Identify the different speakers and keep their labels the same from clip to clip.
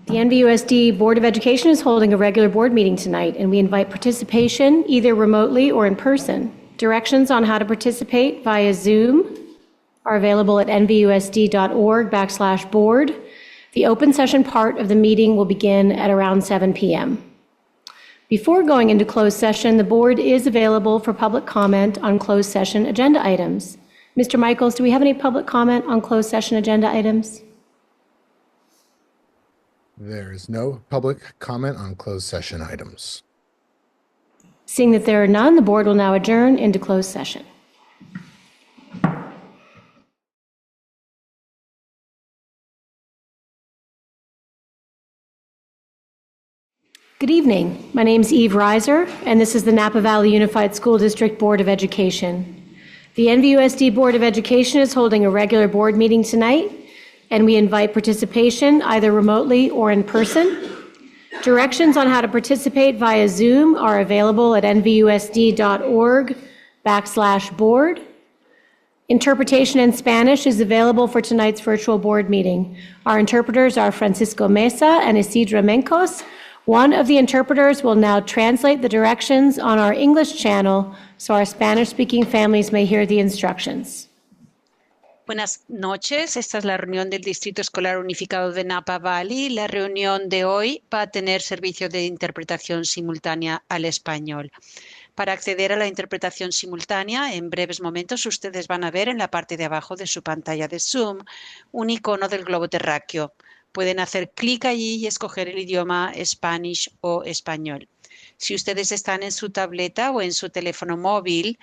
Speaker 1: The NVUSD Board of Education is holding a regular board meeting tonight, and we invite participation either remotely or in person. Directions on how to participate via Zoom are available at nvusd.org/board. The open session part of the meeting will begin at around 7 p.m. Before going into closed session, the board is available for public comment on closed session agenda items. Mr. Michaels, do we have any public comment on closed session agenda items?
Speaker 2: There is no public comment on closed session items.
Speaker 1: Seeing that there are none, the board will now adjourn into closed session. Good evening. My name is Eve Reiser, and this is the Napa Valley Unified School District Board of Education. The NVUSD Board of Education is holding a regular board meeting tonight, and we invite participation either remotely or in person. Directions on how to participate via Zoom are available at nvusd.org/board. Interpretation in Spanish is available for tonight's virtual board meeting. Our interpreters are Francisco Mesa and Isidra Mencos. One of the interpreters will now translate the directions on our English channel so our Spanish-speaking families may hear the instructions.
Speaker 3: Buenas noches, esta es la reunión del Distrito Escolar Unificado de Napa Valley. La reunión de hoy va a tener servicio de interpretación simultánea al español. Para acceder a la interpretación simultánea, en breves momentos ustedes van a ver en la parte de abajo de su pantalla de Zoom un icono del globo terráqueo. Pueden hacer clic allí y escoger el idioma Spanish o español. Si ustedes están en su tableta o en su teléfono móvil,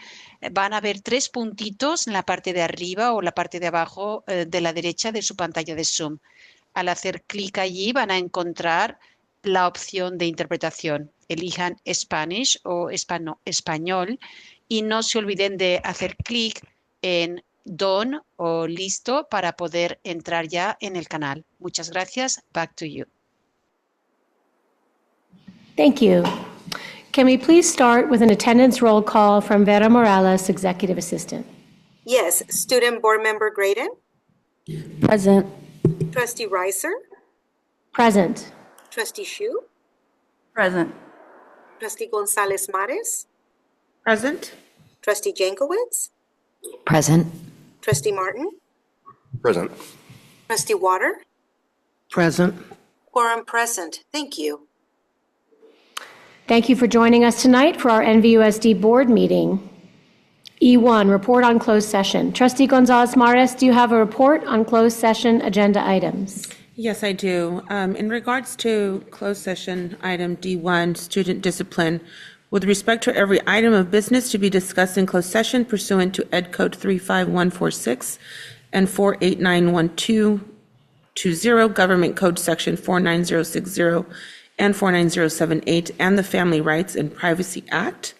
Speaker 3: van a ver 3 puntitos en la parte de arriba o la parte de abajo de la derecha de su pantalla de Zoom. Al hacer clic allí van a encontrar la opción de interpretación. Elijan Spanish o español y no se olviden de hacer clic en Done o listo para poder entrar ya en el canal. Muchas gracias. Back to you.
Speaker 1: Thank you. Can we please start with an attendance roll call from Vera Morales, Executive Assistant?
Speaker 4: Yes. Student Board Member Graydon?
Speaker 5: Present.
Speaker 4: Trustee Reiser?
Speaker 1: Present.
Speaker 4: Trustee Shu?
Speaker 5: Present.
Speaker 4: Trustee Gonzalez Mares?
Speaker 5: Present.
Speaker 4: Trustee Jankowicz?
Speaker 5: Present.
Speaker 4: Trustee Martin?
Speaker 2: Present.
Speaker 4: Trustee Water?
Speaker 5: Present.
Speaker 4: Quorum present. Thank you.
Speaker 1: Thank you for joining us tonight for our NVUSD board meeting. E1, report on closed session. Trustee Gonzalez Mares, do you have a report on closed session agenda items?
Speaker 6: Yes, I do. In regards to closed session item D1, student discipline, with respect to every item of business to be discussed in closed session pursuant to Ed Code 35146 and 4891220, Government Code Section 49060 and 49078, and the Family Rights and Privacy Act.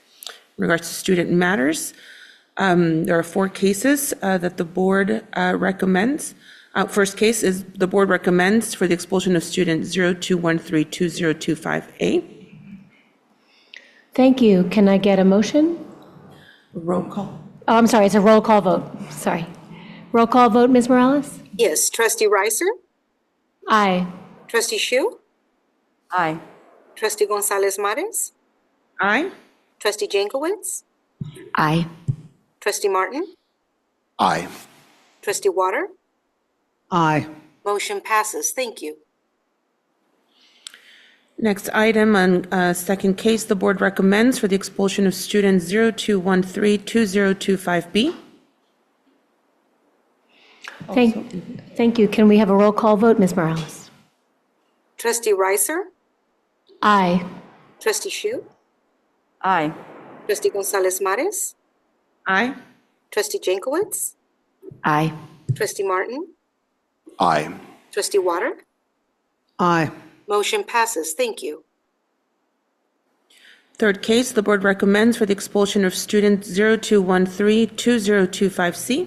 Speaker 6: In regards to student matters, there are 4 cases that the board recommends. First case is the board recommends for the expulsion of student 02132025A.
Speaker 1: Thank you. Can I get a motion?
Speaker 6: Roll call.
Speaker 1: Oh, I'm sorry, it's a roll call vote. Sorry. Roll call vote, Ms. Morales?
Speaker 4: Yes. Trustee Reiser?
Speaker 1: Aye.
Speaker 4: Trustee Shu?
Speaker 5: Aye.
Speaker 4: Trustee Gonzalez Mares?
Speaker 6: Aye.
Speaker 4: Trustee Jankowicz?
Speaker 5: Aye.
Speaker 4: Trustee Martin?
Speaker 2: Aye.
Speaker 4: Trustee Water?
Speaker 5: Aye.
Speaker 4: Motion passes. Thank you.
Speaker 6: Next item on second case, the board recommends for the expulsion of student 02132025B.
Speaker 1: Thank you. Can we have a roll call vote, Ms. Morales?
Speaker 4: Trustee Reiser?
Speaker 1: Aye.
Speaker 4: Trustee Shu?
Speaker 5: Aye.
Speaker 4: Trustee Gonzalez Mares?
Speaker 6: Aye.
Speaker 4: Trustee Jankowicz?
Speaker 5: Aye.
Speaker 4: Trustee Martin?
Speaker 2: Aye.
Speaker 4: Trustee Water?
Speaker 5: Aye.
Speaker 4: Motion passes. Thank you.
Speaker 6: Third case, the board recommends for the expulsion of student 02132025C.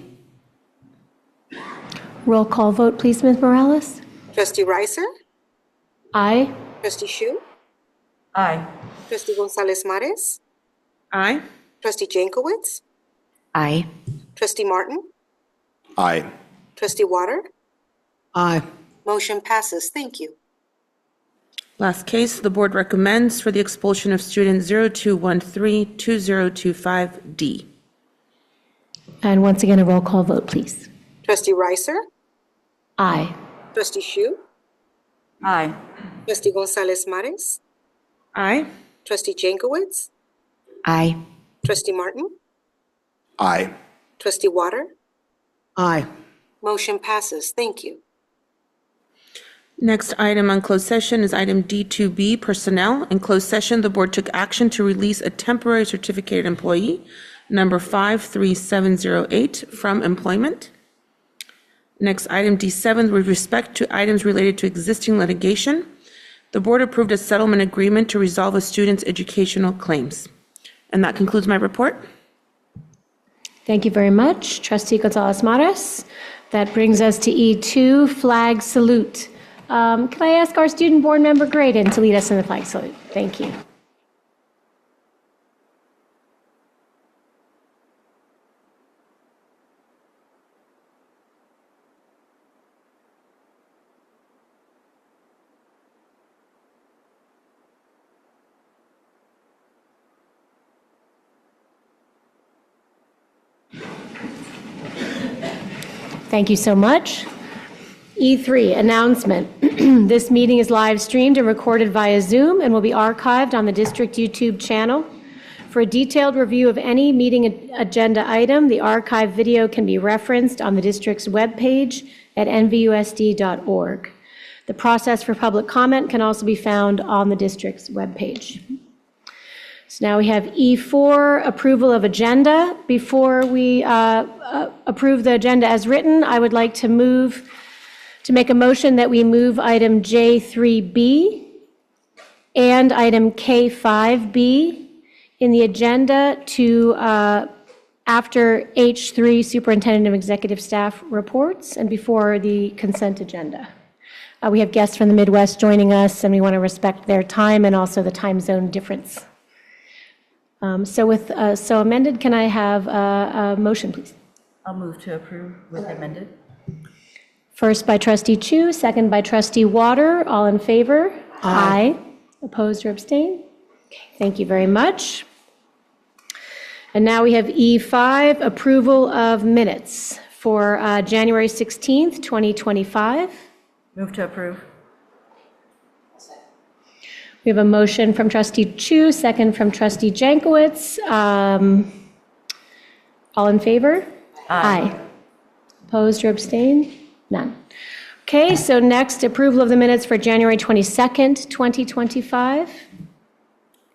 Speaker 1: Roll call vote, please, Ms. Morales?
Speaker 4: Trustee Reiser?
Speaker 1: Aye.
Speaker 4: Trustee Shu?
Speaker 5: Aye.
Speaker 4: Trustee Gonzalez Mares?
Speaker 6: Aye.
Speaker 4: Trustee Jankowicz?
Speaker 5: Aye.
Speaker 4: Trustee Martin?
Speaker 2: Aye.
Speaker 4: Trustee Water?
Speaker 5: Aye.
Speaker 4: Motion passes. Thank you.
Speaker 6: Last case, the board recommends for the expulsion of student 02132025D.
Speaker 1: And once again, a roll call vote, please.
Speaker 4: Trustee Reiser?
Speaker 1: Aye.
Speaker 4: Trustee Shu?
Speaker 5: Aye.
Speaker 4: Trustee Gonzalez Mares?
Speaker 6: Aye.
Speaker 4: Trustee Jankowicz?
Speaker 5: Aye.
Speaker 4: Trustee Martin?
Speaker 2: Aye.
Speaker 4: Trustee Water?
Speaker 5: Aye.
Speaker 4: Motion passes. Thank you.
Speaker 6: Next item on closed session is item D2B, personnel. In closed session, the board took action to release a temporary certificated employee, number 53708, from employment. Next item D7, with respect to items related to existing litigation, the board approved a settlement agreement to resolve a student's educational claims. And that concludes my report.
Speaker 1: Thank you very much, Trustee Gonzalez Mares. That brings us to E2, flag salute. Can I ask our student board member Graydon to lead us in the flag salute? Thank you. Thank you so much. E3, announcement. This meeting is live streamed and recorded via Zoom and will be archived on the district YouTube channel. For a detailed review of any meeting agenda item, the archive video can be referenced on the district's webpage at nvusd.org. The process for public comment can also be found on the district's webpage. So now we have E4, approval of agenda. Before we approve the agenda as written, I would like to make a motion that we move item J3B and item K5B in the agenda to after H3, superintendent and executive staff reports, and before the consent agenda. We have guests from the Midwest joining us, and we want to respect their time and also the time zone difference. So amended, can I have a motion, please?
Speaker 5: I'll move to approve with amended.
Speaker 1: First by Trustee Chu, second by Trustee Water. All in favor? Aye. Opposed or abstained? Okay, thank you very much. And now we have E5, approval of minutes for January 16th, 2025.
Speaker 5: Move to approve.
Speaker 1: We have a motion from Trustee Chu, second from Trustee Jankowicz. All in favor? Aye. Opposed or abstained? None. Okay, so next, approval of the minutes for January 22nd, 2025.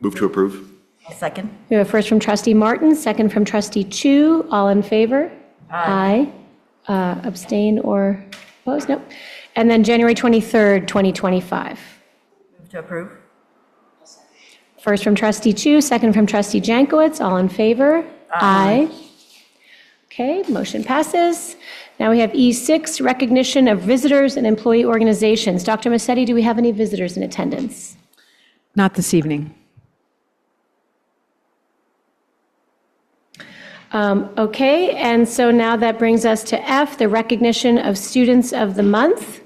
Speaker 7: Move to approve.
Speaker 5: I'll second.
Speaker 1: We have a first from Trustee Martin, second from Trustee Chu. All in favor? Aye. Abstain or opposed? Nope. And then January 23rd, 2025.
Speaker 5: Move to approve.
Speaker 1: First from Trustee Chu, second from Trustee Jankowicz. All in favor? Aye. Okay, motion passes. Now we have E6, recognition of visitors and employee organizations. Dr. Massetti, do we have any visitors in attendance?
Speaker 8: Not this evening.
Speaker 1: Okay, and so now that brings us to F, the recognition of Students of the Month.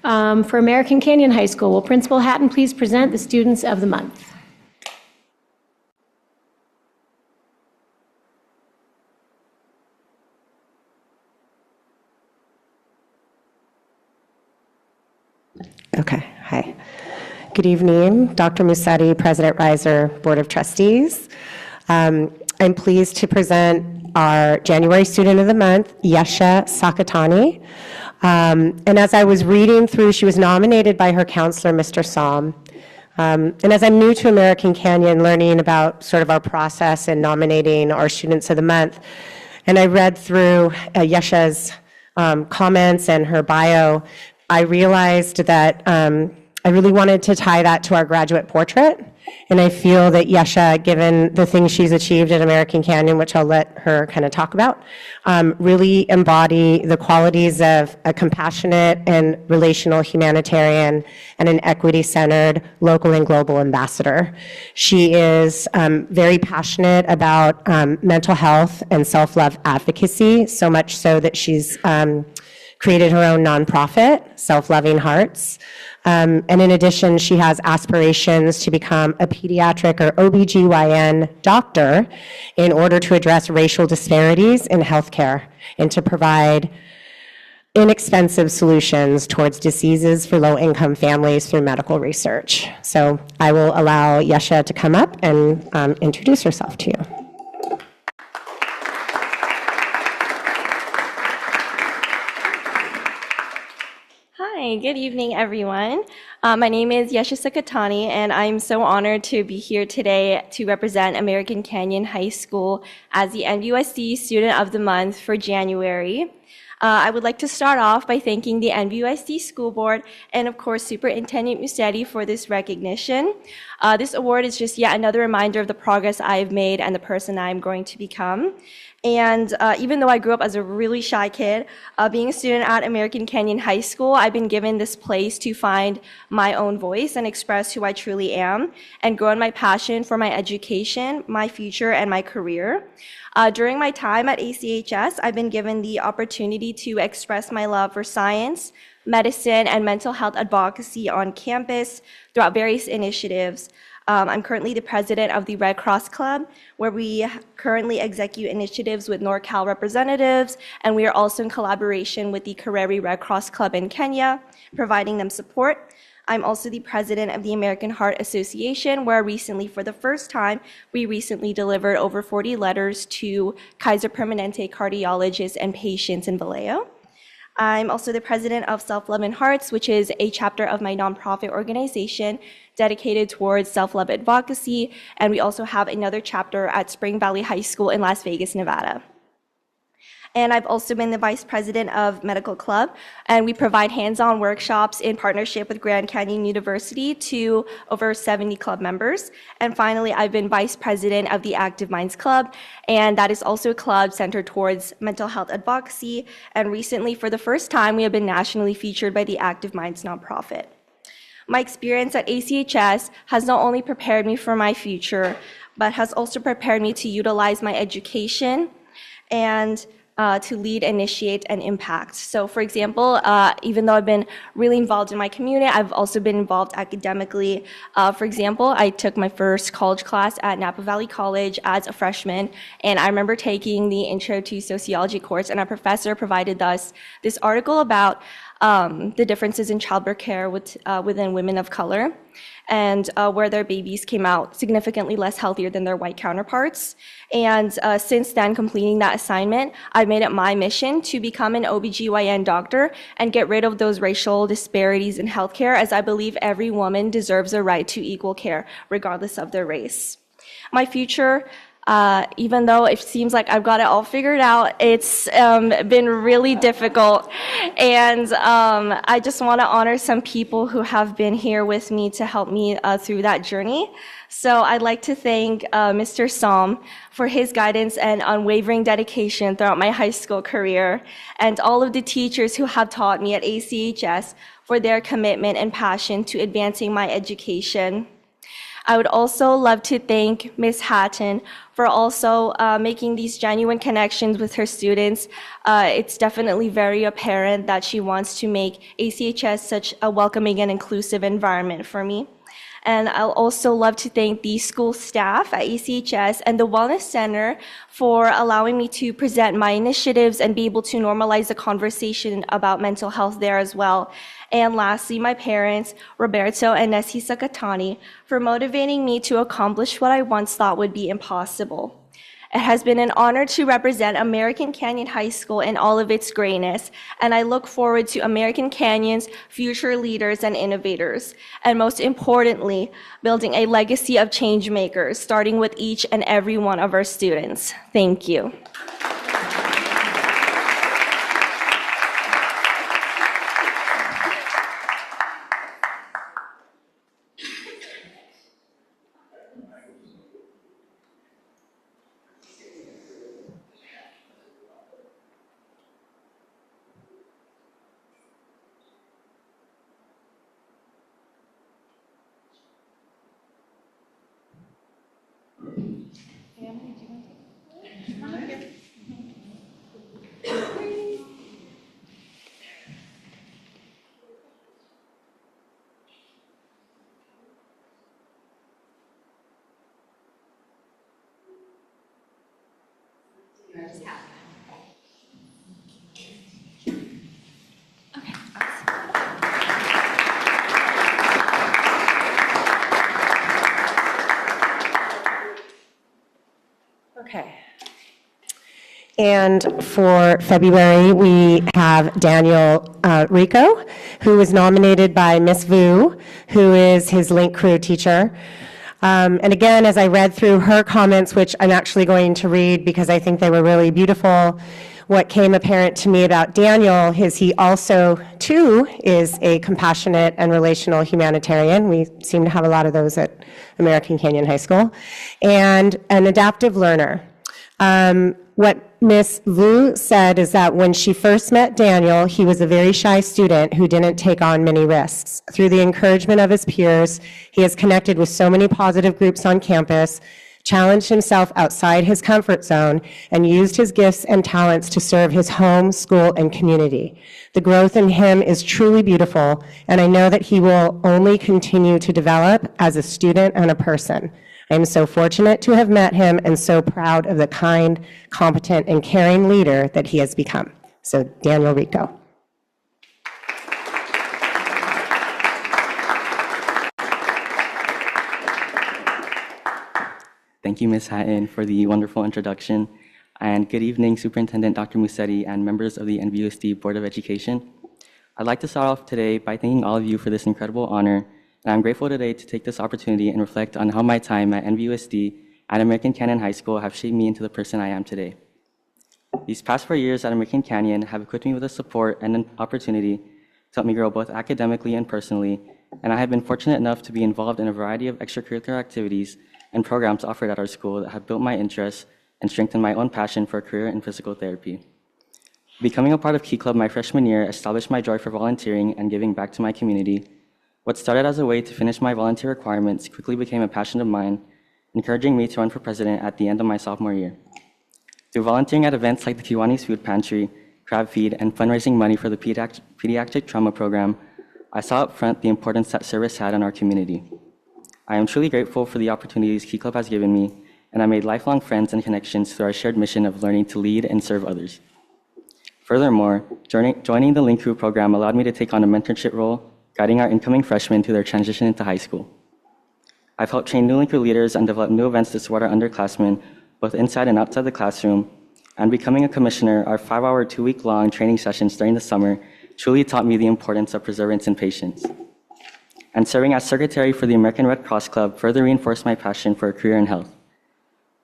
Speaker 1: For American Canyon High School, will Principal Hatton please present the Students of the Month?
Speaker 9: Okay, hi. Good evening, Dr. Musetti, President Reiser, Board of Trustees. I'm pleased to present our January Student of the Month, Yesha Sakatani. And as I was reading through, she was nominated by her counselor, Mr. Som. And as I'm new to American Canyon, learning about sort of our process in nominating our Students of the Month, and I read through Yesha's comments and her bio, I realized that I really wanted to tie that to our graduate portrait. And I feel that Yesha, given the things she's achieved at American Canyon, which I'll let her kind of talk about, really embody the qualities of a compassionate and relational humanitarian and an equity-centered local and global ambassador. She is very passionate about mental health and self-love advocacy, so much so that she's created her own nonprofit, Self-Loving Hearts. And in addition, she has aspirations to become a pediatric or OBGYN doctor in order to address racial disparities in healthcare and to provide inexpensive solutions towards diseases for low-income families through medical research. So I will allow Yesha to come up and introduce herself to you.
Speaker 10: Hi, good evening, everyone. My name is Yesha Sakatani, and I'm so honored to be here today to represent American Canyon High School as the NVUSD Student of the Month for January. I would like to start off by thanking the NVUSD School Board and, of course, Superintendent Musetti for this recognition. This award is just yet another reminder of the progress I've made and the person I'm going to become. And even though I grew up as a really shy kid, being a student at American Canyon High School, I've been given this place to find my own voice and express who I truly am and grow in my passion for my education, my future, and my career. During my time at ACHS, I've been given the opportunity to express my love for science, medicine, and mental health advocacy on campus throughout various initiatives. I'm currently the president of the Red Cross Club, where we currently execute initiatives with NorCal representatives, and we are also in collaboration with the Kareri Red Cross Club in Kenya, providing them support. I'm also the president of the American Heart Association, where recently, for the first time, we recently delivered over 40 letters to Kaiser Permanente cardiologists and patients in Vallejo. I'm also the president of Self-Love in Hearts, which is a chapter of my nonprofit organization dedicated towards self-love advocacy, and we also have another chapter at Spring Valley High School in Las Vegas, Nevada. And I've also been the vice president of Medical Club, and we provide hands-on workshops in partnership with Grand Canyon University to over 70 club members. And finally, I've been vice president of the Active Minds Club, and that is also a club centered towards mental health advocacy. And recently, for the first time, we have been nationally featured by the Active Minds nonprofit. My experience at ACHS has not only prepared me for my future, but has also prepared me to utilize my education and to lead, initiate, and impact. So for example, even though I've been really involved in my community, I've also been involved academically. For example, I took my first college class at Napa Valley College as a freshman, and I remember taking the Intro to Sociology course, and our professor provided us this article about the differences in childbirth care within women of color, and where their babies came out significantly less healthier than their white counterparts. And since then, completing that assignment, I've made it my mission to become an OBGYN doctor and get rid of those racial disparities in healthcare, as I believe every woman deserves a right to equal care, regardless of their race. My future, even though it seems like I've got it all figured out, it's been really difficult. And I just want to honor some people who have been here with me to help me through that journey. So I'd like to thank Mr. Psalm for his guidance and unwavering dedication throughout my high school career, and all of the teachers who have taught me at ACHS for their commitment and passion to advancing my education. I would also love to thank Ms. Hatton for also making these genuine connections with her students. It's definitely very apparent that she wants to make ACHS such a welcoming and inclusive environment for me. And I'll also love to thank the school staff at ACHS and the Wellness Center for allowing me to present my initiatives and be able to normalize the conversation about mental health there as well. And lastly, my parents, Roberto and Nessie Sakatani, for motivating me to accomplish what I once thought would be impossible. It has been an honor to represent American Canyon High School in all of its greatness, and I look forward to American Canyon's future leaders and innovators, and most importantly, building a legacy of change makers, starting with each and every one of our students. Thank you.
Speaker 9: Okay. And for February, we have Daniel Rico, who was nominated by Miss Vu, who is his Link Crew teacher. And again, as I read through her comments, which I'm actually going to read because I think they were really beautiful, what came apparent to me about Daniel is he also, too, is a compassionate and relational humanitarian. We seem to have a lot of those at American Canyon High School. And an adaptive learner. What Miss Vu said is that when she first met Daniel, he was a very shy student who didn't take on many risks. Through the encouragement of his peers, he has connected with so many positive groups on campus, challenged himself outside his comfort zone, and used his gifts and talents to serve his home, school, and community. The growth in him is truly beautiful, and I know that he will only continue to develop as a student and a person. I am so fortunate to have met him and so proud of the kind, competent, and caring leader that he has become. So, Daniel Rico.
Speaker 11: Thank you, Ms. Hatton, for the wonderful introduction. And good evening, Superintendent Dr. Musetti and members of the NVUSD Board of Education. I'd like to start off today by thanking all of you for this incredible honor. And I'm grateful today to take this opportunity and reflect on how my time at NVUSD and American Canyon High School have shaped me into the person I am today. These past 4 years at American Canyon have equipped me with the support and an opportunity to help me grow both academically and personally, and I have been fortunate enough to be involved in a variety of extracurricular activities and programs offered at our school that have built my interests and strengthened my own passion for a career in physical therapy. Becoming a part of Key Club my freshman year established my joy for volunteering and giving back to my community. What started as a way to finish my volunteer requirements quickly became a passion of mine, encouraging me to run for president at the end of my sophomore year. Through volunteering at events like the Kiwanis Food Pantry, Crab Feed, and fundraising money for the pediatric trauma program, I saw up front the importance that service had in our community. I am truly grateful for the opportunities Key Club has given me, and I made lifelong friends and connections through our shared mission of learning to lead and serve others. Furthermore, joining the Link Crew program allowed me to take on a mentorship role, guiding our incoming freshmen through their transition into high school. I've helped train new Link Crew leaders and develop new events to support our underclassmen, both inside and outside the classroom, and becoming a commissioner, our 5-hour, 2-week-long training sessions during the summer truly taught me the importance of perseverance and patience. And serving as secretary for the American Red Cross Club further reinforced my passion for a career in health.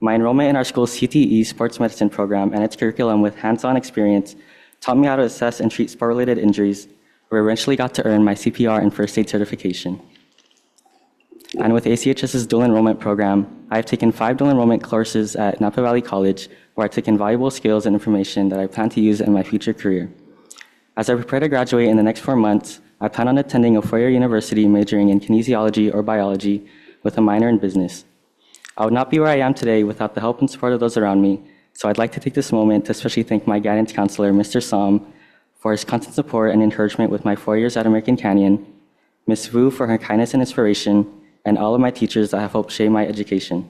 Speaker 11: My enrollment in our school's CTE sports medicine program and its curriculum with hands-on experience taught me how to assess and treat sport-related injuries, where I eventually got to earn my CPR and first aid certification. And with ACHS's dual enrollment program, I have taken 5 dual enrollment courses at Napa Valley College, where I took invaluable skills and information that I plan to use in my future career. As I prepare to graduate in the next 4 months, I plan on attending a 4-year university majoring in kinesiology or biology with a minor in business. I would not be where I am today without the help and support of those around me, so I'd like to take this moment to especially thank my guidance counselor, Mr. Som, for his constant support and encouragement with my 4 years at American Canyon, Ms. Vu for her kindness and inspiration, and all of my teachers that have helped shape my education.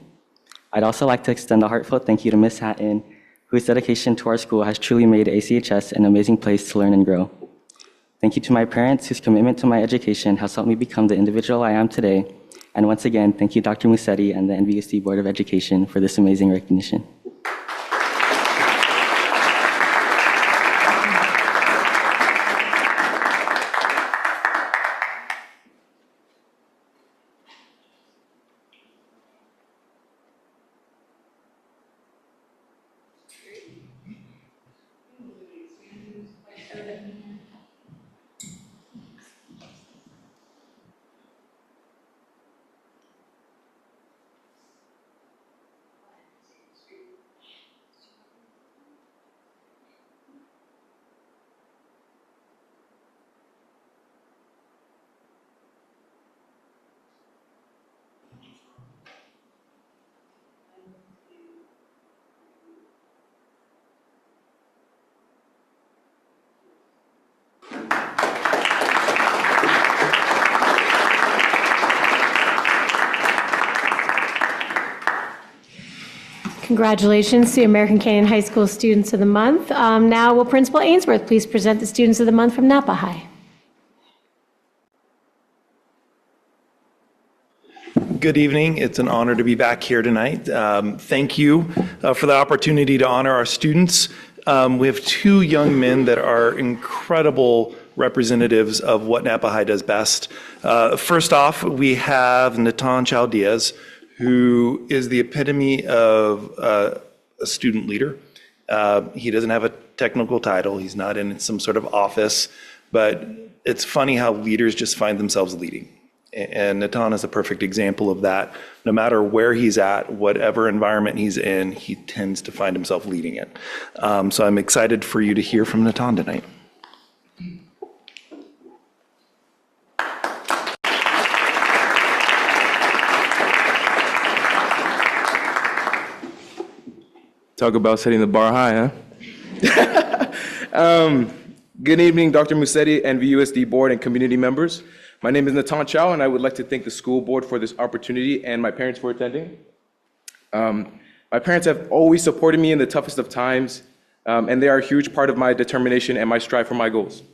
Speaker 11: I'd also like to extend a heartfelt thank you to Ms. Hatton, whose dedication to our school has truly made ACHS an amazing place to learn and grow. Thank you to my parents, whose commitment to my education has helped me become the individual I am today. And once again, thank you, Dr. Musetti and the NVUSD Board of Education for this amazing recognition.
Speaker 1: Congratulations to American Canyon High School Students of the Month. Now will Principal Ainsworth please present the Students of the Month from Napa High.
Speaker 12: Good evening. It's an honor to be back here tonight. Thank you for the opportunity to honor our students. We have two young men that are incredible representatives of what Napa High does best. First off, we have Natan Chaldeas, who is the epitome of a student leader. He doesn't have a technical title. He's not in some sort of office, but it's funny how leaders just find themselves leading. And Natan is a perfect example of that. No matter where he's at, whatever environment he's in, he tends to find himself leading it. So I'm excited for you to hear from Natan tonight.
Speaker 13: Talk about setting the bar high, huh? Good evening, Dr. Musetti, NVUSD board and community members. My name is Natan Chow, and I would like to thank the school board for this opportunity and my parents for attending. My parents have always supported me in the toughest of times, and they are a huge part of my determination and my strive for my goals.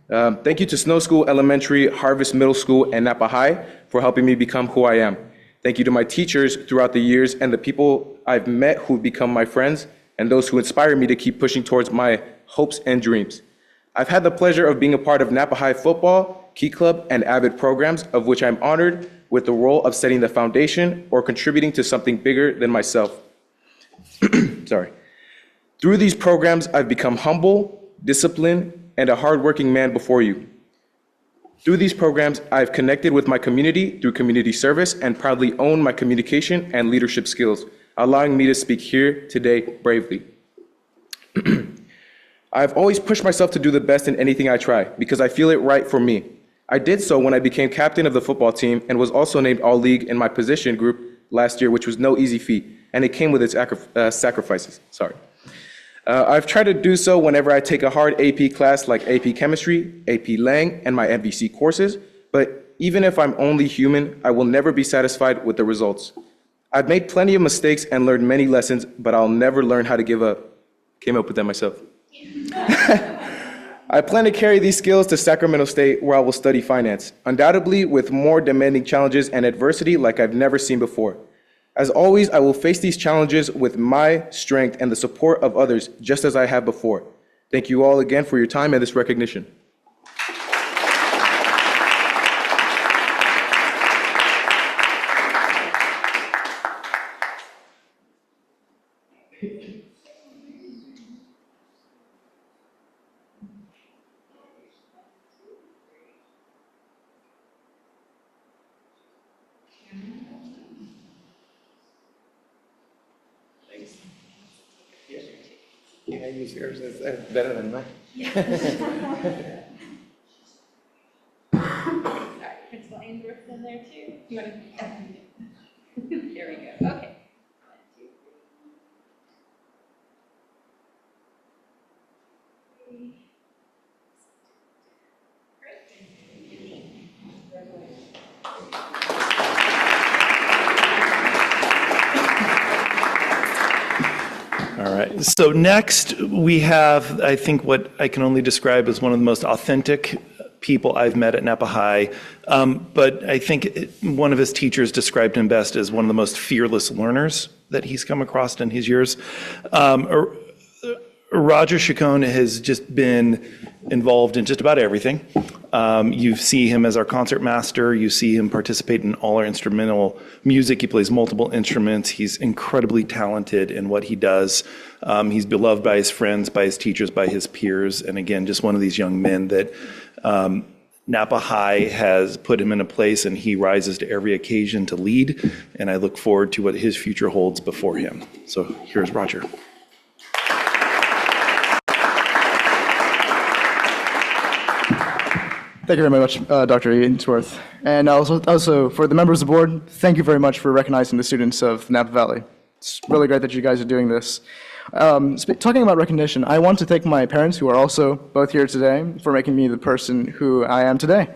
Speaker 13: Thank you to Snow School Elementary, Harvest Middle School, and Napa High for helping me become who I am. Thank you to my teachers throughout the years and the people I've met who've become my friends and those who inspire me to keep pushing towards my hopes and dreams. I've had the pleasure of being a part of Napa High football, Key Club, and AVID programs, of which I'm honored with the role of setting the foundation or contributing to something bigger than myself. Sorry. Through these programs, I've become humble, disciplined, and a hardworking man before you. Through these programs, I've connected with my community through community service and proudly own my communication and leadership skills, allowing me to speak here today bravely. I've always pushed myself to do the best in anything I try because I feel it right for me. I did so when I became captain of the football team and was also named All-League in my position group last year, which was no easy feat, and it came with its sacrifices. I've tried to do so whenever I take a hard AP class like AP Chemistry, AP Lang, and my MVC courses, but even if I'm only human, I will never be satisfied with the results. I've made plenty of mistakes and learned many lessons, but I'll never learn how to give up. Came up with that myself. I plan to carry these skills to Sacramento State, where I will study finance, undoubtedly with more demanding challenges and adversity like I've never seen before. As always, I will face these challenges with my strength and the support of others, just as I have before. Thank you all again for your time and this recognition.
Speaker 14: I use yours, it's better than mine.
Speaker 15: Sorry, Principal Ainsworth's in there too. You want to? There we go. Okay.
Speaker 12: All right, so next we have, I think, what I can only describe as one of the most authentic people I've met at Napa High, but I think one of his teachers described him best as one of the most fearless learners that he's come across in his years. Roger Chacon has just been involved in just about everything. You see him as our concert master. You see him participate in all our instrumental music. He plays multiple instruments. He's incredibly talented in what he does. He's beloved by his friends, by his teachers, by his peers. And again, just one of these young men that Napa High has put him in a place, and he rises to every occasion to lead. And I look forward to what his future holds before him. So here's Roger.
Speaker 16: Thank you very much, Dr. Ainsworth. And also for the members of the board, thank you very much for recognizing the students of Napa Valley. It's really great that you guys are doing this. Talking about recognition, I want to thank my parents, who are also both here today, for making me the person who I am today.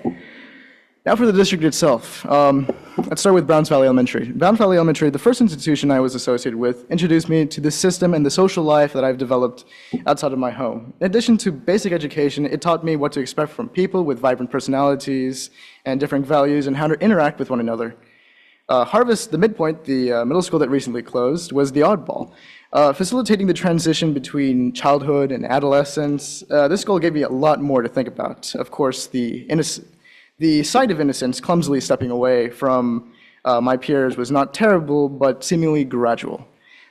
Speaker 16: Now for the district itself. Let's start with Browns Valley Elementary. Browns Valley Elementary, the first institution I was associated with, introduced me to the system and the social life that I've developed outside of my home. In addition to basic education, it taught me what to expect from people with vibrant personalities and different values and how to interact with one another. Harvest, the midpoint, the middle school that recently closed, was the oddball. Facilitating the transition between childhood and adolescence, this school gave me a lot more to think about. Of course, the sight of innocence clumsily stepping away from my peers was not terrible, but seemingly gradual.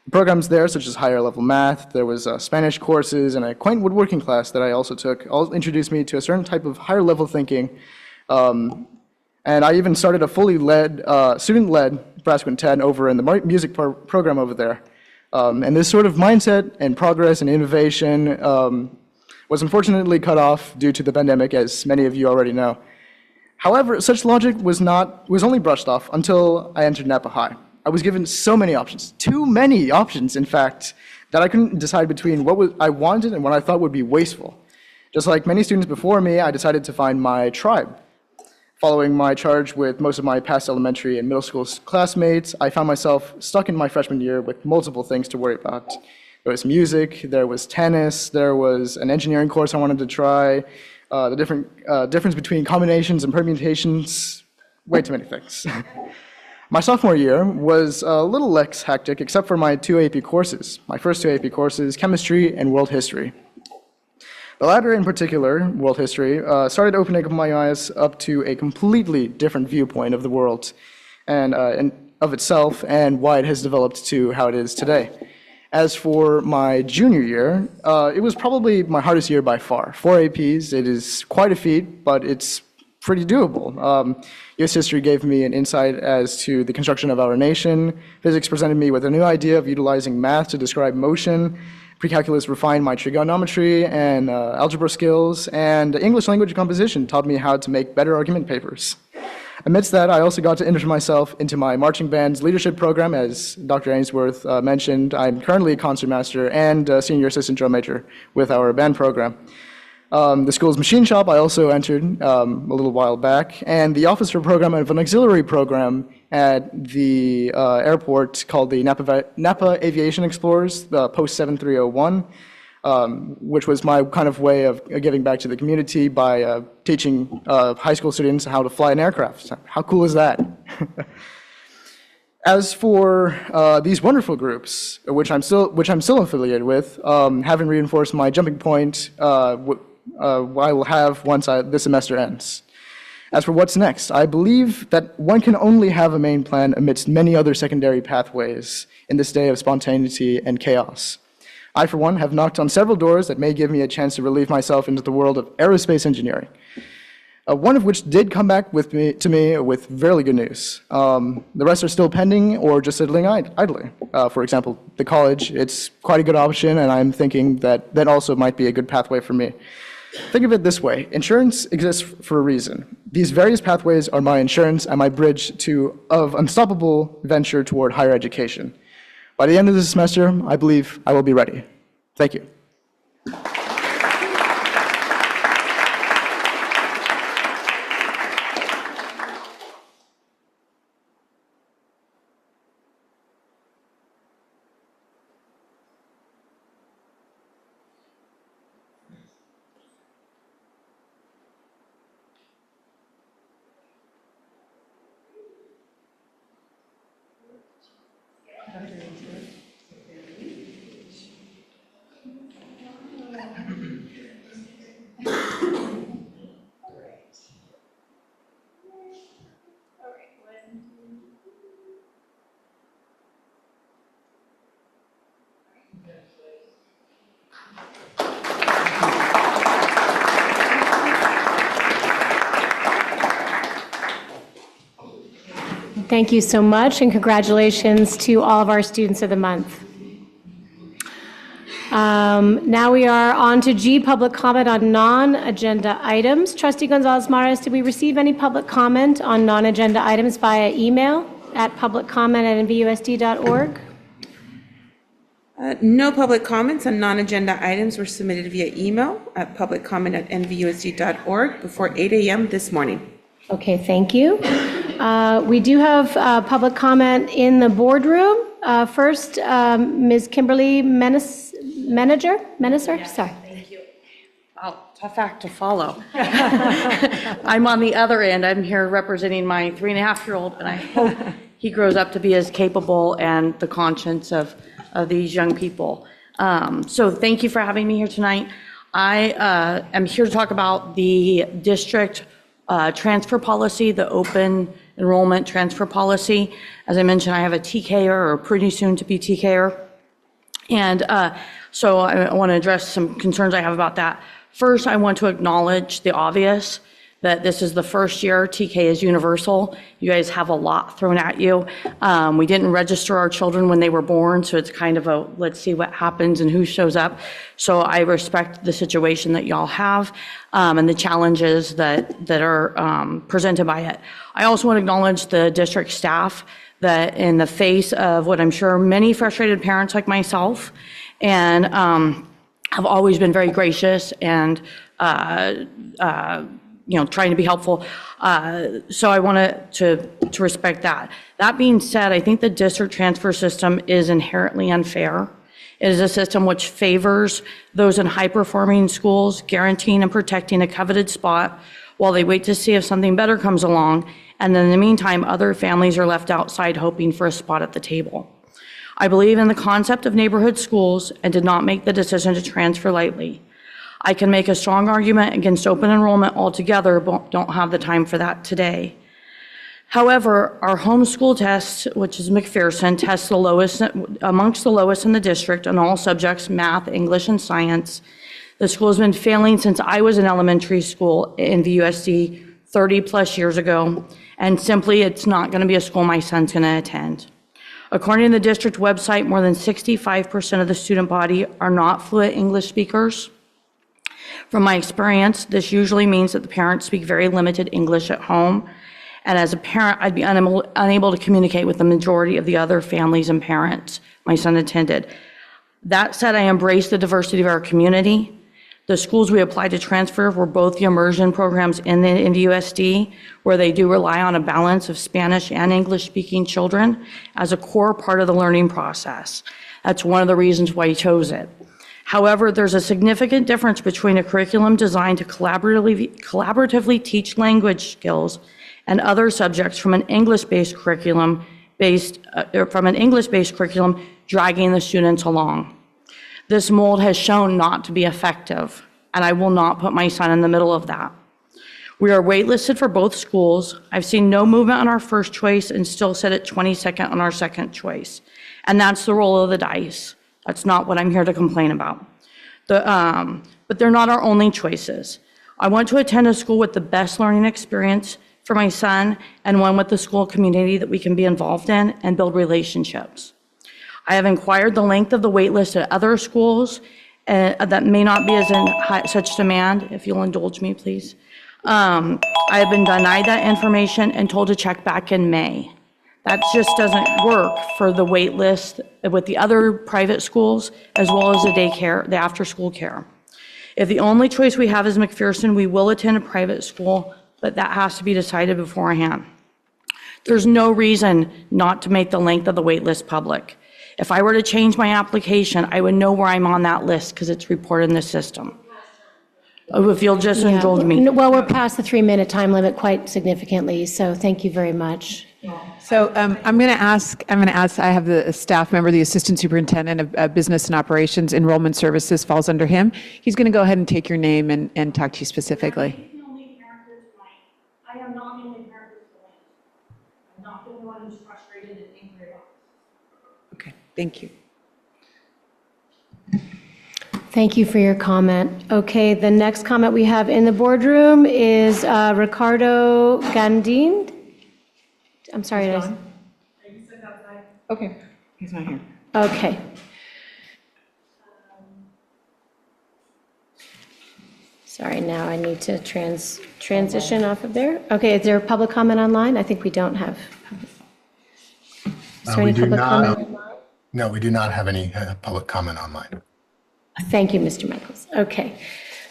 Speaker 16: The programs there, such as higher level math, there was Spanish courses, and a quaint woodworking class that I also took, all introduced me to a certain type of higher level thinking. And I even started a fully student-led brass quintet over in the music program over there. And this sort of mindset and progress and innovation was unfortunately cut off due to the pandemic, as many of you already know. However, such logic was only brushed off until I entered Napa High. I was given so many options, too many options, in fact, that I couldn't decide between what I wanted and what I thought would be wasteful. Just like many students before me, I decided to find my tribe. Following my charge with most of my past elementary and middle school classmates, I found myself stuck in my freshman year with multiple things to worry about. There was music, there was tennis, there was an engineering course I wanted to try, the difference between combinations and permutations, way too many things. My sophomore year was a little less hectic except for my two AP courses. My first two AP courses, chemistry and world history. The latter in particular, world history, started opening up my eyes up to a completely different viewpoint of the world and of itself and why it has developed to how it is today. As for my junior year, it was probably my hardest year by far. 4 APs, it is quite a feat, but it's pretty doable. US history gave me an insight as to the construction of our nation. Physics presented me with a new idea of utilizing math to describe motion. Pre-calculus refined my trigonometry and algebra skills, and English language composition taught me how to make better argument papers. Amidst that, I also got to enter myself into my marching band's leadership program. As Dr. Ainsworth mentioned, I'm currently a concertmaster and a senior assistant drum major with our band program. The school's machine shop I also entered a little while back, and the officer program of an auxiliary program at the airport called the Napa Aviation Explorers, Post 7301, which was my kind of way of giving back to the community by teaching high school students how to fly an aircraft. How cool is that? As for these wonderful groups, which I'm still affiliated with, having reinforced my jumping point, I will have once this semester ends. As for what's next, I believe that one can only have a main plan amidst many other secondary pathways in this day of spontaneity and chaos. I, for one, have knocked on several doors that may give me a chance to relieve myself into the world of aerospace engineering, one of which did come back to me with very good news. The rest are still pending or just sidling idly. For example, the college, it's quite a good option, and I'm thinking that also might be a good pathway for me. Think of it this way. Insurance exists for a reason. These various pathways are my insurance and my bridge of unstoppable venture toward higher education. By the end of this semester, I believe I will be ready. Thank you.
Speaker 1: Thank you so much, and congratulations to all of our students of the month. Now we are on to G, public comment on non-agenda items. Trustee Gonzalez-Mares, did we receive any public comment on non-agenda items via email at publiccomment@nvusd.org?
Speaker 6: No public comments on non-agenda items were submitted via email at publiccomment@nvusd.org before 8 a.m. this morning.
Speaker 1: Okay, thank you. We do have public comment in the boardroom. First, Ms. Kimberly Meneser, sorry.
Speaker 17: Thank you. Oh, tough act to follow. I'm on the other end. I'm here representing my 3.5-year-old, and I hope he grows up to be as capable and the conscience of these young people. So thank you for having me here tonight. I am here to talk about the district transfer policy, the open enrollment transfer policy. As I mentioned, I have a TKer, or pretty soon to be TKer. And so I want to address some concerns I have about that. First, I want to acknowledge the obvious, that this is the first year TK is universal. You guys have a lot thrown at you. We didn't register our children when they were born, so it's kind of a let's see what happens and who shows up. So I respect the situation that y'all have and the challenges that are presented by it. I also want to acknowledge the district staff that in the face of what I'm sure many frustrated parents like myself and have always been very gracious and trying to be helpful. So I wanted to respect that. That being said, I think the district transfer system is inherently unfair. It is a system which favors those in high-performing schools, guaranteeing and protecting a coveted spot while they wait to see if something better comes along. And then in the meantime, other families are left outside hoping for a spot at the table. I believe in the concept of neighborhood schools and did not make the decision to transfer lightly. I can make a strong argument against open enrollment altogether, but don't have the time for that today. However, our homeschool test, which is McPherson, tests the lowest amongst the lowest in the district on all subjects, math, English, and science. The school has been failing since I was in elementary school in NVUSD 30 plus years ago, and simply it's not going to be a school my son's going to attend. According to the district website, more than 65% of the student body are not fluent English speakers. From my experience, this usually means that the parents speak very limited English at home. And as a parent, I'd be unable to communicate with the majority of the other families and parents my son attended. That said, I embrace the diversity of our community. The schools we applied to transfer were both the immersion programs in the NVUSD, where they do rely on a balance of Spanish and English-speaking children as a core part of the learning process. That's one of the reasons why I chose it. However, there's a significant difference between a curriculum designed to collaboratively teach language skills and other subjects from an English-based curriculum dragging the students along. This mold has shown not to be effective, and I will not put my son in the middle of that. We are waitlisted for both schools. I've seen no movement on our first choice and still sit at 22nd on our second choice. And that's the roll of the dice. That's not what I'm here to complain about. But they're not our only choices. I want to attend a school with the best learning experience for my son and one with the school community that we can be involved in and build relationships. I have inquired the length of the wait list at other schools that may not be as in such demand, if you'll indulge me, please. I have been denied that information and told to check back in May. That just doesn't work for the wait list with the other private schools, as well as the daycare, the after-school care. If the only choice we have is McPherson, we will attend a private school, but that has to be decided beforehand. There's no reason not to make the length of the wait list public. If I were to change my application, I would know where I'm on that list because it's reported in the system. If you'll just indulge me.
Speaker 1: Well, we're past the 3-minute time limit quite significantly, so thank you very much.
Speaker 8: So I'm going to ask, I have the staff member, the Assistant Superintendent of Business and Operations, Enrollment Services falls under him. He's going to go ahead and take your name and talk to you specifically.
Speaker 18: I am not the only parent who's blank. I'm not the only one who's frustrated and angry about this.
Speaker 8: Okay, thank you.
Speaker 1: Thank you for your comment. Okay, the next comment we have in the boardroom is Ricardo Gandin. I'm sorry.
Speaker 8: Okay, he's not here.
Speaker 1: Okay. Sorry, now I need to transition off of there. Okay, is there a public comment online? I think we don't have. Is there any public comment online?
Speaker 2: No, we do not have any public comment online.
Speaker 1: Thank you, Mr. Michaels. Okay.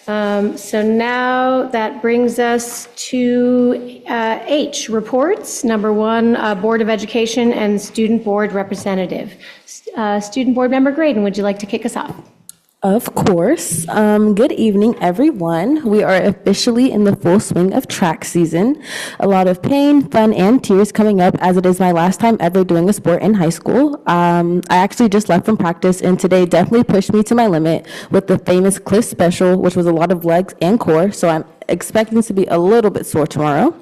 Speaker 1: So now that brings us to H, reports. Number 1, Board of Education and Student Board Representative. Student Board Member Graydon, would you like to kick us off?
Speaker 19: Of course. Good evening, everyone. We are officially in the full swing of track season. A lot of pain, fun, and tears coming up as it is my last time ever doing a sport in high school. I actually just left from practice, and today definitely pushed me to my limit with the famous Cliff Special, which was a lot of legs and core, so I'm expecting to be a little bit sore tomorrow.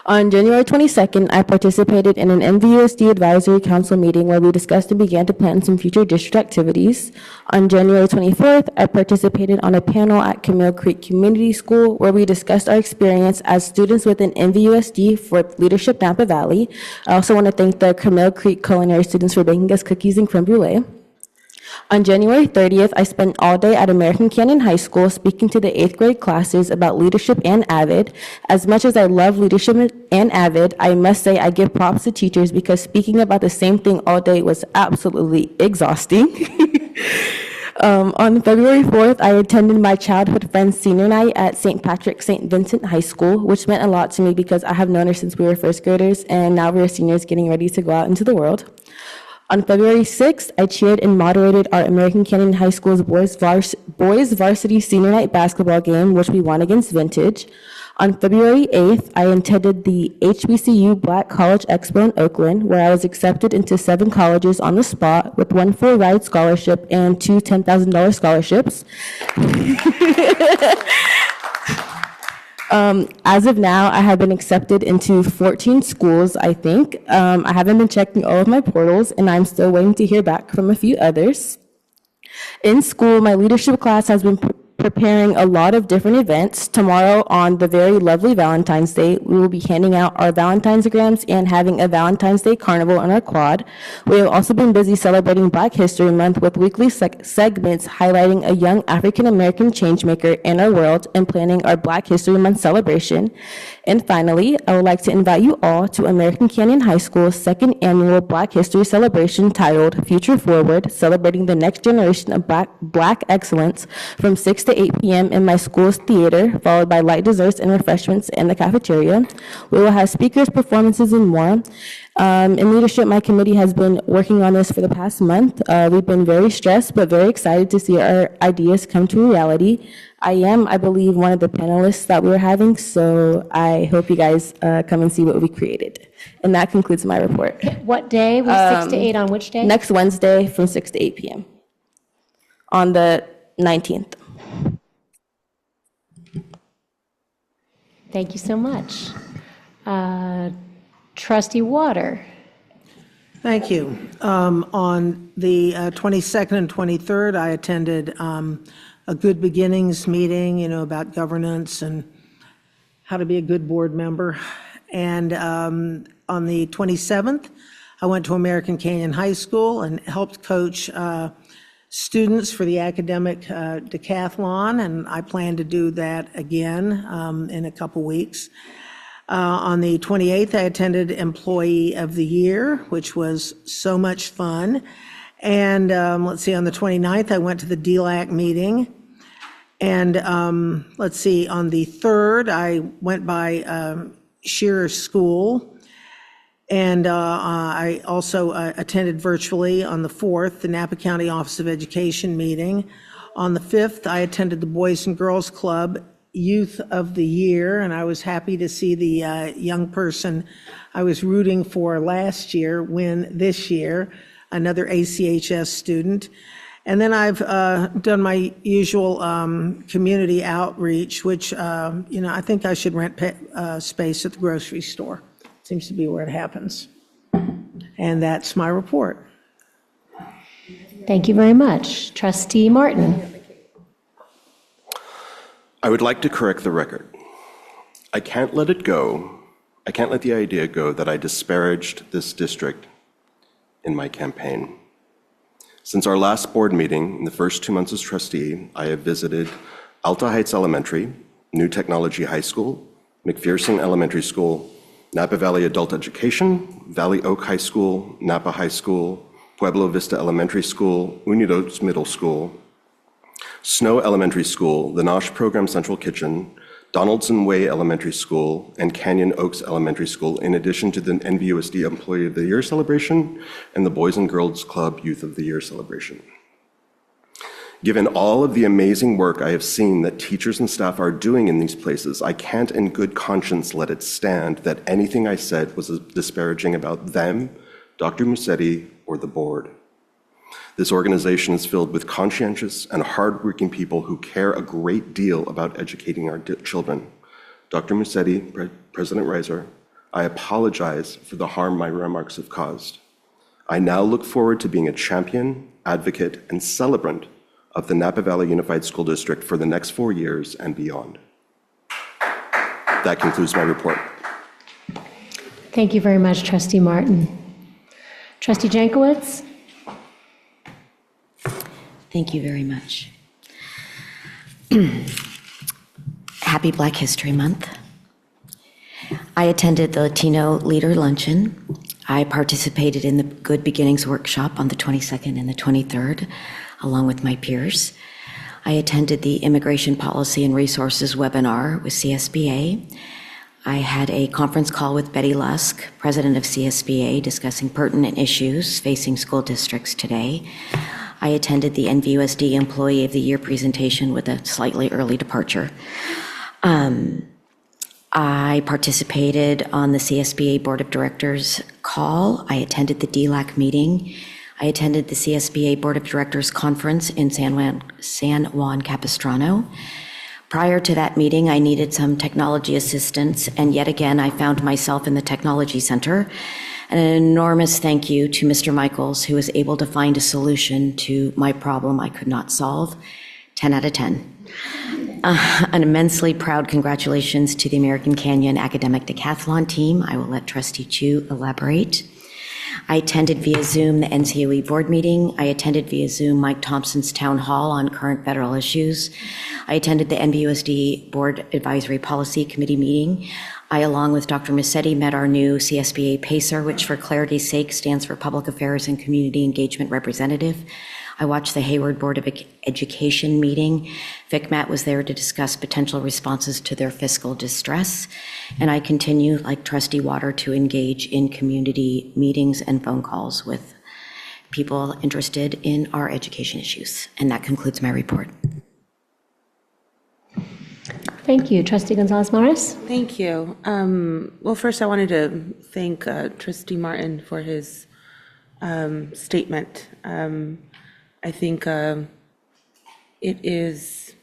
Speaker 19: On January 22nd, I participated in an NVUSD Advisory Council meeting where we discussed and began to plan some future district activities. On January 24th, I participated on a panel at Camille Creek Community School where we discussed our experience as students within NVUSD for Leadership Napa Valley. I also want to thank the Camille Creek culinary students for baking us cookies and creme brulee. On January 30th, I spent all day at American Canyon High School speaking to the 8th grade classes about leadership and AVID. As much as I love leadership and AVID, I must say I give props to teachers because speaking about the same thing all day was absolutely exhausting. On February 4th, I attended my childhood friend's senior night at St. Patrick St. Vincent High School, which meant a lot to me because I have known her since we were first graders, and now we're seniors getting ready to go out into the world. On February 6th, I cheered and moderated our American Canyon High School's boys varsity senior night basketball game, which we won against Vintage. On February 8th, I attended the HBCU Black College Expo in Oakland, where I was accepted into 7 colleges on the spot with 1 full-ride scholarship and 2 $10,000 scholarships. As of now, I have been accepted into 14 schools, I think. I haven't been checking all of my portals, and I'm still waiting to hear back from a few others. In school, my leadership class has been preparing a lot of different events. Tomorrow, on the very lovely Valentine's Day, we will be handing out our Valentine's-grams and having a Valentine's Day carnival on our quad. We have also been busy celebrating Black History Month with weekly segments highlighting a young African-American changemaker in our world and planning our Black History Month celebration. And finally, I would like to invite you all to American Canyon High School's 2nd annual Black History celebration titled Future Forward, celebrating the next generation of Black excellence from 6 to 8 p.m. in my school's theater, followed by light desserts and refreshments in the cafeteria. We will have speakers, performances, and more. In leadership, my committee has been working on this for the past month. We've been very stressed, but very excited to see our ideas come to reality. I am, I believe, one of the panelists that we were having, so I hope you guys come and see what we created. And that concludes my report.
Speaker 1: What day? Was 6 to 8 on which day?
Speaker 19: Next Wednesday from 6 to 8 p.m. on the 19th.
Speaker 1: Thank you so much. Trustee Water.
Speaker 20: Thank you. On the 22nd and 23rd, I attended a Good Beginnings meeting, about governance and how to be a good board member. And on the 27th, I went to American Canyon High School and helped coach students for the academic decathlon, and I plan to do that again in a couple weeks. On the 28th, I attended Employee of the Year, which was so much fun. And let's see, on the 29th, I went to the DLAC meeting. And let's see, on the 3rd, I went by Shearer School. And I also attended virtually on the 4th, the Napa County Office of Education meeting. On the 5th, I attended the Boys and Girls Club Youth of the Year, and I was happy to see the young person I was rooting for last year win this year, another ACHS student. And then I've done my usual community outreach, which, I think I should rent space at the grocery store. Seems to be where it happens. And that's my report.
Speaker 1: Thank you very much. Trustee Martin.
Speaker 7: I would like to correct the record. I can't let it go. I can't let the idea go that I disparaged this district in my campaign. Since our last board meeting, in the first 2 months as trustee, I have visited Alta Heights Elementary, New Technology High School, McPherson Elementary School, Napa Valley Adult Education, Valley Oak High School, Napa High School, Pueblo Vista Elementary School, Unidos Middle School, Snow Elementary School, the Nosh Program Central Kitchen, Donaldson Way Elementary School, and Canyon Oaks Elementary School, in addition to the NVUSD Employee of the Year celebration and the Boys and Girls Club Youth of the Year celebration. Given all of the amazing work I have seen that teachers and staff are doing in these places, I can't in good conscience let it stand that anything I said was disparaging about them, Dr. Musetti, or the board. This organization is filled with conscientious and hardworking people who care a great deal about educating our children. Dr. Musetti, President Reiser, I apologize for the harm my remarks have caused. I now look forward to being a champion, advocate, and celebrant of the Napa Valley Unified School District for the next 4 years and beyond. That concludes my report.
Speaker 1: Thank you very much, Trustee Martin. Trustee Jankowicz?
Speaker 21: Thank you very much. Happy Black History Month. I attended the Latino Leader Luncheon. I participated in the Good Beginnings Workshop on the 22nd and the 23rd, along with my peers. I attended the Immigration Policy and Resources webinar with CSBA. I had a conference call with Betty Lusk, president of CSBA, discussing pertinent issues facing school districts today. I attended the NVUSD Employee of the Year presentation with a slightly early departure. I participated on the CSBA Board of Directors call. I attended the DLAC meeting. I attended the CSBA Board of Directors conference in San Juan Capistrano. Prior to that meeting, I needed some technology assistance, and yet again, I found myself in the Technology Center. And an enormous thank you to Mr. Michaels, who was able to find a solution to my problem I could not solve. 10 out of 10. An immensely proud congratulations to the American Canyon Academic Decathlon team. I will let Trustee Chu elaborate. I attended via Zoom the NCOE board meeting. I attended via Zoom Mike Thompson's town hall on current federal issues. I attended the NVUSD Board Advisory Policy Committee meeting. I, along with Dr. Musetti, met our new CSBA PACER, which for clarity's sake stands for Public Affairs and Community Engagement Representative. I watched the Hayward Board of Education meeting. FICMAT was there to discuss potential responses to their fiscal distress. And I continue, like Trustee Water, to engage in community meetings and phone calls with people interested in our education issues. And that concludes my report.
Speaker 1: Thank you. Trustee Gonzalez-Morris?
Speaker 6: Thank you. Well, first I wanted to thank Trustee Martin for his statement. I think it is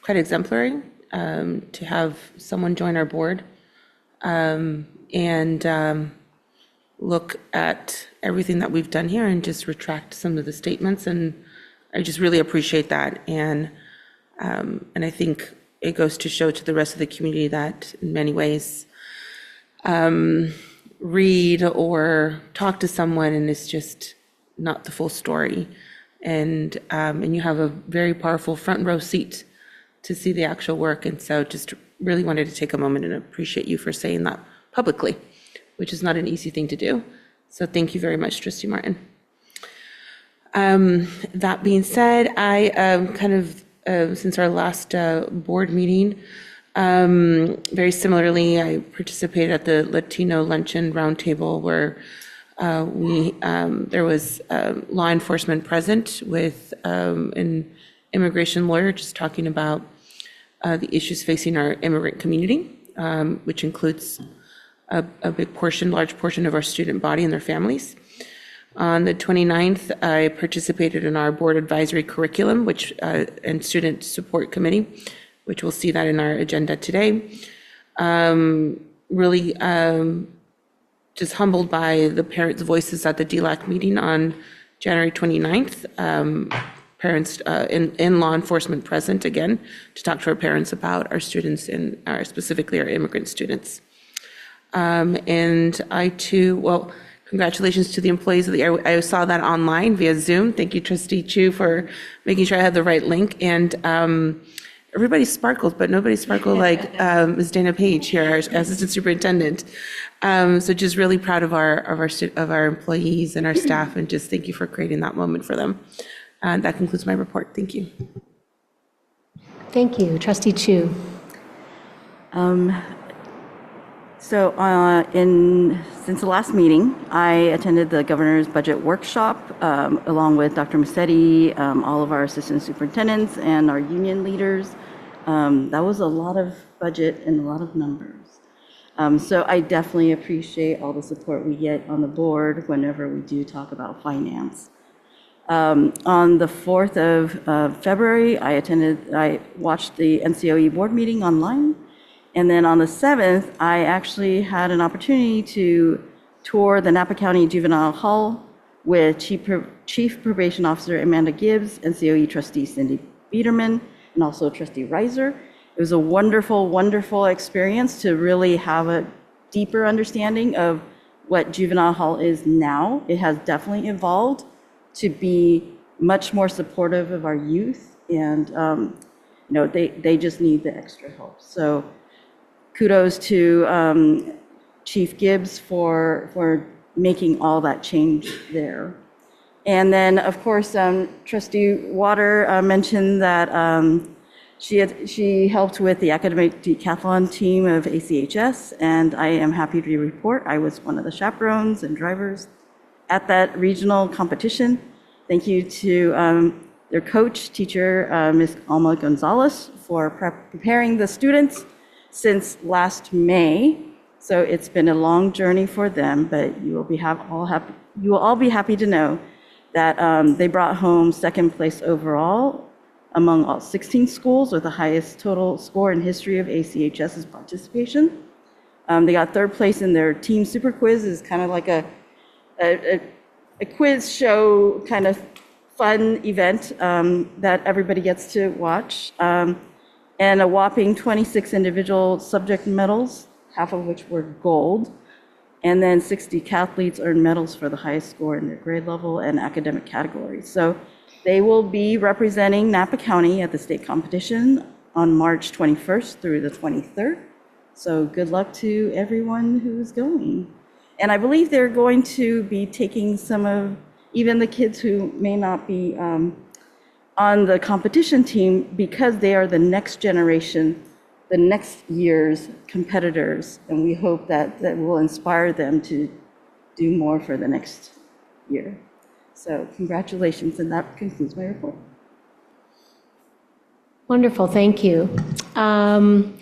Speaker 6: quite exemplary to have someone join our board and look at everything that we've done here and just retract some of the statements. And I just really appreciate that. And I think it goes to show to the rest of the community that in many ways, read or talk to someone and it's just not the full story. And you have a very powerful front row seat to see the actual work. And so just really wanted to take a moment and appreciate you for saying that publicly, which is not an easy thing to do. So thank you very much, Trustee Martin. That being said, I since our last board meeting, very similarly, I participated at the Latino Luncheon Roundtable where there was law enforcement present with an immigration lawyer just talking about the issues facing our immigrant community, which includes a large portion of our student body and their families. On the 29th, I participated in our board advisory curriculum, and student support committee, which we'll see that in our agenda today. Really just humbled by the parents' voices at the DLAC meeting on January 29th. Parents in law enforcement present again to talk to our parents about our students and specifically our immigrant students. And I too, congratulations to the employees of the air. I saw that online via Zoom. Thank you, Trustee Chu, for making sure I had the right link. And everybody sparkled, but nobody sparkled like Ms. Dana Page here, our Assistant Superintendent. So just really proud of our employees and our staff, and just thank you for creating that moment for them. And that concludes my report. Thank you.
Speaker 1: Thank you. Trustee Chu.
Speaker 5: Since the last meeting, I attended the governor's budget workshop along with Dr. Musetti, all of our assistant superintendents, and our union leaders. That was a lot of budget and a lot of numbers. So I definitely appreciate all the support we get on the board whenever we do talk about finance. On the 4th of February, I watched the NCOE board meeting online. And then on the 7th, I actually had an opportunity to tour the Napa County Juvenile Hall with Chief Probation Officer Amanda Gibbs, NCOE trustee Cindy Biederman, and also trustee Reiser. It was a wonderful, wonderful experience to really have a deeper understanding of what Juvenile Hall is now. It has definitely evolved to be much more supportive of our youth, and they just need the extra help. So kudos to Chief Gibbs for making all that change there. And then, of course, Trustee Water mentioned that she helped with the academic decathlon team of ACHS, and I am happy to report I was one of the chaperones and drivers at that regional competition. Thank you to their coach, teacher, Ms. Alma Gonzalez, for preparing the students since last May. So it's been a long journey for them, but you will all be happy to know that they brought home second place overall among all 16 schools with the highest total score in history of ACHS's participation. They got third place in their team super quiz. Is kind of like a quiz show kind of fun event that everybody gets to watch. And a whopping 26 individual subject medals, half of which were gold. And then 60 decathletes earned medals for the highest score in their grade level and academic categories. So they will be representing Napa County at the state competition on March 21st through the 23rd. So good luck to everyone who's going. And I believe they're going to be taking some of, even the kids who may not be on the competition team, because they are the next generation, the next year's competitors, and we hope that will inspire them to do more for the next year. So congratulations, and that concludes my report.
Speaker 1: Wonderful, thank you. On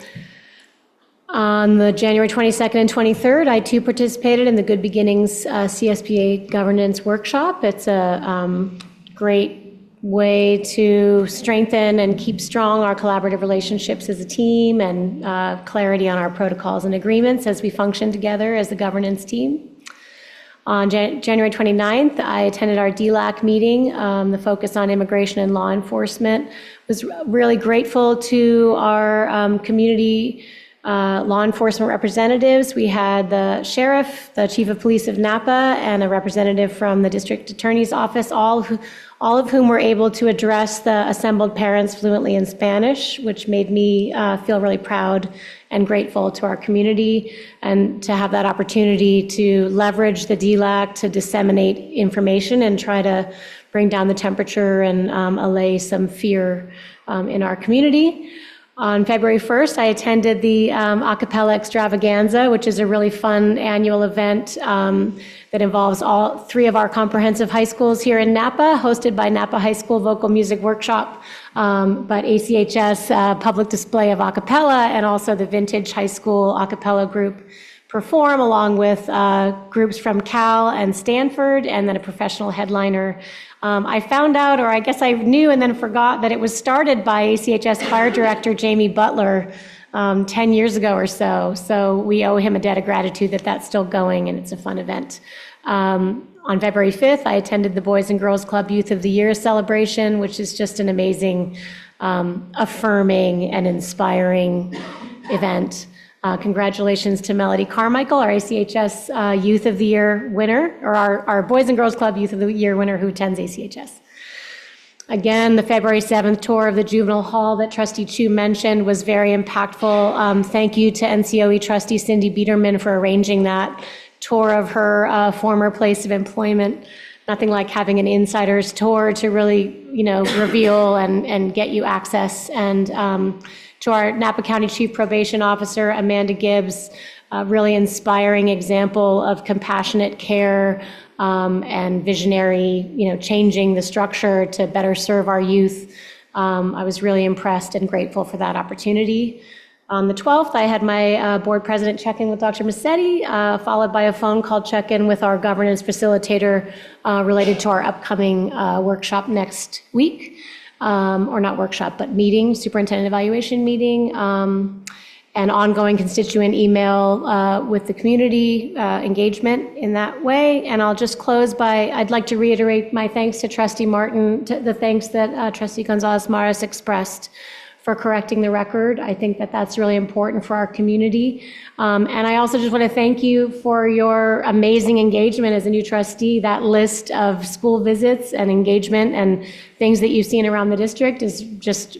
Speaker 1: the January 22nd and 23rd, I too participated in the Good Beginnings CSBA governance workshop. It's a great way to strengthen and keep strong our collaborative relationships as a team, and clarity on our protocols and agreements as we function together as the governance team. On January 29th, I attended our DLAC meeting, the focus on immigration and law enforcement. Was really grateful to our community law enforcement representatives. We had the sheriff, the chief of police of Napa, and a representative from the district attorney's office, all of whom were able to address the assembled parents fluently in Spanish, which made me feel really proud and grateful to our community, and to have that opportunity to leverage the DLAC to disseminate information and try to bring down the temperature and allay some fear in our community. On February 1st, I attended the Acapella Extravaganza, which is a really fun annual event that involves all three of our comprehensive high schools here in Napa, hosted by Napa High School Vocal Music Workshop, but ACHS public display of acapella, and also the Vintage High School Acapella group perform, along with groups from Cal and Stanford, and then a professional headliner. I found out, or I guess I knew and then forgot, that it was started by ACHS Fire Director Jamie Butler 10 years ago or so. So we owe him a debt of gratitude that that's still going, and it's a fun event. On February 5th, I attended the Boys and Girls Club Youth of the Year celebration, which is just an amazing, affirming and inspiring event. Congratulations to Melody Carmichael, our ACHS Youth of the Year winner, or our Boys and Girls Club Youth of the Year winner who attends ACHS. Again, the February 7th tour of the Juvenile Hall that Trustee Chu mentioned was very impactful. Thank you to NCOE Trustee Cindy Biederman for arranging that tour of her former place of employment. nothing like having an insider's tour to really, reveal and get you access. And to our Napa County Chief Probation Officer, Amanda Gibbs, a really inspiring example of compassionate care and visionary, changing the structure to better serve our youth. I was really impressed and grateful for that opportunity. On the 12th, I had my board president check-in with Dr. Massetti, followed by a phone call check-in with our governance facilitator related to our upcoming workshop next week, or not workshop, but meeting, superintendent evaluation meeting, and ongoing constituent email with the community engagement in that way. And I'll just close by, I'd like to reiterate my thanks to Trustee Martin, the thanks that Trustee Gonzalez-Maras expressed for correcting the record. I think that that's really important for our community. And I also just want to thank you for your amazing engagement as a new trustee. That list of school visits and engagement and things that you've seen around the district is just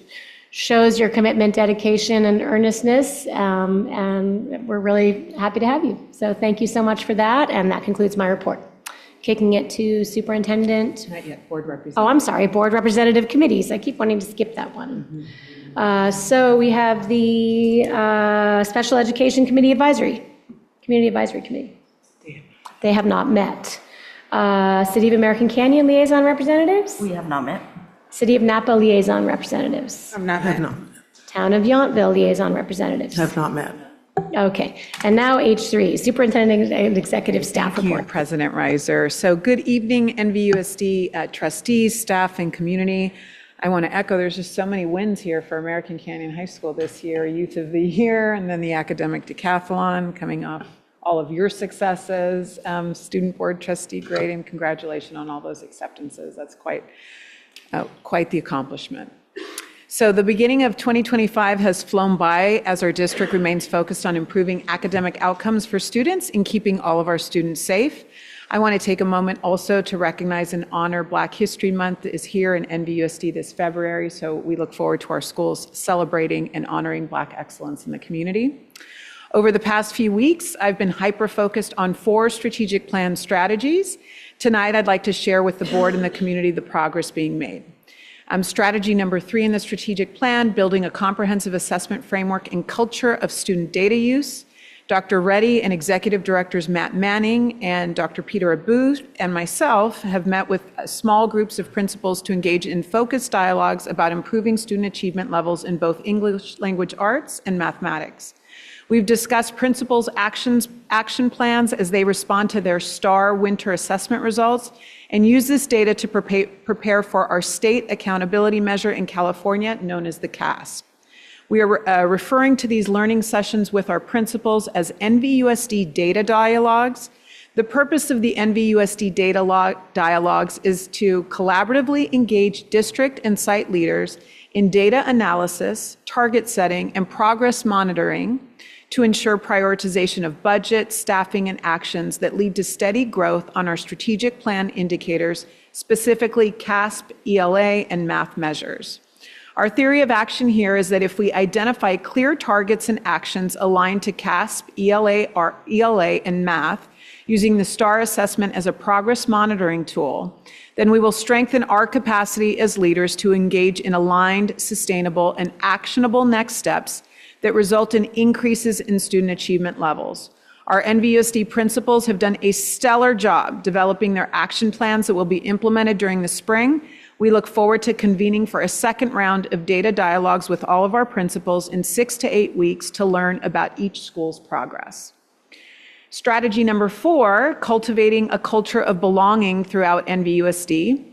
Speaker 1: shows your commitment, dedication, and earnestness. And we're really happy to have you. So thank you so much for that. And that concludes my report. Kicking it to Superintendent.
Speaker 8: Not yet, Board Representative.
Speaker 1: Oh, I'm sorry, Board Representative Committees. I keep wanting to skip that one. So we have the Special Education Committee Community Advisory Committee. They have not met. City of American Canyon Liaison Representatives?
Speaker 5: We have not met.
Speaker 1: City of Napa Liaison Representatives?
Speaker 6: Have not
Speaker 20: Have
Speaker 6: met.
Speaker 20: not,
Speaker 1: Town of Yountville Liaison Representatives?
Speaker 20: have not met.
Speaker 1: Okay, and now H3, Superintendent and Executive Staff
Speaker 8: Thank you,
Speaker 1: Report.
Speaker 8: President Reiser. So good evening, NVUSD trustees, staff, and community. I want to echo, there's just so many wins here for American Canyon High School this year, Youth of the Year, and then the Academic Decathlon coming off all of your successes, Student Board Trustee grade, and congratulations on all those acceptances. That's quite the accomplishment. So the beginning of 2025 has flown by as our district remains focused on improving academic outcomes for students and keeping all of our students safe. I want to take a moment also to recognize and honor Black History Month is here in NVUSD this February, so we look forward to our schools celebrating and honoring Black excellence in the community. Over the past few weeks, I've been hyper-focused on 4 strategic plan strategies. Tonight, I'd like to share with the board and the community the progress being made. Strategy number 3 in the strategic plan, building a comprehensive assessment framework and culture of student data use. Dr. Reddy and Executive Directors Matt Manning and Dr. Peter Abu and myself have met with small groups of principals to engage in focused dialogues about improving student achievement levels in both English language arts and mathematics. We've discussed principals' action plans as they respond to their STAR winter assessment results and use this data to prepare for our state accountability measure in California, known as the CASP. We are referring to these learning sessions with our principals as NVUSD data dialogues. The purpose of the NVUSD data dialogues is to collaboratively engage district and site leaders in data analysis, target setting, and progress monitoring to ensure prioritization of budget, staffing, and actions that lead to steady growth on our strategic plan indicators, specifically CASP, ELA, and math measures. Our theory of action here is that if we identify clear targets and actions aligned to CASP, ELA, and math, using the STAR assessment as a progress monitoring tool, then we will strengthen our capacity as leaders to engage in aligned, sustainable, and actionable next steps that result in increases in student achievement levels. Our NVUSD principals have done a stellar job developing their action plans that will be implemented during the spring. We look forward to convening for a second round of data dialogues with all of our principals in 6 to 8 weeks to learn about each school's progress. Strategy number 4, cultivating a culture of belonging throughout NVUSD.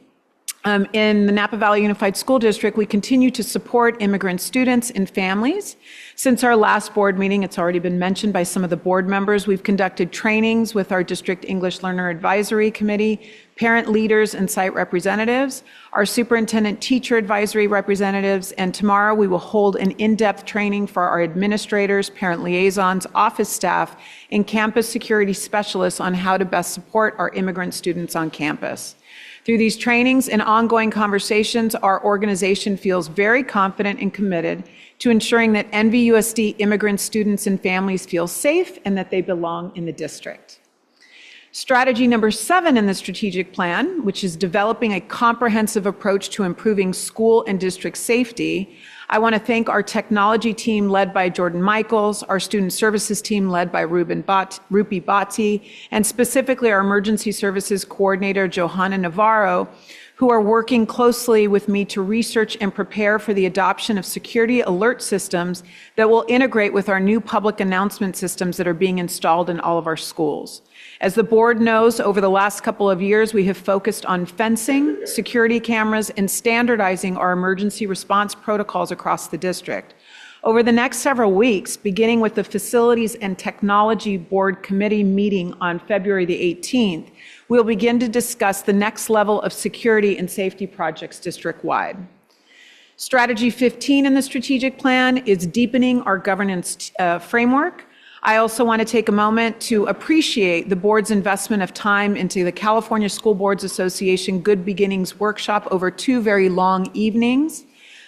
Speaker 8: In the Napa Valley Unified School District, we continue to support immigrant students and families. Since our last board meeting, it's already been mentioned by some of the board members, we've conducted trainings with our District English Learner Advisory Committee, parent leaders and site representatives, our superintendent teacher advisory representatives, and tomorrow we will hold an in-depth training for our administrators, parent liaisons, office staff, and campus security specialists on how to best support our immigrant students on campus. Through these trainings and ongoing conversations, our organization feels very confident and committed to ensuring that NVUSD immigrant students and families feel safe and that they belong in the district. Strategy number 7 in the strategic plan, which is developing a comprehensive approach to improving school and district safety. I want to thank our technology team led by Jordan Michaels, our student services team led by Rupi Bhatti, and specifically our emergency services coordinator, Johanna Navarro, who are working closely with me to research and prepare for the adoption of security alert systems that will integrate with our new public announcement systems that are being installed in all of our schools. As the board knows, over the last couple of years, we have focused on fencing, security cameras, and standardizing our emergency response protocols across the district. Over the next several weeks, beginning with the Facilities and Technology Board Committee meeting on February the 18th, we'll begin to discuss the next level of security and safety projects district-wide. Strategy 15 in the strategic plan is deepening our governance framework. I also want to take a moment to appreciate the board's investment of time into the California School Boards Association Good Beginnings workshop over 2 very long evenings.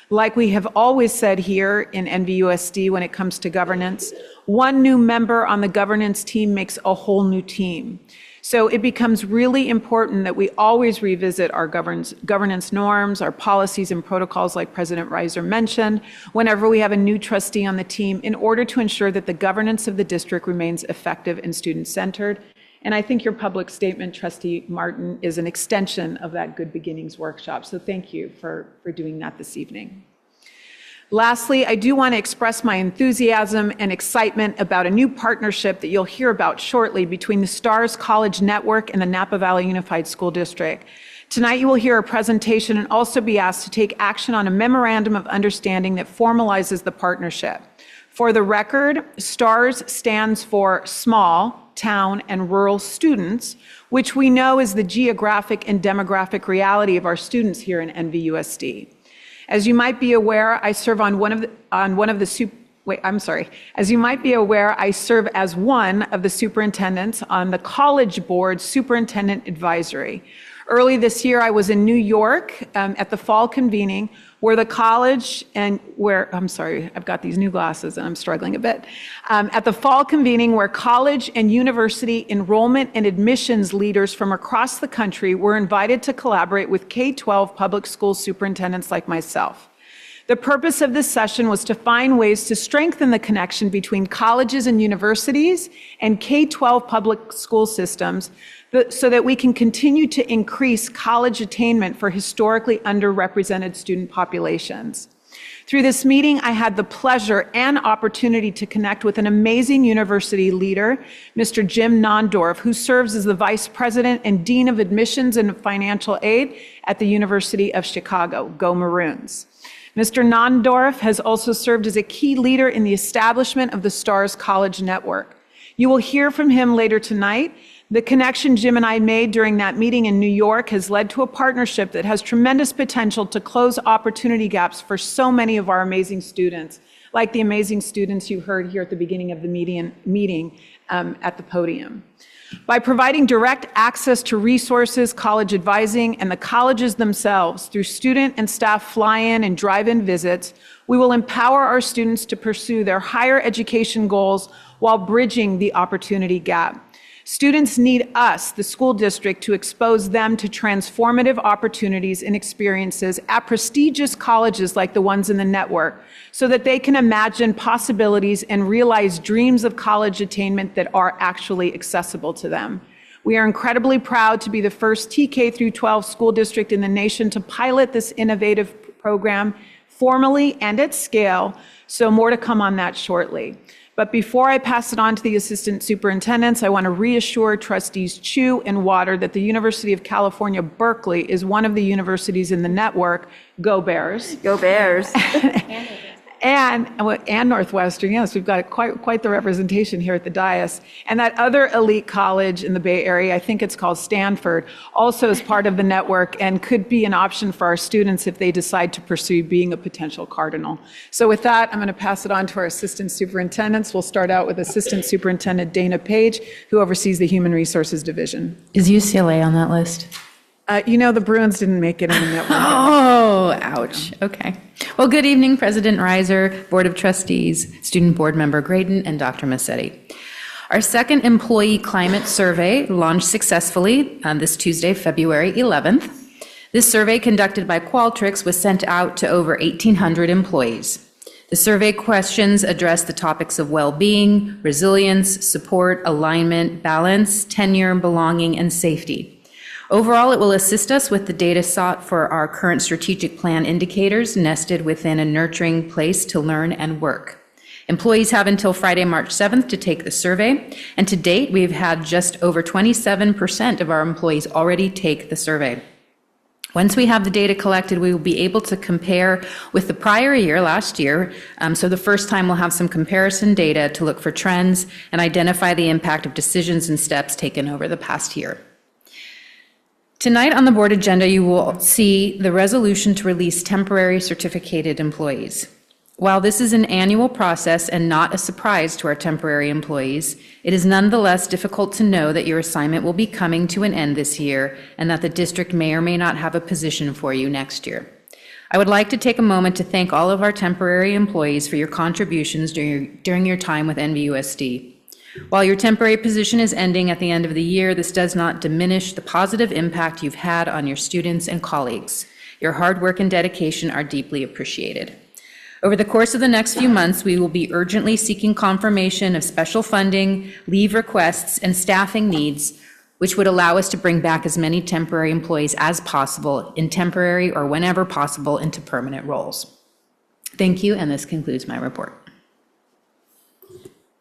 Speaker 8: Like we have always said here in NVUSD when it comes to governance, one new member on the governance team makes a whole new team. So it becomes really important that we always revisit our governance norms, our policies and protocols like President Reiser mentioned, whenever we have a new trustee on the team in order to ensure that the governance of the district remains effective and student-centered. And I think your public statement, Trustee Martin, is an extension of that Good Beginnings workshop. So thank you for doing that this evening. Lastly, I do want to express my enthusiasm and excitement about a new partnership that you'll hear about shortly between the STARS College Network and the Napa Valley Unified School District. Tonight you will hear a presentation and also be asked to take action on a memorandum of understanding that formalizes the partnership. For the record, STARS stands for Small, Town, and Rural Students, which we know is the geographic and demographic reality of our students here in NVUSD. As you might be aware, I serve as one of the superintendents on the College Board Superintendent Advisory. Early this year, I was in New York at the fall convening where the college and where, I'm sorry, I've got these new glasses and I'm struggling a bit. At the fall convening where college and university enrollment and admissions leaders from across the country were invited to collaborate with K-12 public school superintendents like myself. The purpose of this session was to find ways to strengthen the connection between colleges and universities and K-12 public school systems so that we can continue to increase college attainment for historically underrepresented student populations. Through this meeting, I had the pleasure and opportunity to connect with an amazing university leader, Mr. Jim Nondorf, who serves as the Vice President and Dean of Admissions and Financial Aid at the University of Chicago. Go Maroons. Mr. Nondorf has also served as a key leader in the establishment of the STARS College Network. You will hear from him later tonight. The connection Jim and I made during that meeting in New York has led to a partnership that has tremendous potential to close opportunity gaps for so many of our amazing students, like the amazing students you heard here at the beginning of the meeting at the podium. By providing direct access to resources, college advising, and the colleges themselves through student and staff fly-in and drive-in visits, we will empower our students to pursue their higher education goals while bridging the opportunity gap. Students need us, the school district, to expose them to transformative opportunities and experiences at prestigious colleges like the ones in the network, so that they can imagine possibilities and realize dreams of college attainment that are actually accessible to them. We are incredibly proud to be the first TK through 12 school district in the nation to pilot this innovative program formally and at scale, so more to come on that shortly. But before I pass it on to the assistant superintendents, I want to reassure trustees Chu and Water that the University of California, Berkeley is one of the universities in the network. Go Bears.
Speaker 5: Go Bears.
Speaker 8: And Northwestern, yes, we've got quite the representation here at the dais. And that other elite college in the Bay Area, I think it's called Stanford, also is part of the network and could be an option for our students if they decide to pursue being a potential cardinal. So with that, I'm going to pass it on to our assistant superintendents. We'll start out with Assistant Superintendent Dana Page, who oversees the Human Resources Division.
Speaker 3: Is UCLA on that list?
Speaker 8: The Bruins didn't make it in the network.
Speaker 3: Oh, ouch. Okay. Well, good evening, President Reiser, Board of Trustees, Student Board Member Graydon, and Dr. Massetti. Our second employee climate survey launched successfully on this Tuesday, February 11th. This survey, conducted by Qualtrics, was sent out to over 1,800 employees. The survey questions address the topics of well-being, resilience, support, alignment, balance, tenure, belonging, and safety. Overall, it will assist us with the data sought for our current strategic plan indicators nested within a nurturing place to learn and work. Employees have until Friday, March 7th to take the survey, and to date, we've had just over 27% of our employees already take the survey. Once we have the data collected, we will be able to compare with the prior year, last year. So the first time we'll have some comparison data to look for trends and identify the impact of decisions and steps taken over the past year. Tonight on the board agenda, you will see the resolution to release temporary certificated employees. While this is an annual process and not a surprise to our temporary employees, it is nonetheless difficult to know that your assignment will be coming to an end this year and that the district may or may not have a position for you next year. I would like to take a moment to thank all of our temporary employees for your contributions during your time with NVUSD. While your temporary position is ending at the end of the year, this does not diminish the positive impact you've had on your students and colleagues. Your hard work and dedication are deeply appreciated. Over the course of the next few months, we will be urgently seeking confirmation of special funding, leave requests, and staffing needs, which would allow us to bring back as many temporary employees as possible in temporary or whenever possible into permanent roles. Thank you, and this concludes my report.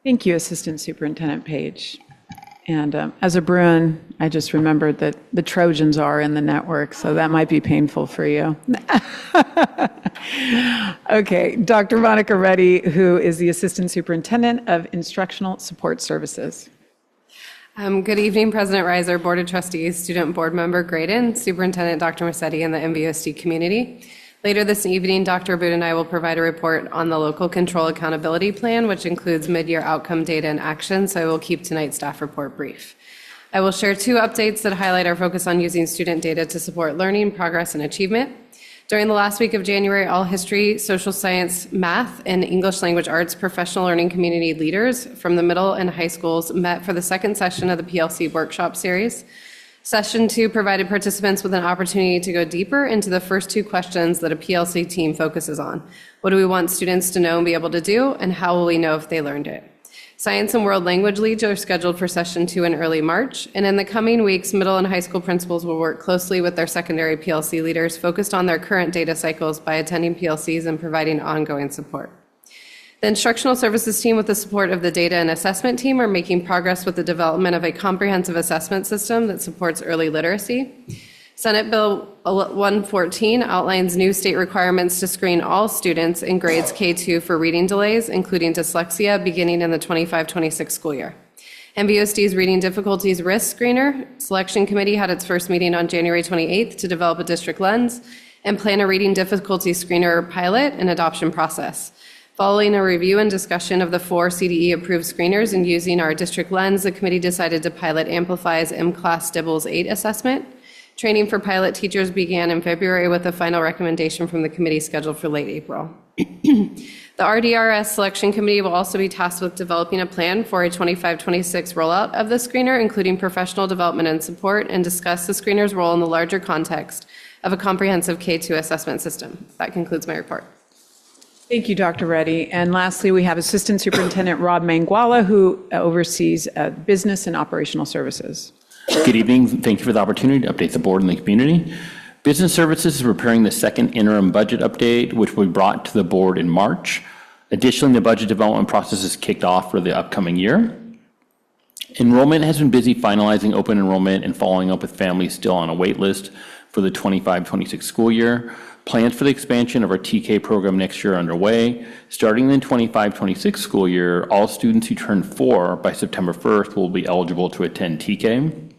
Speaker 8: Thank you, Assistant Superintendent Page. And as a Bruin, I just remembered that the Trojans are in the network, so that might be painful for you. Okay, Dr. Monica Reddy, who is the Assistant Superintendent of Instructional Support Services.
Speaker 4: Good evening, President Reiser, Board of Trustees, Student Board Member Graydon, Superintendent Dr. Massetti, and the NVUSD community. Later this evening, Dr. Abood and I will provide a report on the Local Control Accountability Plan, which includes mid-year outcome data and action, so I will keep tonight's staff report brief. I will share two updates that highlight our focus on using student data to support learning, progress, and achievement. During the last week of January, all history, social science, math, and English language arts professional learning community leaders from the middle and high schools met for the second session of the PLC workshop series. Session 2 provided participants with an opportunity to go deeper into the first two questions that a PLC team focuses on. What do we want students to know and be able to do, and how will we know if they learned it? Science and world language leads are scheduled for Session 2 in early March, and in the coming weeks, middle and high school principals will work closely with their secondary PLC leaders focused on their current data cycles by attending PLCs and providing ongoing support. The instructional services team, with the support of the data and assessment team, are making progress with the development of a comprehensive assessment system that supports early literacy. Senate Bill 114 outlines new state requirements to screen all students in grades K2 for reading delays, including dyslexia, beginning in the 25-26 school year. NVUSD's Reading Difficulties Risk Screener Selection Committee had its first meeting on January 28th to develop a district lens and plan a reading difficulty screener pilot and adoption process. Following a review and discussion of the 4 CDE-approved screeners and using our district lens, the committee decided to pilot Amplify's M-Class Dibbles 8 assessment. Training for pilot teachers began in February with a final recommendation from the committee scheduled for late April. The RDRS Selection Committee will also be tasked with developing a plan for a 25-26 rollout of the screener, including professional development and support, and discuss the screener's role in the larger context of a comprehensive K2 assessment system. That concludes my report.
Speaker 8: Thank you, Dr. Reddy. And lastly, we have Assistant Superintendent Rob Manguala, who oversees business and operational services.
Speaker 22: Good evening. Thank you for the opportunity to update the board and the community. Business Services is preparing the second interim budget update, which will be brought to the board in March. Additionally, the budget development process is kicked off for the upcoming year. Enrollment has been busy finalizing open enrollment and following up with families still on a wait list for the 25-26 school year. Plans for the expansion of our TK program next year are underway. Starting in the 25-26 school year, all students who turn 4 by September 1st will be eligible to attend TK.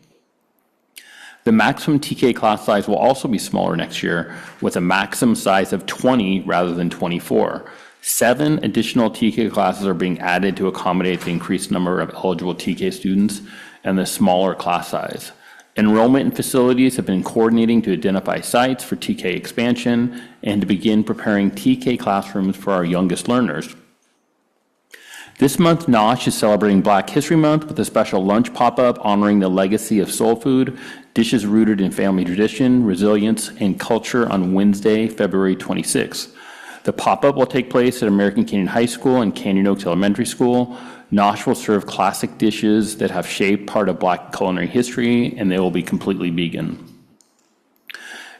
Speaker 22: The maximum TK class size will also be smaller next year, with a maximum size of 20 rather than 24. 7 additional TK classes are being added to accommodate the increased number of eligible TK students and the smaller class size. Enrollment and facilities have been coordinating to identify sites for TK expansion and to begin preparing TK classrooms for our youngest learners. This month, NOSH is celebrating Black History Month with a special lunch pop-up honoring the legacy of soul food, dishes rooted in family tradition, resilience, and culture on Wednesday, February 26th. The pop-up will take place at American Canyon High School and Canyon Oaks Elementary School. NOSH will serve classic dishes that have shaped part of Black culinary history, and they will be completely vegan.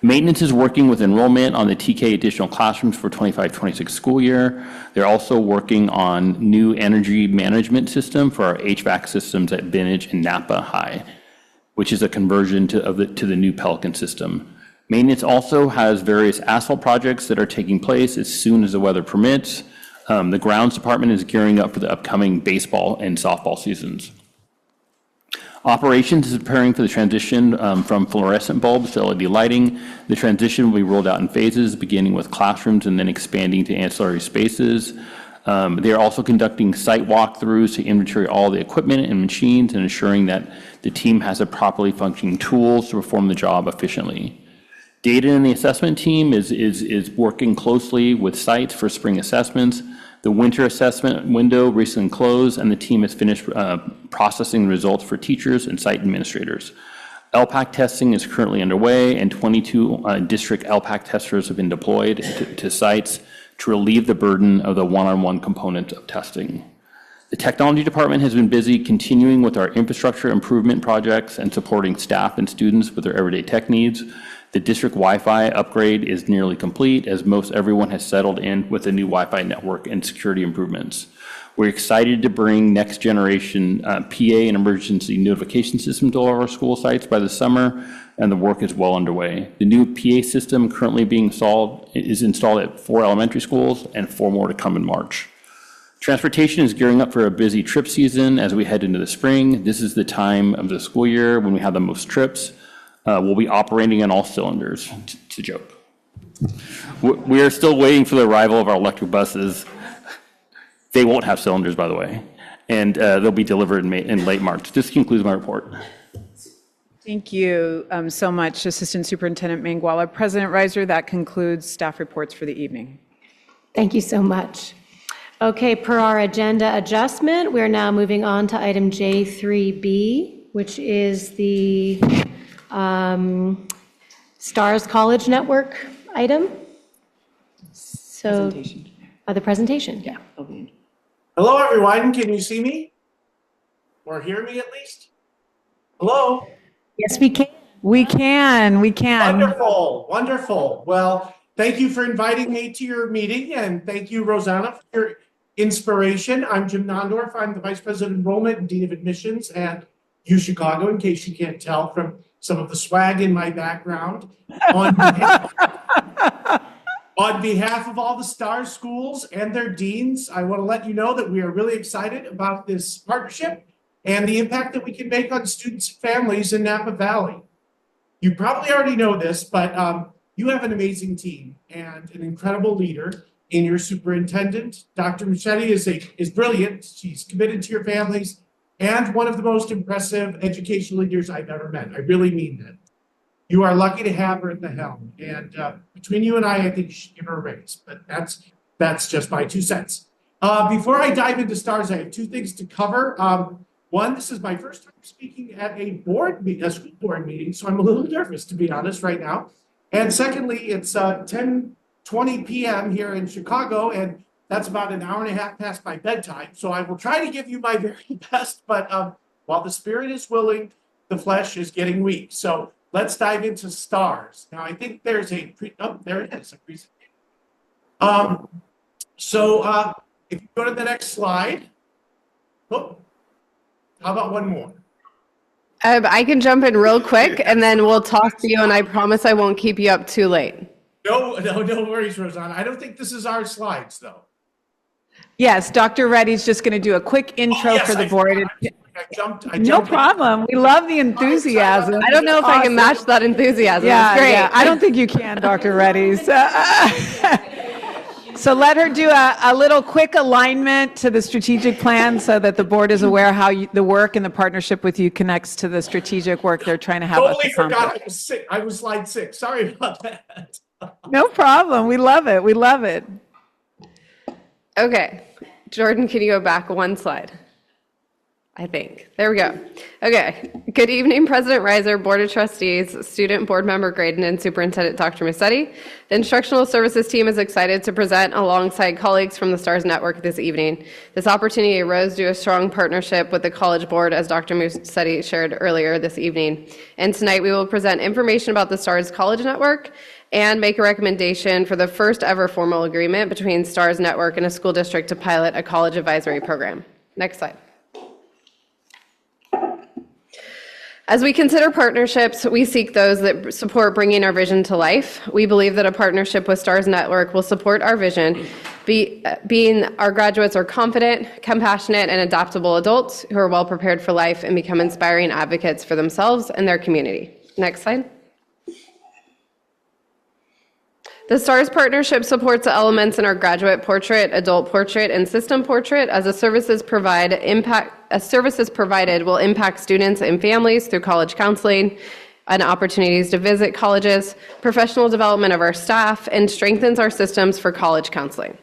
Speaker 22: Maintenance is working with enrollment on the TK additional classrooms for 25-26 school year. They're also working on new energy management system for our HVAC systems at Vintage and Napa High, which is a conversion to the new Pelican system. Maintenance also has various asphalt projects that are taking place as soon as the weather permits. The grounds department is gearing up for the upcoming baseball and softball seasons. Operations is preparing for the transition from fluorescent bulbs to LED lighting. The transition will be rolled out in phases, beginning with classrooms and then expanding to ancillary spaces. They are also conducting site walkthroughs to inventory all the equipment and machines and ensuring that the team has the properly functioning tools to perform the job efficiently. Data in the assessment team is working closely with sites for spring assessments. The winter assessment window recently closed, and the team has finished processing the results for teachers and site administrators. LPAC testing is currently underway, and 22 district LPAC testers have been deployed to sites to relieve the burden of the one-on-one component of testing. The technology department has been busy continuing with our infrastructure improvement projects and supporting staff and students with their everyday tech needs. The district Wi-Fi upgrade is nearly complete as most everyone has settled in with the new Wi-Fi network and security improvements. We're excited to bring next generation PA and emergency notification system to all of our school sites by the summer, and the work is well underway. The new PA system currently being installed is installed at 4 elementary schools and 4 more to come in March. Transportation is gearing up for a busy trip season as we head into the spring. This is the time of the school year when we have the most trips. We'll be operating on all cylinders. It's a joke. We are still waiting for the arrival of our electric buses. They won't have cylinders, by the way, and they'll be delivered in late March. This concludes my report.
Speaker 8: Thank you so much, Assistant Superintendent Manguala. President Reiser, that concludes staff reports for the evening.
Speaker 1: Thank you so much. Okay, per our agenda adjustment, we're now moving on to item J3B, which is the STARS College Network item. So, the presentation. Yeah.
Speaker 9: Hello, everyone. Can you see me? Or hear me at least? Hello?
Speaker 1: Yes, we can.
Speaker 8: We can.
Speaker 9: Wonderful, wonderful. Well, thank you for inviting me to your meeting, and thank you, Rosanna, for your inspiration. I'm Jim Nondorf. I'm the Vice President of Enrollment and Dean of Admissions at U Chicago, in case you can't tell from some of the swag in my background. On behalf of all the STARS schools and their deans, I want to let you know that we are really excited about this partnership and the impact that we can make on students and families in Napa Valley. You probably already know this, but you have an amazing team and an incredible leader in your superintendent. Dr. Muschetti is brilliant. She's committed to your families and one of the most impressive educational leaders I've ever met. I really mean that. You are lucky to have her at the helm. And between you and I think you should give her a raise. But that's just my 2 cents. Before I dive into STARS, I have 2 things to cover. One, this is my first time speaking at a school board meeting, so I'm a little nervous, to be honest, right now. And secondly, it's 10:20 p.m. here in Chicago, and that's about an hour and a half past my bedtime. So I will try to give you my very best, but while the spirit is willing, the flesh is getting weak. So let's dive into STARS. Now, I think there's there it is, a presentation. If you go to the next slide. Oh, how about one more?
Speaker 4: I can jump in real quick, and then we'll toss to you, and I promise I won't keep you up too late.
Speaker 9: No worries, Rosanna. I don't think this is our slides, though.
Speaker 8: Yes, Dr. Reddy's just going to do a quick intro for the board.
Speaker 9: I jumped
Speaker 8: No problem. We love the enthusiasm.
Speaker 4: I don't know if I can match that enthusiasm.
Speaker 8: Yeah,
Speaker 4: it's great.
Speaker 8: yeah. I don't think you can, Dr. Reddy's. So let her do a little quick alignment to the strategic plan so that the board is aware how the work and the partnership with you connects to the strategic work they're trying to have us
Speaker 9: Totally
Speaker 8: accomplish.
Speaker 9: forgot I was sick. I was slide 6. Sorry about that.
Speaker 8: No problem. We love it. We love it.
Speaker 4: Okay. Jordan, can you go back one slide? I think. There we go. Okay. Good evening, President Reiser, Board of Trustees, Student Board Member Graydon, and Superintendent Dr. Musetti. The Instructional Services team is excited to present alongside colleagues from the STARS Network this evening. This opportunity arose due to a strong partnership with the College Board, as Dr. Musetti shared earlier this evening. And tonight we will present information about the STARS College Network and make a recommendation for the first ever formal agreement between STARS Network and a school district to pilot a college advisory program. Next slide. As we consider partnerships, we seek those that support bringing our vision to life. We believe that a partnership with STARS Network will support our vision, being our graduates are confident, compassionate, and adaptable adults who are well prepared for life and become inspiring advocates for themselves and their community. Next slide. The STARS partnership supports the elements in our graduate portrait, adult portrait, and system portrait as the services provided will impact students and families through college counseling and opportunities to visit colleges, professional development of our staff, and strengthens our systems for college counseling.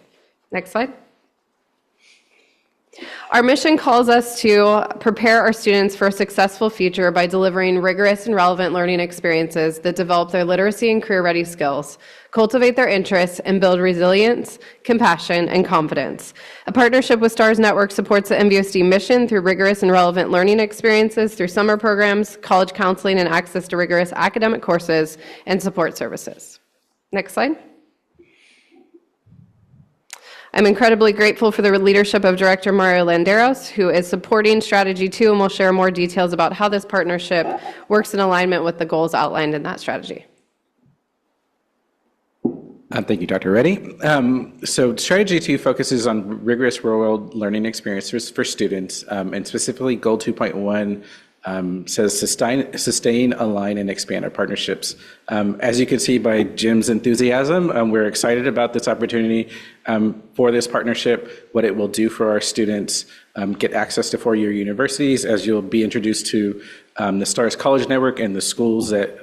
Speaker 4: Next slide. Our mission calls us to prepare our students for a successful future by delivering rigorous and relevant learning experiences that develop their literacy and career-ready skills, cultivate their interests, and build resilience, compassion, and confidence. A partnership with STARS Network supports the NVUSD mission through rigorous and relevant learning experiences through summer programs, college counseling, and access to rigorous academic courses and support services. Next slide. I'm incredibly grateful for the leadership of Director Mario Landeros, who is supporting Strategy 2 and will share more details about how this partnership works in alignment with the goals outlined in that strategy.
Speaker 10: Thank you, Dr. Reddy. So Strategy 2 focuses on rigorous real-world learning experiences for students, and specifically Goal 2.1 says sustain, align, and expand our partnerships. As you can see by Jim's enthusiasm, we're excited about this opportunity for this partnership, what it will do for our students, get access to four-year universities, as you'll be introduced to the STARS College Network and the schools that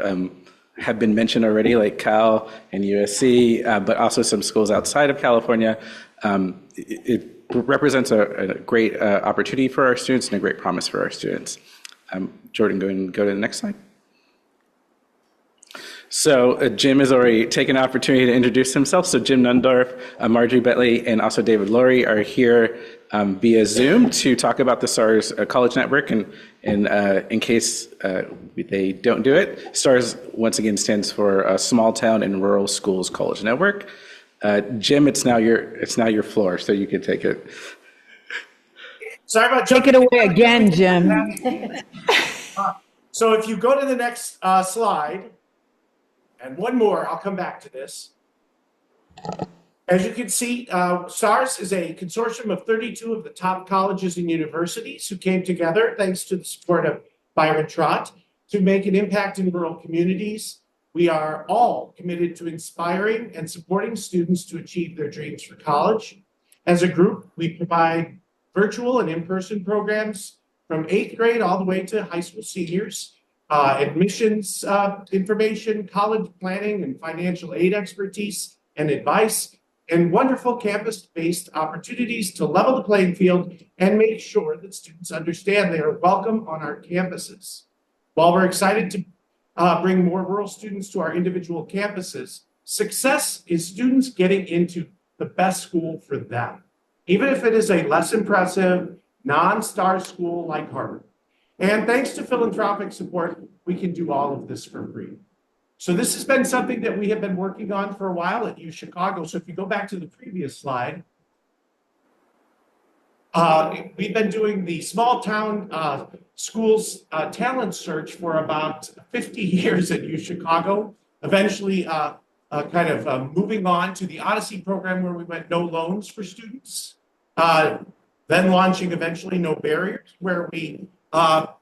Speaker 10: have been mentioned already, like Cal and USC, but also some schools outside of California. It represents a great opportunity for our students and a great promise for our students. Jordan, go to the next slide. So Jim has already taken an opportunity to introduce himself. So Jim Nundorf, Marjorie Bentley, and also David Laurie are here via Zoom to talk about the STARS College Network. And in case they don't do it, STARS once again stands for Small Town and Rural Schools College Network. Jim, it's now your floor, so you can take it.
Speaker 9: Sorry about
Speaker 8: Take it away again, Jim.
Speaker 9: So if you go to the next slide, and one more, I'll come back to this. As you can see, STARS is a consortium of 32 of the top colleges and universities who came together, thanks to the support of Byron Trott, to make an impact in rural communities. We are all committed to inspiring and supporting students to achieve their dreams for college. As a group, we provide virtual and in-person programs from 8th grade all the way to high school seniors, admissions information, college planning and financial aid expertise and advice, and wonderful campus-based opportunities to level the playing field and make sure that students understand they are welcome on our campuses. While we're excited to bring more rural students to our individual campuses, success is students getting into the best school for them, even if it is a less impressive, non-STAR school like Harvard. And thanks to philanthropic support, we can do all of this for free. So this has been something that we have been working on for a while at UChicago. So if you go back to the previous slide, we've been doing the small town schools talent search for about 50 years at UChicago, eventually moving on to the Odyssey program where we went no loans for students, then launching eventually No Barriers, where we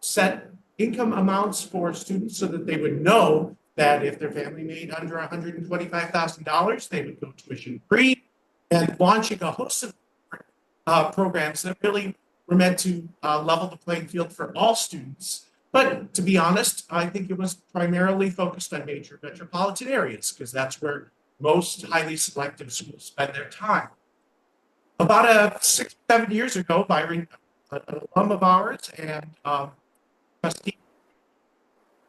Speaker 9: set income amounts for students so that they would know that if their family made under $125,000, they would go tuition free, and launching a host of programs that really were meant to level the playing field for all students. But to be honest, I think it was primarily focused on major metropolitan areas because that's where most highly selective schools spend their time. About 6, 7 years ago, Byron, an alum of ours and trustee,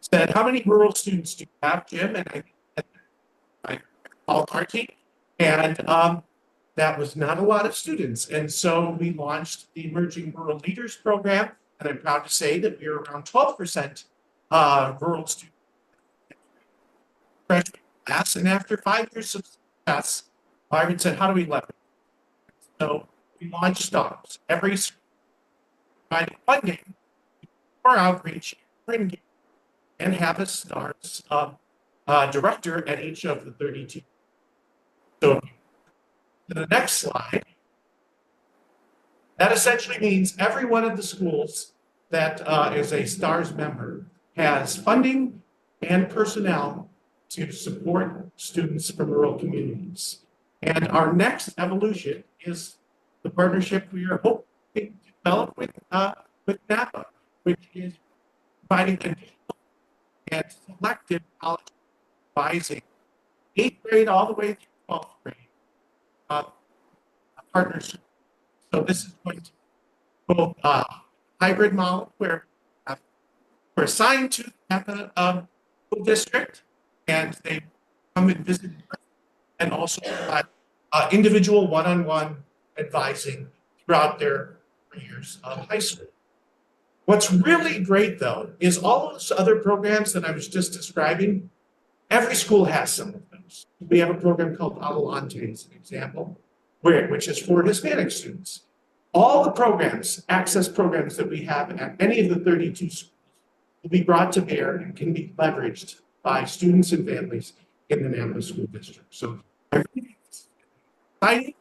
Speaker 9: said, "How many rural students do you have, Jim?" And I called our team, and that was not a lot of students. And so we launched the Emerging Rural Leaders Program, and I'm proud to say that we are around 12% rural students graduate class. And after 5 years of success, Byron said, "How do we leverage?" So we launched STARS. Every providing funding for outreach and have a STARS director at each of the 32. So to the next slide, that essentially means every one of the schools that is a STARS member has funding and personnel to support students from rural communities. And our next evolution is the partnership we are hoping to develop with NAPA, which is providing additional and selective college advising, 8th grade all the way through 12th grade partnership. So this is going to be both a hybrid model where we're assigned to NAPA school district and they come and visit, and also provide individual one-on-one advising throughout their years of high school. What's really great, though, is all of those other programs that I was just describing. Every school has some of those. We have a program called Adelante, as an example, which is for Hispanic students. All the programs, access programs that we have at any of the 32 schools will be brought to bear and can be leveraged by students and families in the Napa School District. So I really exciting.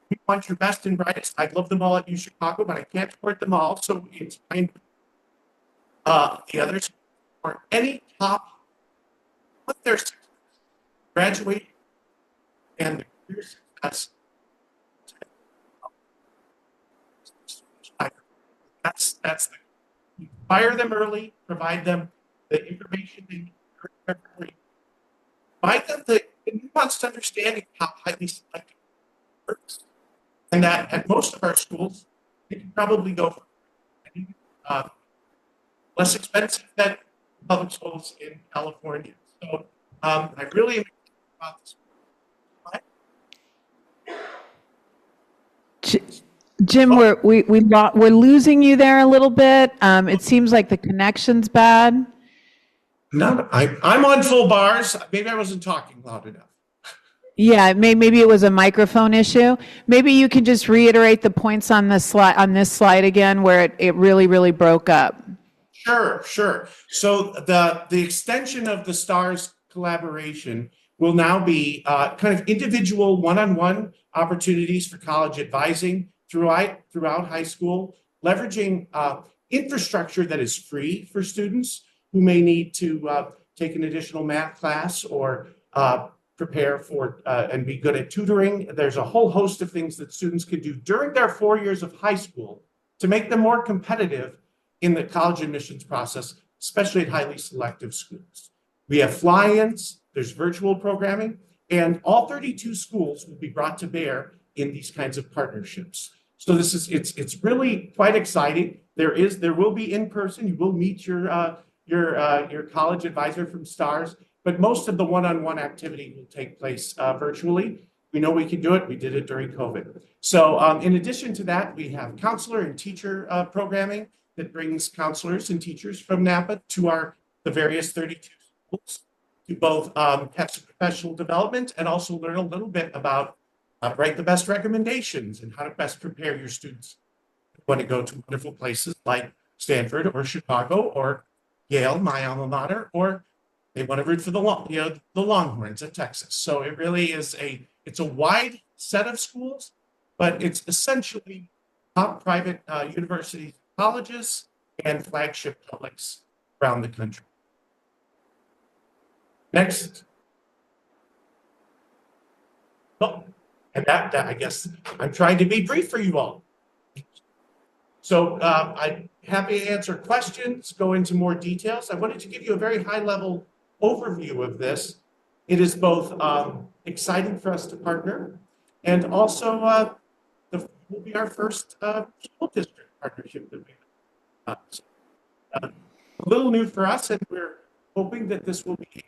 Speaker 9: We want your best and brightest. I'd love them all at U Chicago, but I can't support them all. So it's kind of the others or any top with their graduate and their success. That's the fire them early, provide them the information they need, provide them the nuanced understanding of how highly selective works. And that at most of our schools, they can probably go for less expensive than public schools in California. So I really am about this.
Speaker 8: Jim, we're losing you there a little bit. It seems like the connection's bad.
Speaker 9: No, I'm on full bars. Maybe I wasn't talking loud enough.
Speaker 8: Yeah, maybe it was a microphone issue. Maybe you can just reiterate the points on this slide again where it really broke up.
Speaker 9: Sure. So the extension of the STARS collaboration will now be kind of individual one-on-one opportunities for college advising throughout high school, leveraging infrastructure that is free for students who may need to take an additional math class or prepare for and be good at tutoring. There's a whole host of things that students can do during their 4 years of high school to make them more competitive in the college admissions process, especially at highly selective schools. We have fly-ins, there's virtual programming, and all 32 schools will be brought to bear in these kinds of partnerships. So it's really quite exciting. There will be in person. You will meet your college advisor from STARS, but most of the one-on-one activity will take place virtually. We know we can do it. We did it during COVID. So in addition to that, we have counselor and teacher programming that brings counselors and teachers from Napa to the various 32 schools to both have some professional development and also learn a little bit about write the best recommendations and how to best prepare your students when to go to wonderful places like Stanford or Chicago or Yale, my alma mater, or they want to root for the Longhorns at Texas. So it really is it's a wide set of schools, but it's essentially top private universities, colleges, and flagship publics around the country. Next. Oh, and that I guess I'm trying to be brief for you all. So I'm happy to answer questions, go into more details. I wanted to give you a very high-level overview of this. It is both exciting for us to partner and also will be our first school district partnership that we have. A little new for us, and we're hoping that this will be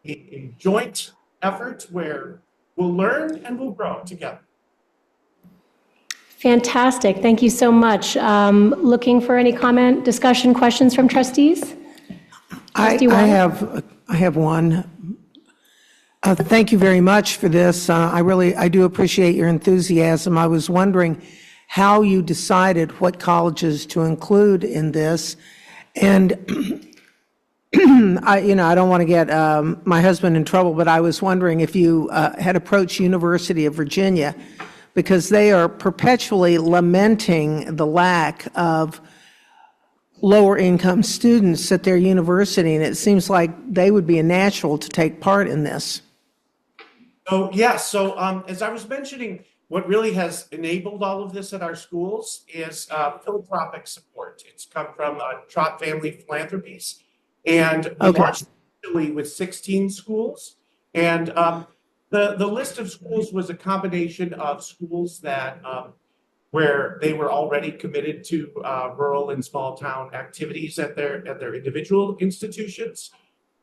Speaker 9: a joint effort where we'll learn and we'll grow together.
Speaker 1: Fantastic. Thank you so much. Looking for any comment, discussion, questions from trustees? Trustee Waller?
Speaker 20: I have one. Thank you very much for this. I do appreciate your enthusiasm. I was wondering how you decided what colleges to include in this. And I don't want to get my husband in trouble, but I was wondering if you had approached University of Virginia, because they are perpetually lamenting the lack of lower income students at their university, and it seems like they would be a natural to take part in this.
Speaker 9: So, as I was mentioning, what really has enabled all of this at our schools is philanthropic support. It's come from Trott Family Philanthropies, and we launched initially with 16 schools, and the list of schools was a combination of schools that where they were already committed to rural and small town activities at their individual institutions,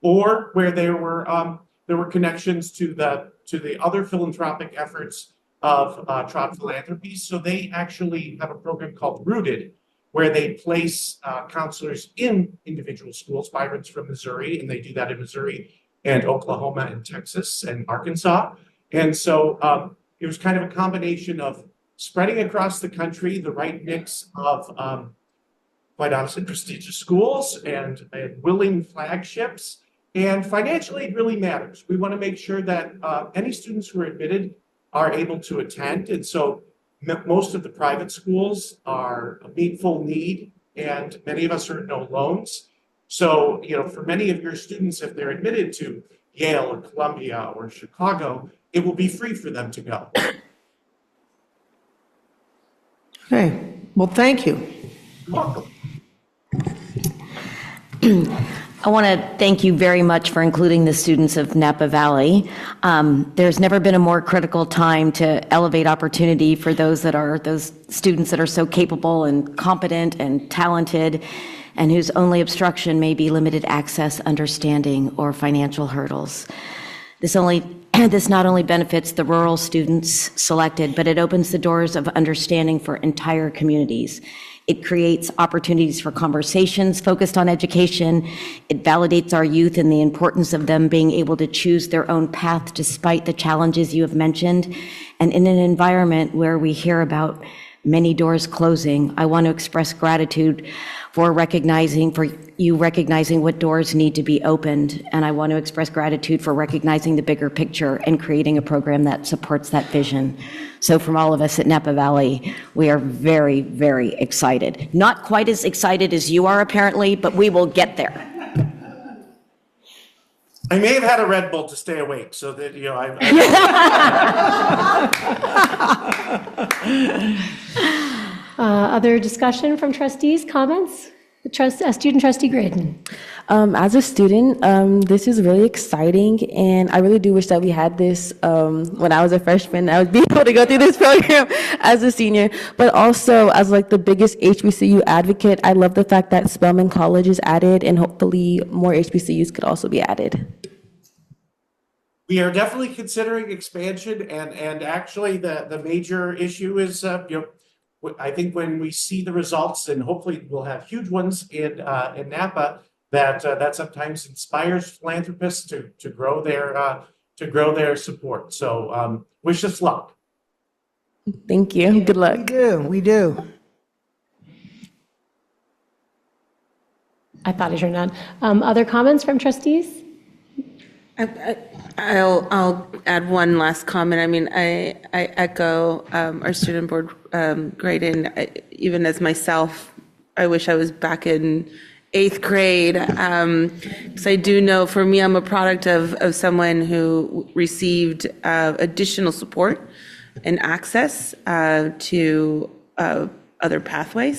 Speaker 9: or where there were connections to the other philanthropic efforts of Trott Philanthropies. So they actually have a program called Rooted, where they place counselors in individual schools. Byron's from Missouri, and they do that in Missouri and Oklahoma and Texas and Arkansas. And so it was kind of a combination of spreading across the country the right mix of, quite honestly, prestigious schools and willing flagships. And financially, it really matters. We want to make sure that any students who are admitted are able to attend. And so most of the private schools are meet full need, and many of us are no loans. So, for many of your students, if they're admitted to Yale or Columbia or Chicago, it will be free for them to go.
Speaker 20: Okay, well, thank you.
Speaker 9: You're welcome.
Speaker 21: I want to thank you very much for including the students of Napa Valley. There's never been a more critical time to elevate opportunity for those students that are so capable and competent and talented, and whose only obstruction may be limited access, understanding, or financial hurdles. This not only benefits the rural students selected, but it opens the doors of understanding for entire communities. It creates opportunities for conversations focused on education. It validates our youth and the importance of them being able to choose their own path despite the challenges you have mentioned. And in an environment where we hear about many doors closing, I want to express gratitude for you recognizing what doors need to be opened. And I want to express gratitude for recognizing the bigger picture and creating a program that supports that vision. So from all of us at Napa Valley, we are very, very excited. Not quite as excited as you are apparently, but we will get there.
Speaker 9: I may have had a Red Bull to stay awake, so that,
Speaker 1: Other discussion from trustees, comments? Student trustee Graydon.
Speaker 19: As a student, this is really exciting, and I really do wish that we had this when I was a freshman. I would be able to go through this program as a senior, but also as the biggest HBCU advocate, I love the fact that Spelman College is added, and hopefully more HBCUs could also be added.
Speaker 9: We are definitely considering expansion, and actually the major issue is, I think when we see the results, and hopefully we'll have huge ones in Napa, that sometimes inspires philanthropists to grow their support. So wish us luck.
Speaker 19: Thank you. Good luck.
Speaker 20: We do.
Speaker 1: I thought I turned on. Other comments from trustees?
Speaker 6: I'll add one last comment. I mean, I echo our student board Graydon. Even as myself, I wish I was back in 8th grade. Because I do know, for me, I'm a product of someone who received additional support and access to other pathways,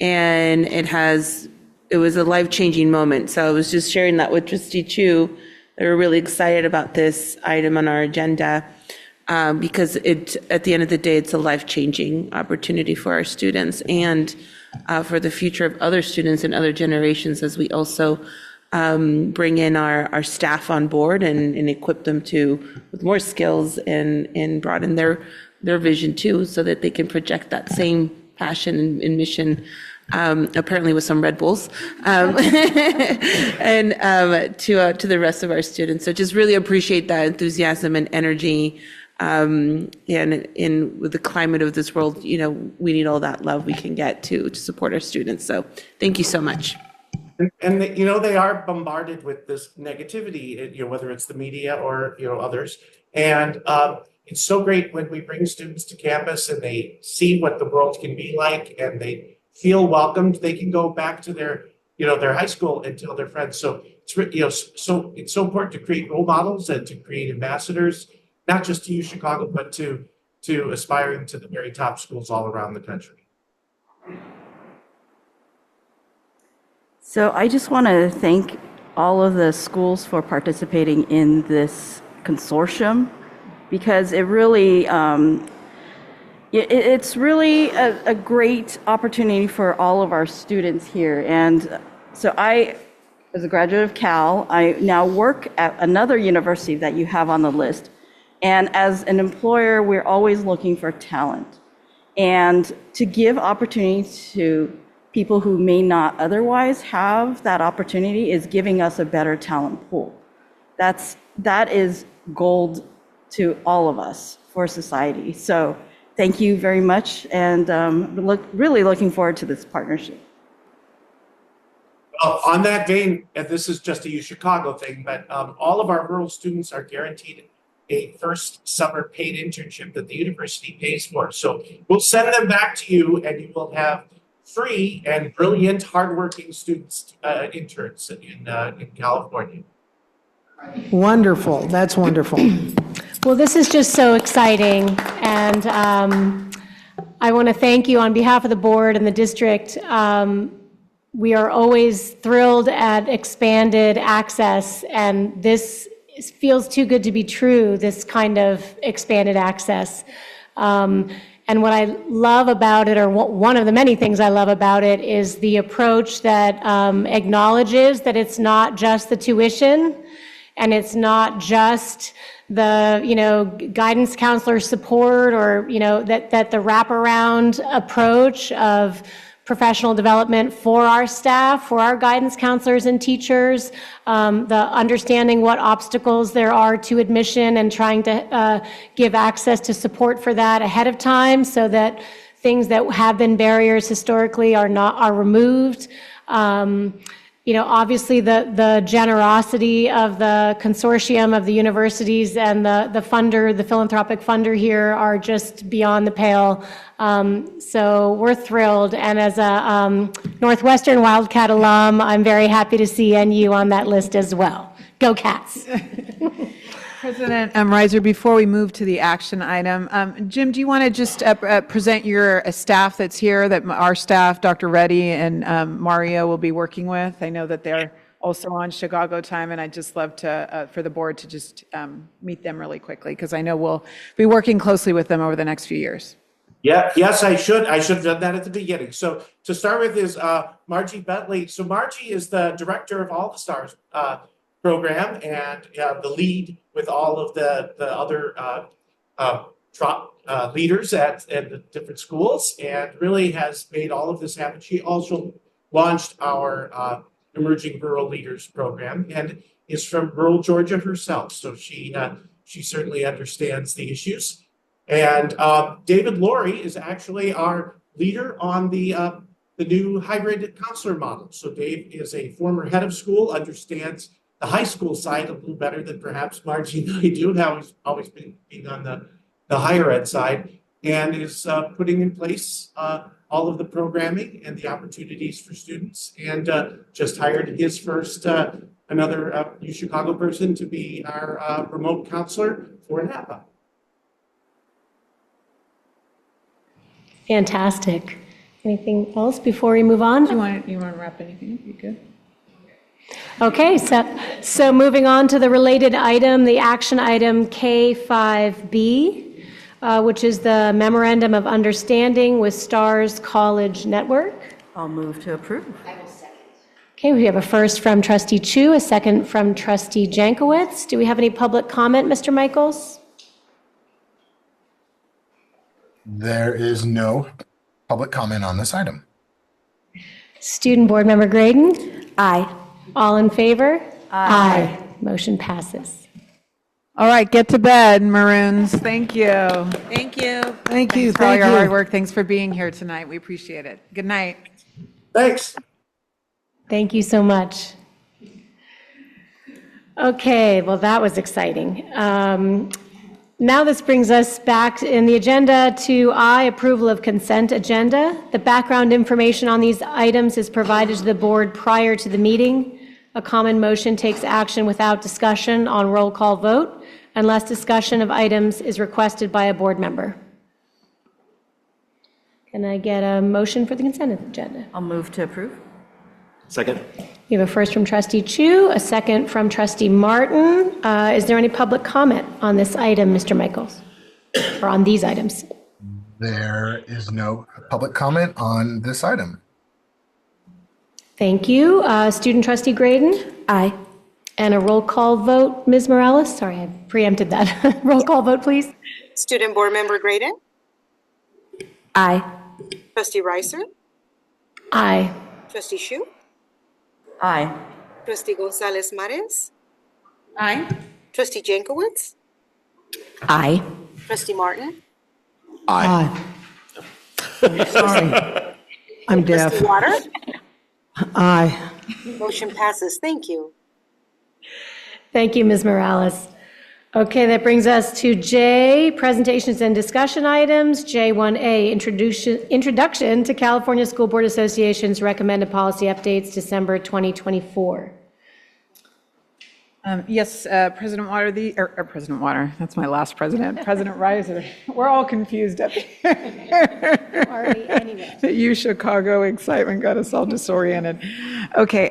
Speaker 6: and it was a life-changing moment. So I was just sharing that with Trustee Chu. They were really excited about this item on our agenda. because at the end of the day, it's a life-changing opportunity for our students and for the future of other students and other generations as we also bring in our staff on board and equip them with more skills and broaden their vision too, so that they can project that same passion and mission, apparently with some Red Bulls, and to the rest of our students. So just really appreciate that enthusiasm and energy. And with the climate of this world, we need all that love we can get to support our students. So thank you so much.
Speaker 9: And they are bombarded with this negativity, whether it's the media or, others. And it's so great when we bring students to campus and they see what the world can be like and they feel welcomed. They can go back to their high school and tell their friends. So it's so important to create role models and to create ambassadors, not just to Chicago, but to aspiring to the very top schools all around the country.
Speaker 5: So I just want to thank all of the schools for participating in this consortium, because it really, it's really a great opportunity for all of our students here. And so as a graduate of Cal, I now work at another university that you have on the list. And as an employer, we're always looking for talent. And to give opportunities to people who may not otherwise have that opportunity is giving us a better talent pool. That is gold to all of us for society. So thank you very much, and really looking forward to this partnership.
Speaker 9: Well, on that vein, and this is just a UChicago thing, but all of our rural students are guaranteed a first summer paid internship that the university pays for. So we'll send them back to you, and you will have free and brilliant, hardworking students, interns in California.
Speaker 20: Wonderful. That's wonderful.
Speaker 1: Well, this is just so exciting, and I want to thank you on behalf of the board and the district. We are always thrilled at expanded access, and this feels too good to be true, this kind of expanded access. And what I love about it, or one of the many things I love about it, is the approach that acknowledges that it's not just the tuition, and it's not just the guidance counselor support, or that the wraparound approach of professional development for our staff, for our guidance counselors and teachers, the understanding what obstacles there are to admission and trying to give access to support for that ahead of time, so that things that have been barriers historically are removed. Obviously the generosity of the consortium of the universities and the philanthropic funder here are just beyond the pale. So we're thrilled. And as a Northwestern Wildcat alum, I'm very happy to see NU on that list as well. Go Cats.
Speaker 8: President Reiser, before we move to the action item, Jim, do you want to just present your staff that's here, that our staff, Dr. Reddy and Mario, will be working with? I know that they're also on Chicago time, and I'd just love to for the board to just meet them really quickly, because I know we'll be working closely with them over the next few years.
Speaker 9: Yeah, yes, I should have done that at the beginning. So to start with is Margie Bentley. So Margie is the director of All the Stars program and the lead with all of the other leaders at the different schools, and really has made all of this happen. She also launched our Emerging Rural Leaders program and is from rural Georgia herself. So she certainly understands the issues. And David Laurie is actually our leader on the new hybrid counselor model. So Dave is a former head of school, understands the high school side a little better than perhaps Margie and I do, how he's always been on the higher ed side, and is putting in place all of the programming and the opportunities for students, and just hired his first, another UChicago person to be our remote counselor for Napa.
Speaker 1: Fantastic. Anything else before we move on?
Speaker 8: You want to wrap anything up? You good?
Speaker 1: Okay, so moving on to the related item, the action item K5B, which is the Memorandum of Understanding with STARS College Network.
Speaker 5: I'll move to approve.
Speaker 1: Okay, we have a first from Trustee Chu, a second from Trustee Jankowicz. Do we have any public comment, Mr. Michaels?
Speaker 2: There is no public comment on this item.
Speaker 1: Student Board Member Graydon? Aye. All in favor? Aye. Motion passes.
Speaker 8: All right, get to bed, Maroons. Thank you.
Speaker 6: Thank you.
Speaker 20: Thank you,
Speaker 8: Thanks for all
Speaker 20: thank
Speaker 8: your hard
Speaker 20: you.
Speaker 8: work. Thanks for being here tonight. We appreciate it. Good night.
Speaker 9: Thanks.
Speaker 1: Thank you so much. Okay, well, that was exciting. Now this brings us back in the agenda to I, approval of consent agenda. The background information on these items is provided to the board prior to the meeting. A common motion takes action without discussion on roll call vote unless discussion of items is requested by a board member. Can I get a motion for the consent agenda?
Speaker 5: I'll move to approve.
Speaker 7: Second.
Speaker 1: We have a first from Trustee Chu, a second from Trustee Martin. Is there any public comment on this item, Mr. Michaels, or on these items?
Speaker 2: There is no public comment on this item.
Speaker 1: Thank you. Student Trustee Graydon? Aye. And a roll call vote, Ms. Morales? Sorry, I preempted that. Roll call vote, please.
Speaker 11: Student Board Member Graydon?
Speaker 1: Aye.
Speaker 11: Trustee Reiser?
Speaker 1: Aye.
Speaker 11: Trustee Shu?
Speaker 5: Aye.
Speaker 11: Trustee Gonzalez Mares?
Speaker 6: Aye.
Speaker 11: Trustee Jankowicz?
Speaker 1: Aye.
Speaker 11: Trustee Martin?
Speaker 9: Aye. Sorry, I'm deaf.
Speaker 11: Trustee Water?
Speaker 9: Aye.
Speaker 11: Motion passes. Thank you.
Speaker 1: Thank you, Ms. Morales. Okay, that brings us to J, presentations and discussion items. J1A, introduction to California School Board Association's recommended policy updates, December 2024.
Speaker 8: Yes, President Water, President Water, that's my last president, President Reiser. We're all confused up here.
Speaker 1: Already, anyway.
Speaker 8: The U Chicago excitement got us all disoriented. Okay,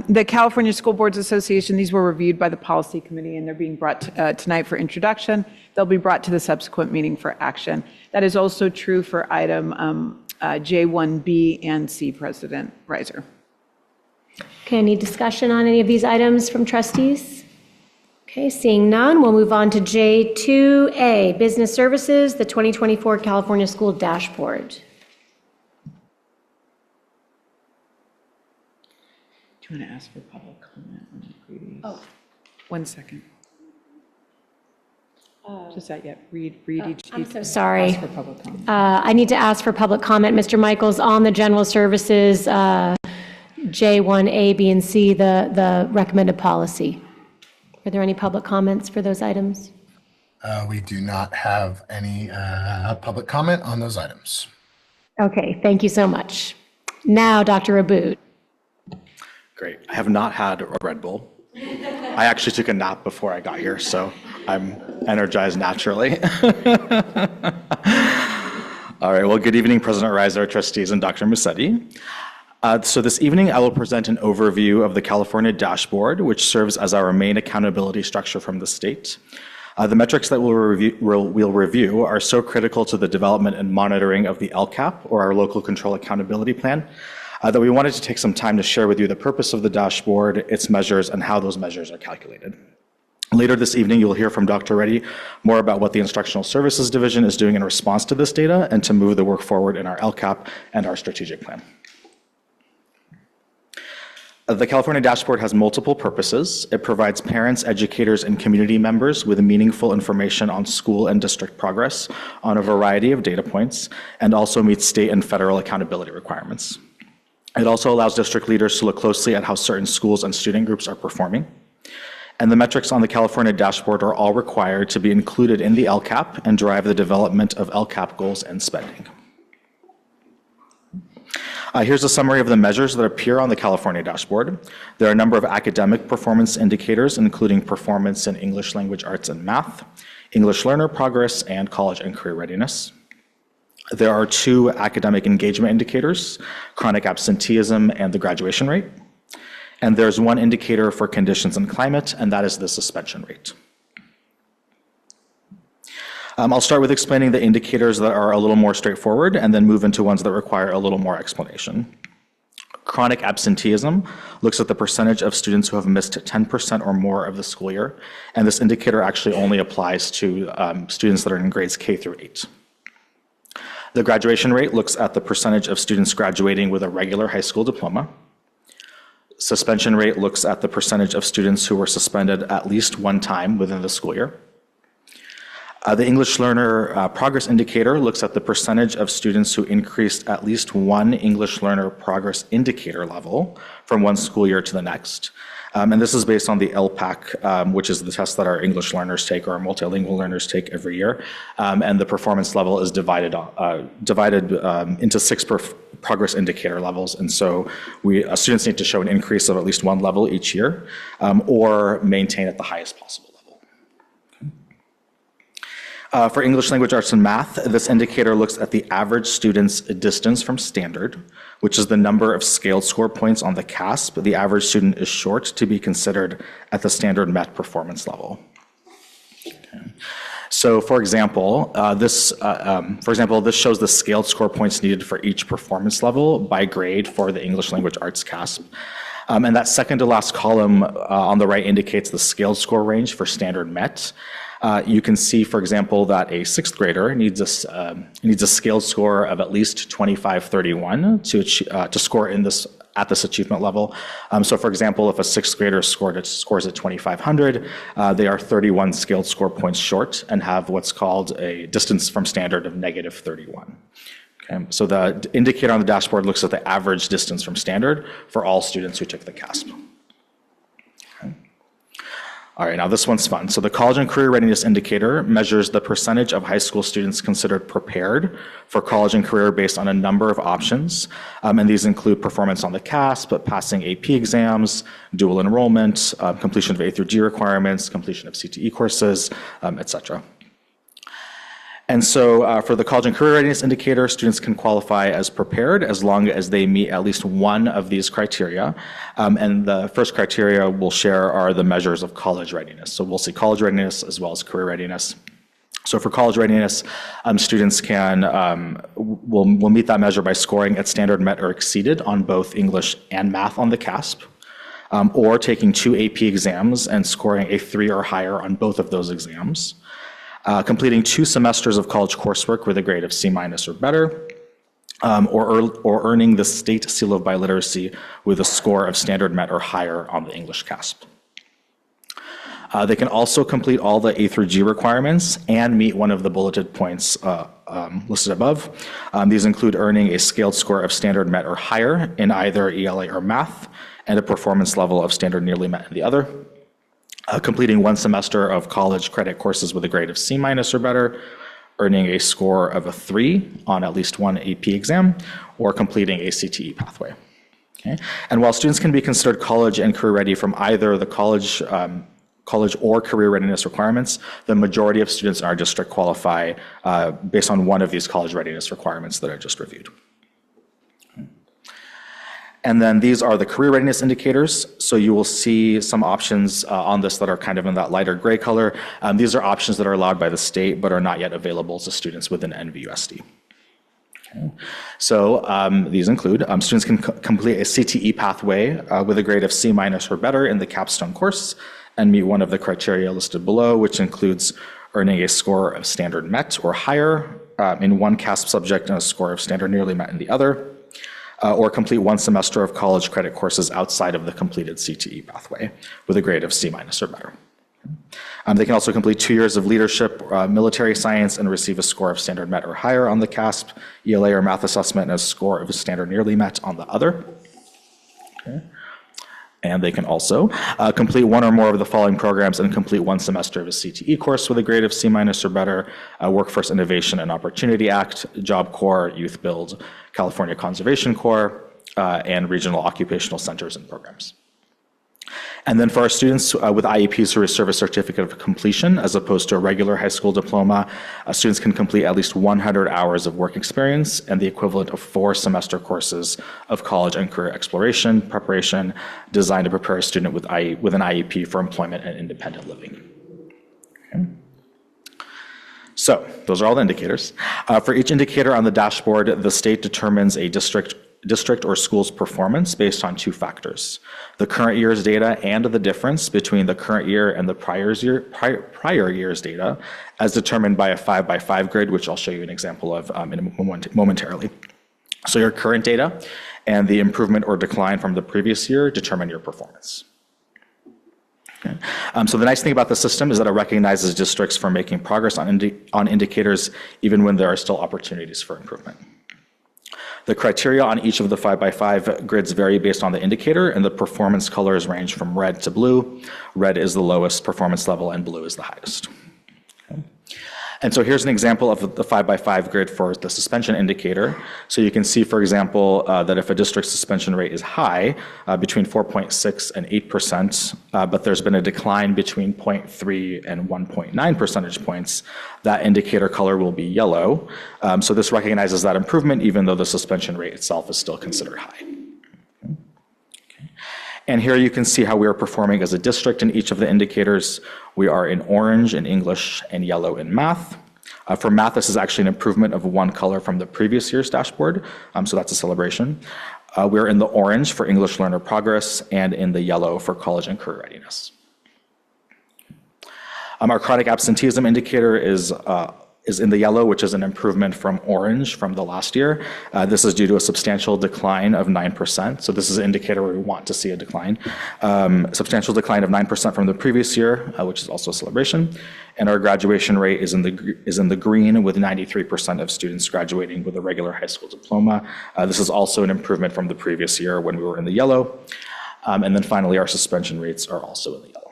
Speaker 8: the California School Boards Association, these were reviewed by the policy committee and they're being brought tonight for introduction. They'll be brought to the subsequent meeting for action. That is also true for item J1B and C, President Reiser.
Speaker 1: Okay, any discussion on any of these items from trustees? Okay, seeing none, we'll move on to J2A, Business Services, the 2024 California School Dashboard.
Speaker 8: Do you want to ask for public comment on the previous? Oh. 1 second. Just that yet, read each.
Speaker 1: I'm so sorry.
Speaker 8: Ask for public comment.
Speaker 1: I need to ask for public comment, Mr. Michaels, on the general services, J1A, B, and C, the recommended policy. Are there any public comments for those items?
Speaker 2: We do not have any public comment on those items.
Speaker 1: Okay, thank you so much. Now, Dr. Aboud.
Speaker 13: Great. I have not had a Red Bull. I actually took a nap before I got here, so I'm energized naturally. All right, well, good evening, President Reiser, trustees, and Dr. Musetti. So this evening, I will present an overview of the California Dashboard, which serves as our main accountability structure from the state. The metrics that we'll review are so critical to the development and monitoring of the LCAP, or our Local Control Accountability Plan, that we wanted to take some time to share with you the purpose of the dashboard, its measures, and how those measures are calculated. Later this evening, you'll hear from Dr. Reddy more about what the Instructional Services Division is doing in response to this data and to move the work forward in our LCAP and our strategic plan. The California Dashboard has multiple purposes. It provides parents, educators, and community members with meaningful information on school and district progress on a variety of data points, and also meets state and federal accountability requirements. It also allows district leaders to look closely at how certain schools and student groups are performing. And the metrics on the California Dashboard are all required to be included in the LCAP and drive the development of LCAP goals and spending. Here's a summary of the measures that appear on the California Dashboard. There are a number of academic performance indicators, including performance in English language arts and math, English learner progress, and college and career readiness. There are 2 academic engagement indicators, chronic absenteeism and the graduation rate. And there's one indicator for conditions and climate, and that is the suspension rate. I'll start with explaining the indicators that are a little more straightforward and then move into ones that require a little more explanation. Chronic absenteeism looks at the percentage of students who have missed 10% or more of the school year, and this indicator actually only applies to students that are in grades K through 8. The graduation rate looks at the percentage of students graduating with a regular high school diploma. Suspension rate looks at the percentage of students who were suspended at least one time within the school year. The English Learner Progress Indicator looks at the percentage of students who increased at least one English Learner Progress Indicator level from one school year to the next. And this is based on the LPAC, which is the test that our English learners take or our multilingual learners take every year. And the performance level is divided into 6 progress indicator levels. And so students need to show an increase of at least one level each year or maintain at the highest possible. For English language arts and math, this indicator looks at the average student's distance from standard, which is the number of scaled score points on the CASP the average student is short to be considered at the standard MET performance level. Okay. So for example, this shows the scaled score points needed for each performance level by grade for the English language arts CASP. And that second to last column on the right indicates the scaled score range for standard MET. You can see, for example, that a 6th grader needs a scaled score of at least 2531 to score at this achievement level. So, for example, if a 6th grader scores at 2500, they are 31 scaled score points short and have what's called a distance from standard of negative 31. Okay, so the indicator on the dashboard looks at the average distance from standard for all students who took the CASP. All right, now this one's fun. So the College and Career Readiness Indicator measures the percentage of high school students considered prepared for college and career based on a number of options. And these include performance on the CASP, passing AP exams, dual enrollment, completion of A through G requirements, completion of CTE courses, etc. And so for the College and Career Readiness Indicator, students can qualify as prepared as long as they meet at least one of these criteria. And the first criteria we'll share are the measures of college readiness. So we'll see college readiness as well as career readiness. So for college readiness, students will meet that measure by scoring at standard met or exceeded on both English and math on the CASP, or taking 2 AP exams and scoring a 3 or higher on both of those exams. Completing 2 semesters of college coursework with a grade of C- or better, or earning the state seal of biliteracy with a score of standard met or higher on the English CASP. They can also complete all the A through G requirements and meet one of the bulleted points listed above. These include earning a scaled score of standard met or higher in either ELA or math, and a performance level of standard nearly met in the other. Completing 1 semester of college credit courses with a grade of C- or better, earning a score of a 3 on at least 1 AP exam, or completing a CTE pathway. Okay? And while students can be considered college and career ready from either the college or career readiness requirements, the majority of students in our district qualify based on one of these college readiness requirements that I just reviewed. And then these are the career readiness indicators. So you will see some options on this that are kind of in that lighter gray color. These are options that are allowed by the state but are not yet available to students within NVUSD. Okay. So these include students can complete a CTE pathway with a grade of C- or better in the capstone course and meet one of the criteria listed below, which includes earning a score of standard met or higher in one CASP subject and a score of standard nearly met in the other. Or complete 1 semester of college credit courses outside of the completed CTE pathway with a grade of C- or better. They can also complete 2 years of leadership, military science, and receive a score of standard met or higher on the CASP, ELA or math assessment, and a score of standard nearly met on the other. Okay. And they can also complete 1 or more of the following programs and complete 1 semester of a CTE course with a grade of C- or better, Workforce Innovation and Opportunity Act, Job Corps, Youth Build, California Conservation Corps, and regional occupational centers and programs. And then for our students with IEPs who receive a certificate of completion, as opposed to a regular high school diploma, students can complete at least 100 hours of work experience and the equivalent of 4 semester courses of college and career exploration, preparation, designed to prepare a student with an IEP for employment and independent living. Okay. So those are all the indicators. For each indicator on the dashboard, the state determines a district or school's performance based on 2 factors: the current year's data and the difference between the current year and the prior year's data, as determined by a 5x5 grid, which I'll show you an example of momentarily. So your current data and the improvement or decline from the previous year determine your performance. Okay. So the nice thing about the system is that it recognizes districts for making progress on indicators even when there are still opportunities for improvement. The criteria on each of the 5x5 grids vary based on the indicator, and the performance colors range from red to blue. Red is the lowest performance level, and blue is the highest. Okay. And so here's an example of the 5x5 grid for the suspension indicator. So you can see, for example, that if a district suspension rate is high, between 4.6 and 8%, but there's been a decline between 0.3 and 1.9 percentage points, that indicator color will be yellow. So this recognizes that improvement, even though the suspension rate itself is still considered high. And here you can see how we are performing as a district in each of the indicators. We are in orange in English and yellow in math. For math, this is actually an improvement of 1 color from the previous year's dashboard, so that's a celebration. We're in the orange for English learner progress and in the yellow for college and career readiness. Our chronic absenteeism indicator is in the yellow, which is an improvement from orange from the last year. This is due to a substantial decline of 9%. So this is an indicator where we want to see a decline. Substantial decline of 9% from the previous year, which is also a celebration. And our graduation rate is in the green, with 93% of students graduating with a regular high school diploma. This is also an improvement from the previous year when we were in the yellow. And then finally, our suspension rates are also in the yellow.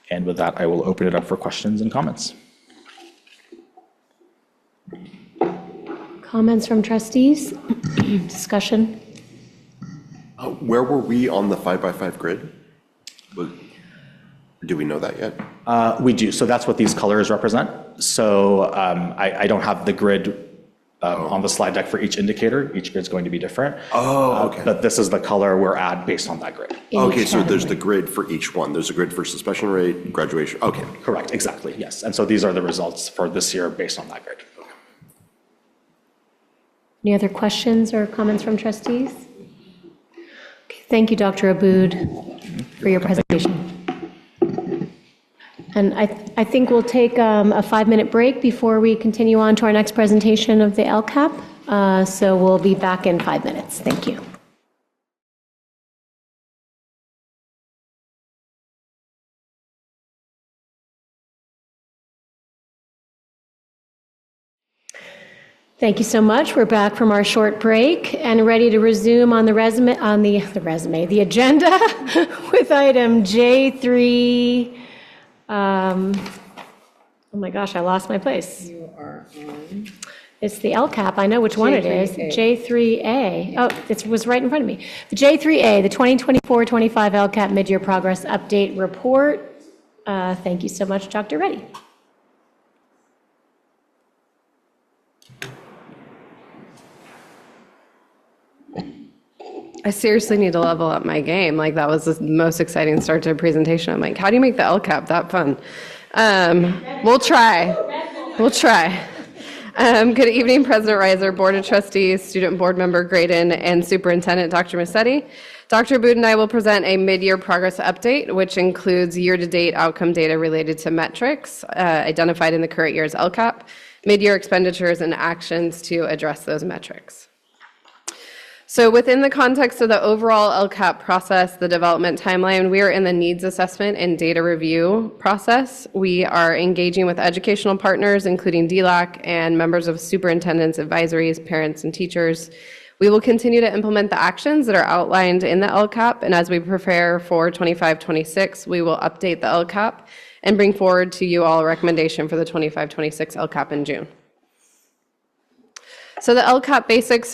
Speaker 13: And with that, I will open it up for questions and comments.
Speaker 1: Comments from trustees? Discussion?
Speaker 7: Where were we on the 5x5 grid? Do we know that yet?
Speaker 13: We do. So that's what these colors represent. So I don't have the grid on the slide deck for each indicator. Each grid's going to be different.
Speaker 7: Oh, okay.
Speaker 13: But this is the color we're at based on that grid.
Speaker 7: Okay, so there's the grid for each one. There's a grid for suspension rate, graduation. Okay.
Speaker 13: Correct, exactly, yes. And so these are the results for this year based on that grid.
Speaker 1: Any other questions or comments from trustees? Okay, thank you, Dr. Aboud, for your presentation. And I think we'll take a 5-minute break before we continue on to our next presentation of the LCAP. So we'll be back in 5 minutes. Thank you. Thank you so much. We're back from our short break and ready to resume on the agenda with item J3. Oh my gosh, I lost my place.
Speaker 4: You are on.
Speaker 1: It's the LCAP. I know which one it is. J3A. Oh, it was right in front of me. The J3A, the 2024-25 LCAP Mid-Year Progress Update Report. Thank you so much, Dr. Reddy.
Speaker 4: I seriously need to level up my game. Like, that was the most exciting start to a presentation. I'm like, how do you make the LCAP that fun? We'll try. We'll try. Good evening, President Reiser, Board of Trustees, Student Board Member Graydon, and Superintendent Dr. Massetti. Dr. Aboud and I will present a mid-year progress update, which includes year-to-date outcome data related to metrics identified in the current year's LCAP, mid-year expenditures, and actions to address those metrics. So within the context of the overall LCAP process, the development timeline, we are in the needs assessment and data review process. We are engaging with educational partners, including DLAC and members of superintendents, advisories, parents, and teachers. We will continue to implement the actions that are outlined in the LCAP, and as we prepare for 25-26, we will update the LCAP and bring forward to you all a recommendation for the 25-26 LCAP in June. So the LCAP basics,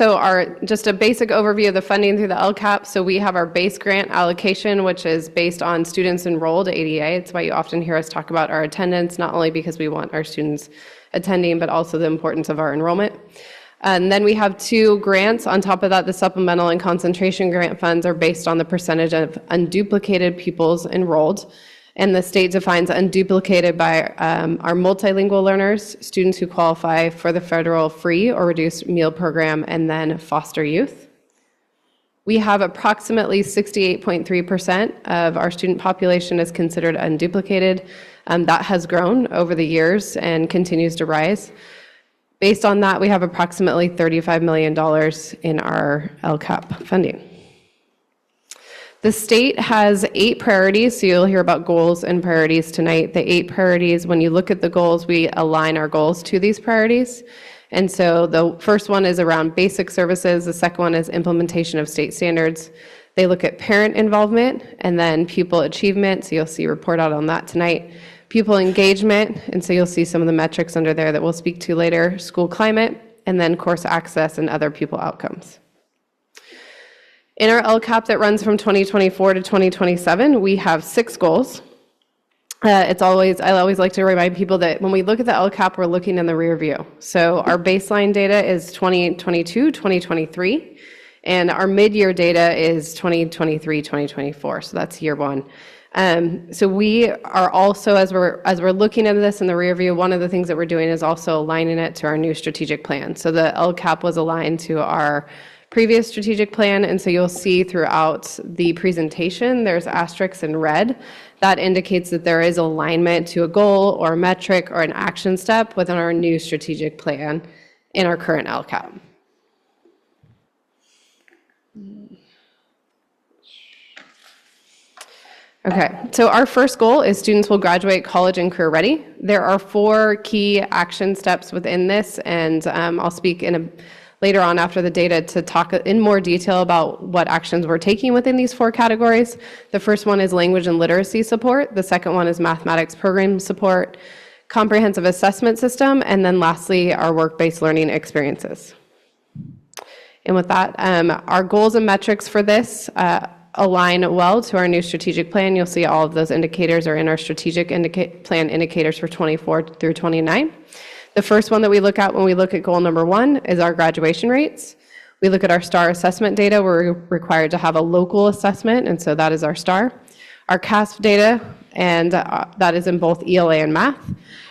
Speaker 4: just a basic overview of the funding through the LCAP. So we have our base grant allocation, which is based on students enrolled at ADA. It's why you often hear us talk about our attendance, not only because we want our students attending, but also the importance of our enrollment. And then we have 2 grants. On top of that, the supplemental and concentration grant funds are based on the percentage of unduplicated pupils enrolled. And the state defines unduplicated by our multilingual learners, students who qualify for the federal free or reduced meal program, and then foster youth. We have approximately 68.3% of our student population is considered unduplicated. That has grown over the years and continues to rise. Based on that, we have approximately $35 million in our LCAP funding. The state has 8 priorities, so you'll hear about goals and priorities tonight. The 8 priorities, when you look at the goals, we align our goals to these priorities. And so the first one is around basic services. The second one is implementation of state standards. They look at parent involvement and then pupil achievement, so you'll see a report out on that tonight. Pupil engagement, and so you'll see some of the metrics under there that we'll speak to later. School climate, and then course access and other pupil outcomes. In our LCAP that runs from 2024 to 2027, we have 6 goals. I always like to remind people that when we look at the LCAP, we're looking in the rear view. So our baseline data is 2022, 2023, and our mid-year data is 2023, 2024. So that's year 1. So we are also, as we're looking at this in the rear view, one of the things that we're doing is also aligning it to our new strategic plan. So the LCAP was aligned to our previous strategic plan, and so you'll see throughout the presentation, there's asterisks in red. That indicates that there is alignment to a goal or a metric or an action step within our new strategic plan in our current LCAP. Okay, so our first goal is students will graduate college and career ready. There are 4 key action steps within this, and I'll speak later on after the data to talk in more detail about what actions we're taking within these 4 categories. The first one is language and literacy support. The second one is mathematics program support, comprehensive assessment system, and then lastly, our work-based learning experiences. And with that, our goals and metrics for this align well to our new strategic plan. You'll see all of those indicators are in our strategic plan indicators for 24 through 29. The first one that we look at when we look at goal number 1 is our graduation rates. We look at our STAR assessment data. We're required to have a local assessment, and so that is our STAR. Our CASP data, and that is in both ELA and math.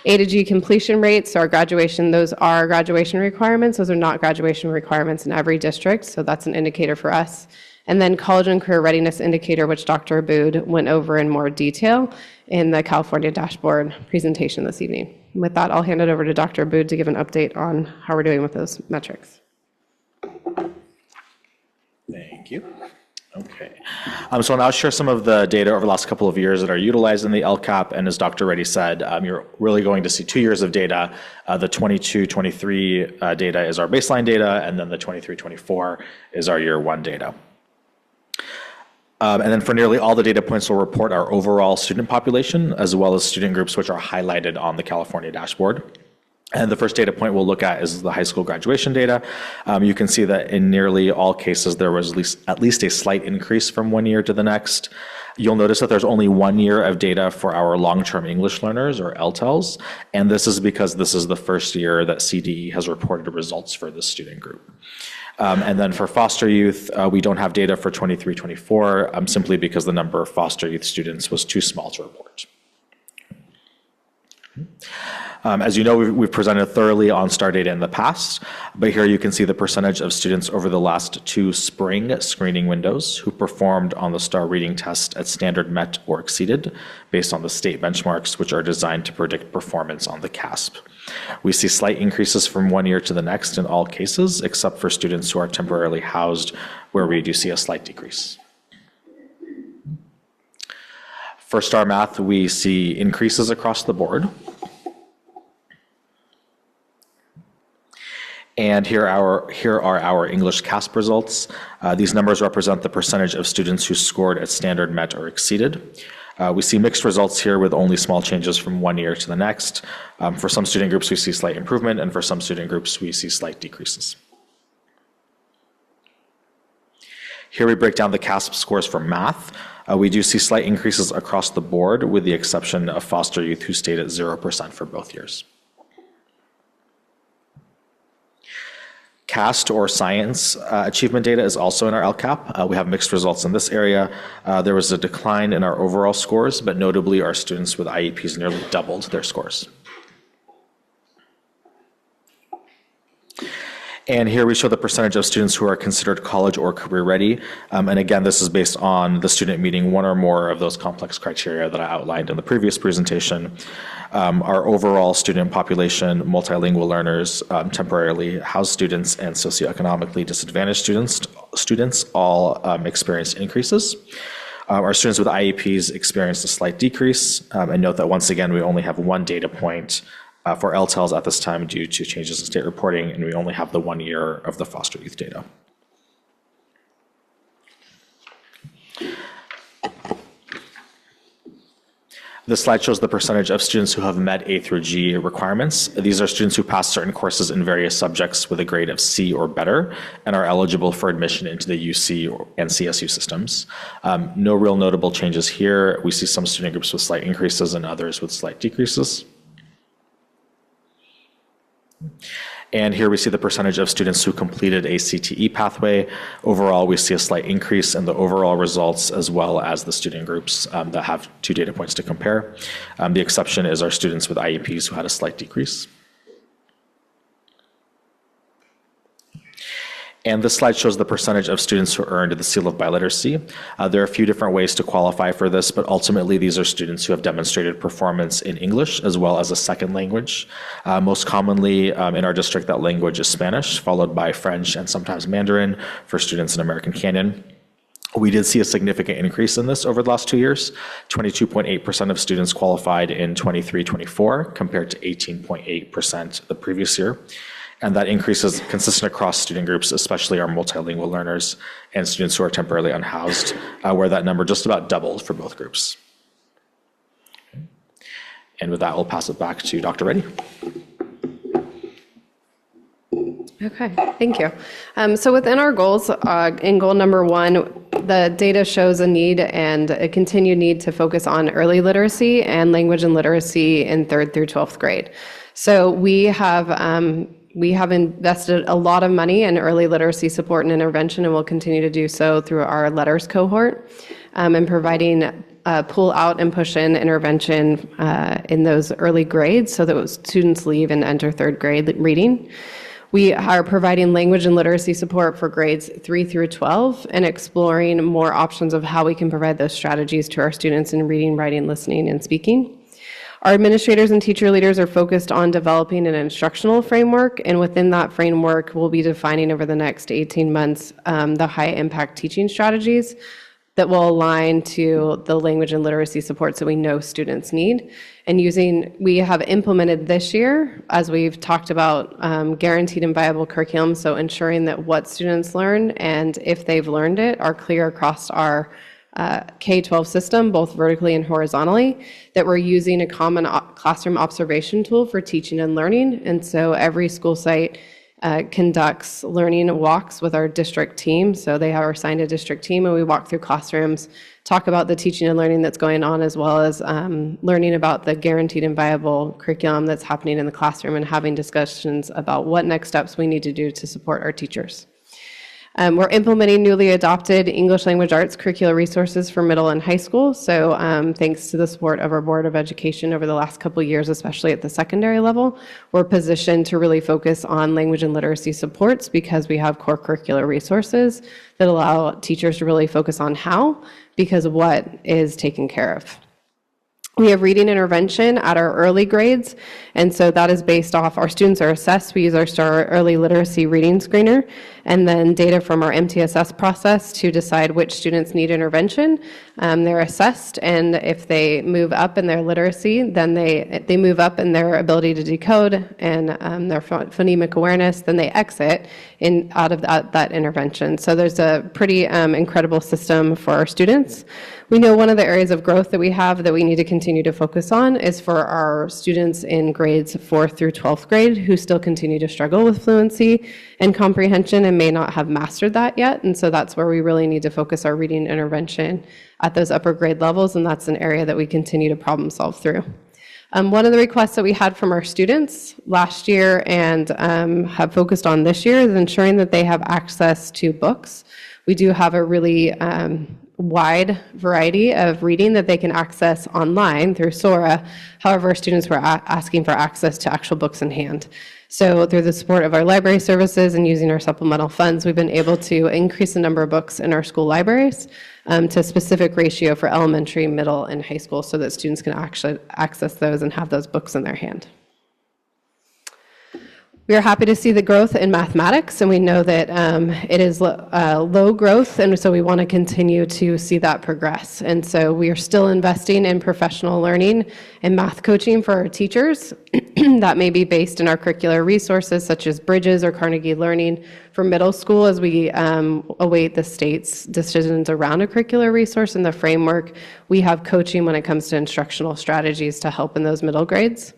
Speaker 4: A to G completion rates, so those are graduation requirements. Those are not graduation requirements in every district, so that's an indicator for us. And then college and career readiness indicator, which Dr. Abood went over in more detail in the California dashboard presentation this evening. And with that, I'll hand it over to Dr. Abood to give an update on how we're doing with those metrics.
Speaker 13: Thank you. Okay. So I'll now share some of the data over the last couple of years that are utilized in the LCAP. And as Dr. Reddy said, you're really going to see 2 years of data. The 22-23 data is our baseline data, and then the 23-24 is our year 1 data. And then for nearly all the data points, we'll report our overall student population, as well as student groups, which are highlighted on the California dashboard. And the first data point we'll look at is the high school graduation data. You can see that in nearly all cases, there was at least a slight increase from one year to the next. You'll notice that there's only 1 year of data for our long-term English learners, or LTELs, and this is because this is the first year that CDE has reported results for this student group. And then for foster youth, we don't have data for 23-24, simply because the number of foster youth students was too small to report. As you know, we've presented thoroughly on STAR data in the past, but here you can see the percentage of students over the last 2 spring screening windows who performed on the STAR reading test at standard met or exceeded based on the state benchmarks, which are designed to predict performance on the CASP. We see slight increases from 1 year to the next in all cases, except for students who are temporarily housed, where we do see a slight decrease. For STAR Math, we see increases across the board. And here are our English CASP results. These numbers represent the percentage of students who scored at standard met or exceeded. We see mixed results here with only small changes from 1 year to the next. For some student groups, we see slight improvement, and for some student groups, we see slight decreases. Here we break down the CASP scores for math. We do see slight increases across the board, with the exception of foster youth, who stayed at 0% for both years. CAST, or science achievement data, is also in our LCAP. We have mixed results in this area. There was a decline in our overall scores, but notably our students with IEPs nearly doubled their scores. And here we show the percentage of students who are considered college or career ready. And again, this is based on the student meeting one or more of those complex criteria that I outlined in the previous presentation. Our overall student population, multilingual learners, temporarily housed students, and socioeconomically disadvantaged students all experienced increases. Our students with IEPs experienced a slight decrease. And note that once again, we only have one data point for LTELs at this time due to changes in state reporting, and we only have the 1 year of the foster youth data. This slide shows the percentage of students who have met A through G requirements. These are students who pass certain courses in various subjects with a grade of C or better and are eligible for admission into the UC and CSU systems. No real notable changes here. We see some student groups with slight increases and others with slight decreases. And here we see the percentage of students who completed a CTE pathway. Overall, we see a slight increase in the overall results, as well as the student groups that have 2 data points to compare. The exception is our students with IEPs, who had a slight decrease. And this slide shows the percentage of students who earned the seal of biliteracy. There are a few different ways to qualify for this, but ultimately these are students who have demonstrated performance in English as well as a second language. Most commonly in our district, that language is Spanish, followed by French and sometimes Mandarin for students in American Canyon. We did see a significant increase in this over the last 2 years. 22.8% of students qualified in 23-24 compared to 18.8% the previous year. And that increase is consistent across student groups, especially our multilingual learners and students who are temporarily unhoused, where that number just about doubled for both groups. And with that, we'll pass it back to Dr. Reddy.
Speaker 4: Okay, thank you. So within our goals, in goal number 1, the data shows a need and a continued need to focus on early literacy and language and literacy in 3rd through 12th grade. So we have invested a lot of money in early literacy support and intervention, and will continue to do so through our letters cohort, and providing pull out and push in intervention in those early grades so that students leave and enter 3rd grade reading. We are providing language and literacy support for grades 3 through 12 and exploring more options of how we can provide those strategies to our students in reading, writing, listening, and speaking. Our administrators and teacher leaders are focused on developing an instructional framework, and within that framework, we'll be defining over the next 18 months the high-impact teaching strategies that will align to the language and literacy supports that we know students need. And we have implemented this year, as we've talked about, guaranteed and viable curriculum, so ensuring that what students learn and if they've learned it are clear across our K-12 system, both vertically and horizontally, that we're using a common classroom observation tool for teaching and learning. And so every school site conducts learning walks with our district team. So they are assigned a district team, and we walk through classrooms, talk about the teaching and learning that's going on, as well as learning about the guaranteed and viable curriculum that's happening in the classroom, and having discussions about what next steps we need to do to support our teachers. We're implementing newly adopted English language arts curricular resources for middle and high school. So thanks to the support of our Board of Education over the last couple of years, especially at the secondary level, we're positioned to really focus on language and literacy supports because we have core curricular resources that allow teachers to really focus on how, because what is taken care of. We have reading intervention at our early grades, and so that is based off our students are assessed. We use our STAR early literacy reading screener, and then data from our MTSS process to decide which students need intervention. They're assessed, and if they move up in their literacy, then they move up in their ability to decode and their phonemic awareness, then they exit out of that intervention. So there's a pretty incredible system for our students. We know one of the areas of growth that we have that we need to continue to focus on is for our students in grades 4th through 12th grade who still continue to struggle with fluency and comprehension in may not have mastered that yet. And so that's where we really need to focus our reading intervention at those upper grade levels. And that's an area that we continue to problem solve through. One of the requests that we had from our students last year and have focused on this year is ensuring that they have access to books. We do have a really wide variety of reading that they can access online through Sora. However, students were asking for access to actual books in hand. So through the support of our library services and using our supplemental funds, we've been able to increase the number of books in our school libraries to a specific ratio for elementary, middle, and high school so that students can actually access those and have those books in their hand. We are happy to see the growth in mathematics, and we know that it is low growth, and so we want to continue to see that progress. And so we are still investing in professional learning and math coaching for our teachers. That may be based in our curricular resources, such as Bridges or Carnegie Learning for middle school, as we await the state's decisions around a curricular resource and the framework. We have coaching when it comes to instructional strategies to help in those middle grades.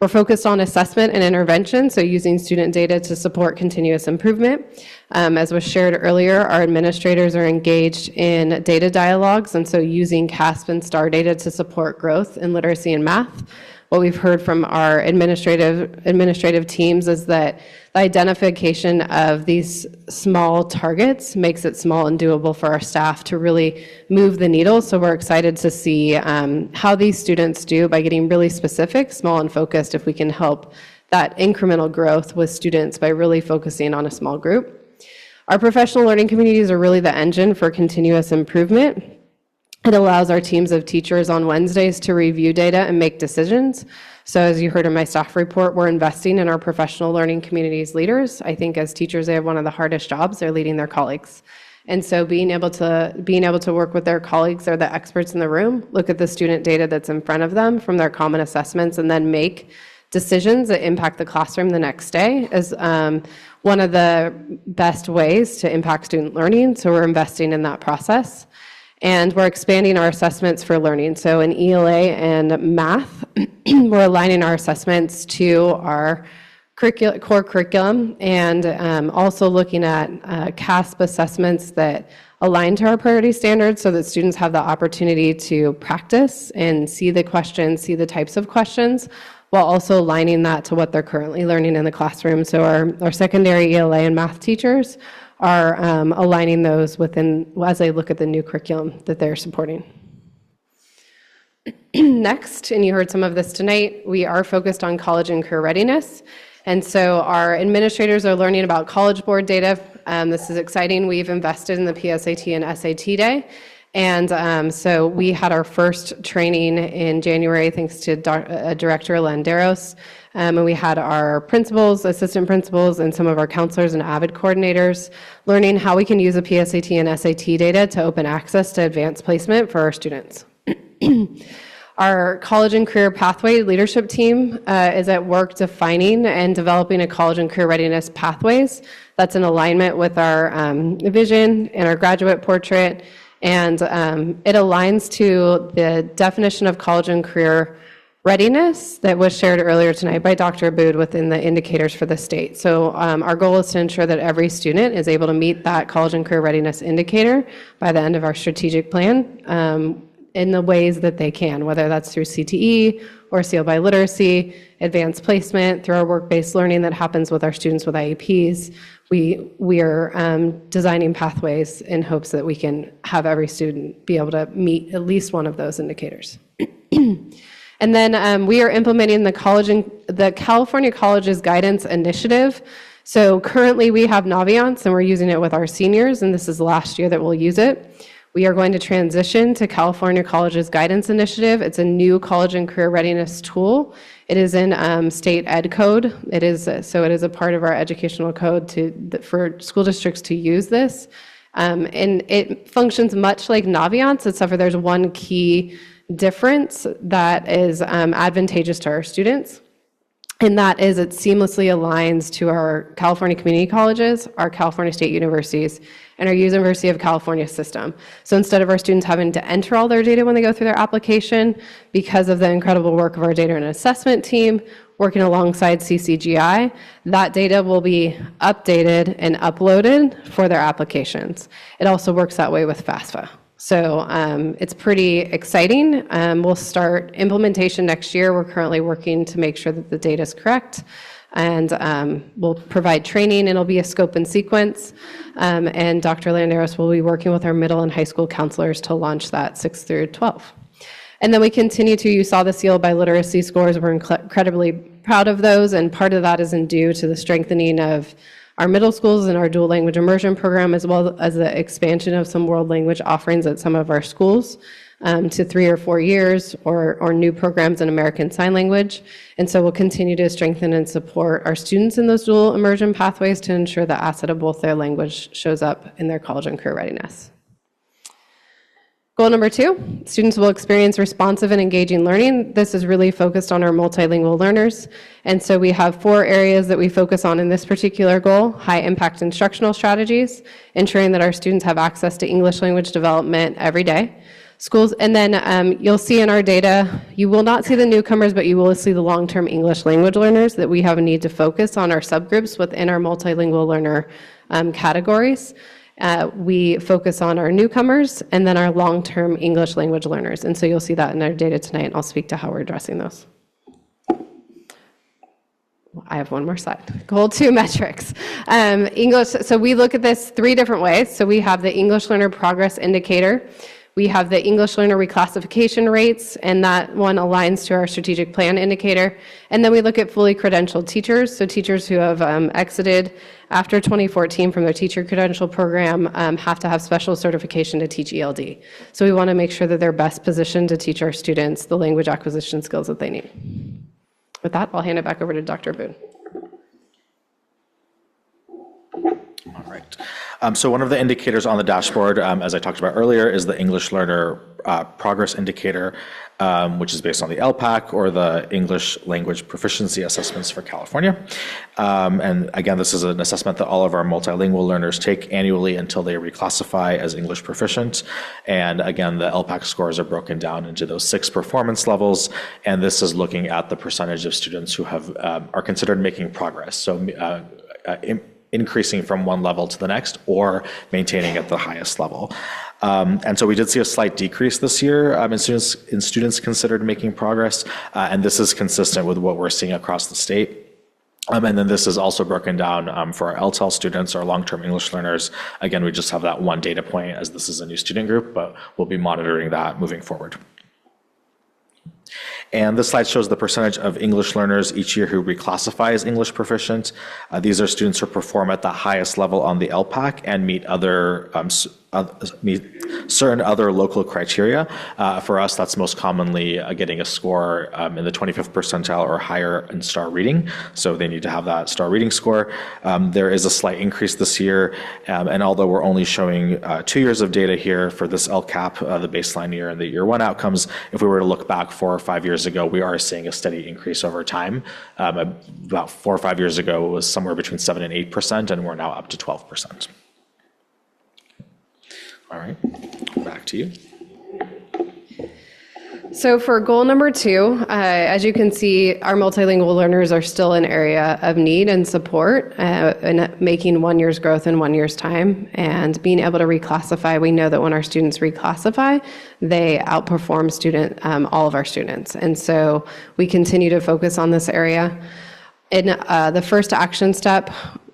Speaker 4: We're focused on assessment and intervention, so using student data to support continuous improvement. As was shared earlier, our administrators are engaged in data dialogues, and so using CASP and STAR data to support growth in literacy and math. What we've heard from our administrative teams is that the identification of these small targets makes it small and doable for our staff to really move the needle. So we're excited to see how these students do by getting really specific, small and focused, if we can help that incremental growth with students by really focusing on a small group. Our professional learning communities are really the engine for continuous improvement. It allows our teams of teachers on Wednesdays to review data and make decisions. So as you heard in my staff report, we're investing in our professional learning communities leaders. I think as teachers, they have one of the hardest jobs. They're leading their colleagues. And so being able to work with their colleagues, they're the experts in the room, look at the student data that's in front of them from their common assessments, and then make decisions that impact the classroom the next day is one of the best ways to impact student learning. So we're investing in that process. And we're expanding our assessments for learning. So in ELA and math, we're aligning our assessments to our core curriculum and also looking at CASP assessments that align to our priority standards so that students have the opportunity to practice and see the questions, see the types of questions, while also aligning that to what they're currently learning in the classroom. So our secondary ELA and math teachers are aligning those within as they look at the new curriculum that they're supporting. Next, and you heard some of this tonight, we are focused on college and career readiness. And so our administrators are learning about College Board data. This is exciting. We've invested in the PSAT and SAT Day. And so we had our first training in January, thanks to Director Landeros. And we had our principals, assistant principals, and some of our counselors and AVID coordinators learning how we can use the PSAT and SAT data to open access to advanced placement for our students. Our college and career pathway leadership team is at work defining and developing a college and career readiness pathways that's in alignment with our vision and our graduate portrait. And it aligns to the definition of college and career readiness that was shared earlier tonight by Dr. Abood within the indicators for the state. So our goal is to ensure that every student is able to meet that college and career readiness indicator by the end of our strategic plan in the ways that they can, whether that's through CTE or Seal by Literacy, advanced placement, through our work-based learning that happens with our students with IEPs. We are designing pathways in hopes that we can have every student be able to meet at least one of those indicators. And then we are implementing the California Colleges Guidance Initiative. So currently we have Naviance and we're using it with our seniors, and this is the last year that we'll use it. We are going to transition to California Colleges Guidance Initiative. It's a new college and career readiness tool. It is in state ed code. It is a part of our educational code for school districts to use this. And it functions much like Naviance, except for there's one key difference that is advantageous to our students. And that is it seamlessly aligns to our California community colleges, our California state universities, and our University of California system. So instead of our students having to enter all their data when they go through their application, because of the incredible work of our data and assessment team, working alongside CCGI, that data will be updated and uploaded for their applications. It also works that way with FAFSA. So it's pretty exciting. We'll start implementation next year. We're currently working to make sure that the data is correct. And we'll provide training, and it'll be a scope and sequence. And Dr. Landeros will be working with our middle and high school counselors to launch that 6 through 12. And then we continue to, you saw the seal by literacy scores. We're incredibly proud of those. And part of that is due to the strengthening of our middle schools and our dual language immersion program, as well as the expansion of some world language offerings at some of our schools to 3 or 4 years, or new programs in American Sign Language. And so we'll continue to strengthen and support our students in those dual immersion pathways to ensure the asset of both their language shows up in their college and career readiness. Goal number 2, students will experience responsive and engaging learning. This is really focused on our multilingual learners. And so we have 4 areas that we focus on in this particular goal: high impact instructional strategies, ensuring that our students have access to English language development every day. Schools, and then you'll see in our data, you will not see the newcomers, but you will see the long-term English language learners that we have a need to focus on our subgroups within our multilingual learner categories. We focus on our newcomers and then our long-term English language learners. And so you'll see that in our data tonight, and I'll speak to how we're addressing those. I have one more slide. Goal 2 metrics. English, so we look at this 3 different ways. So we have the English Learner Progress Indicator. We have the English Learner Reclassification Rates, and that one aligns to our strategic plan indicator. And then we look at fully credentialed teachers, so teachers who have exited after 2014 from their teacher credential program have to have special certification to teach ELD. So we want to make sure that they're best positioned to teach our students the language acquisition skills that they need. With that, I'll hand it back over to Dr. Boone.
Speaker 13: All right. So one of the indicators on the dashboard, as I talked about earlier, is the English Learner Progress Indicator, which is based on the LPAC, or the English Language Proficiency Assessments for California. And again, this is an assessment that all of our multilingual learners take annually until they reclassify as English proficient. And again, the LPAC scores are broken down into those 6 performance levels. And this is looking at the percentage of students who have are considered making progress. So increasing from one level to the next, or maintaining at the highest level. And so we did see a slight decrease this year in students considered making progress, and this is consistent with what we're seeing across the state. And then this is also broken down for our LTEL students, our long-term English learners. Again, we just have that one data point, as this is a new student group, but we'll be monitoring that moving forward. And this slide shows the percentage of English learners each year who reclassify as English proficient. These are students who perform at the highest level on the LPAC and meet certain other local criteria. For us, that's most commonly getting a score in the 25th percentile or higher in star reading. So they need to have that star reading score. There is a slight increase this year. And although we're only showing 2 years of data here for this LCAP, the baseline year and the year 1 outcomes, if we were to look back 4 or 5 years ago, we are seeing a steady increase over time. About 4 or 5 years ago, it was somewhere between 7 and 8%, and we're now up to 12%. All right, back to you.
Speaker 4: So for goal number 2, as you can see, our multilingual learners are still an area of need and support, and making 1 year's growth in 1 year's time, and being able to reclassify. We know that when our students reclassify, they outperform all of our students. And so we continue to focus on this area. In the first action step,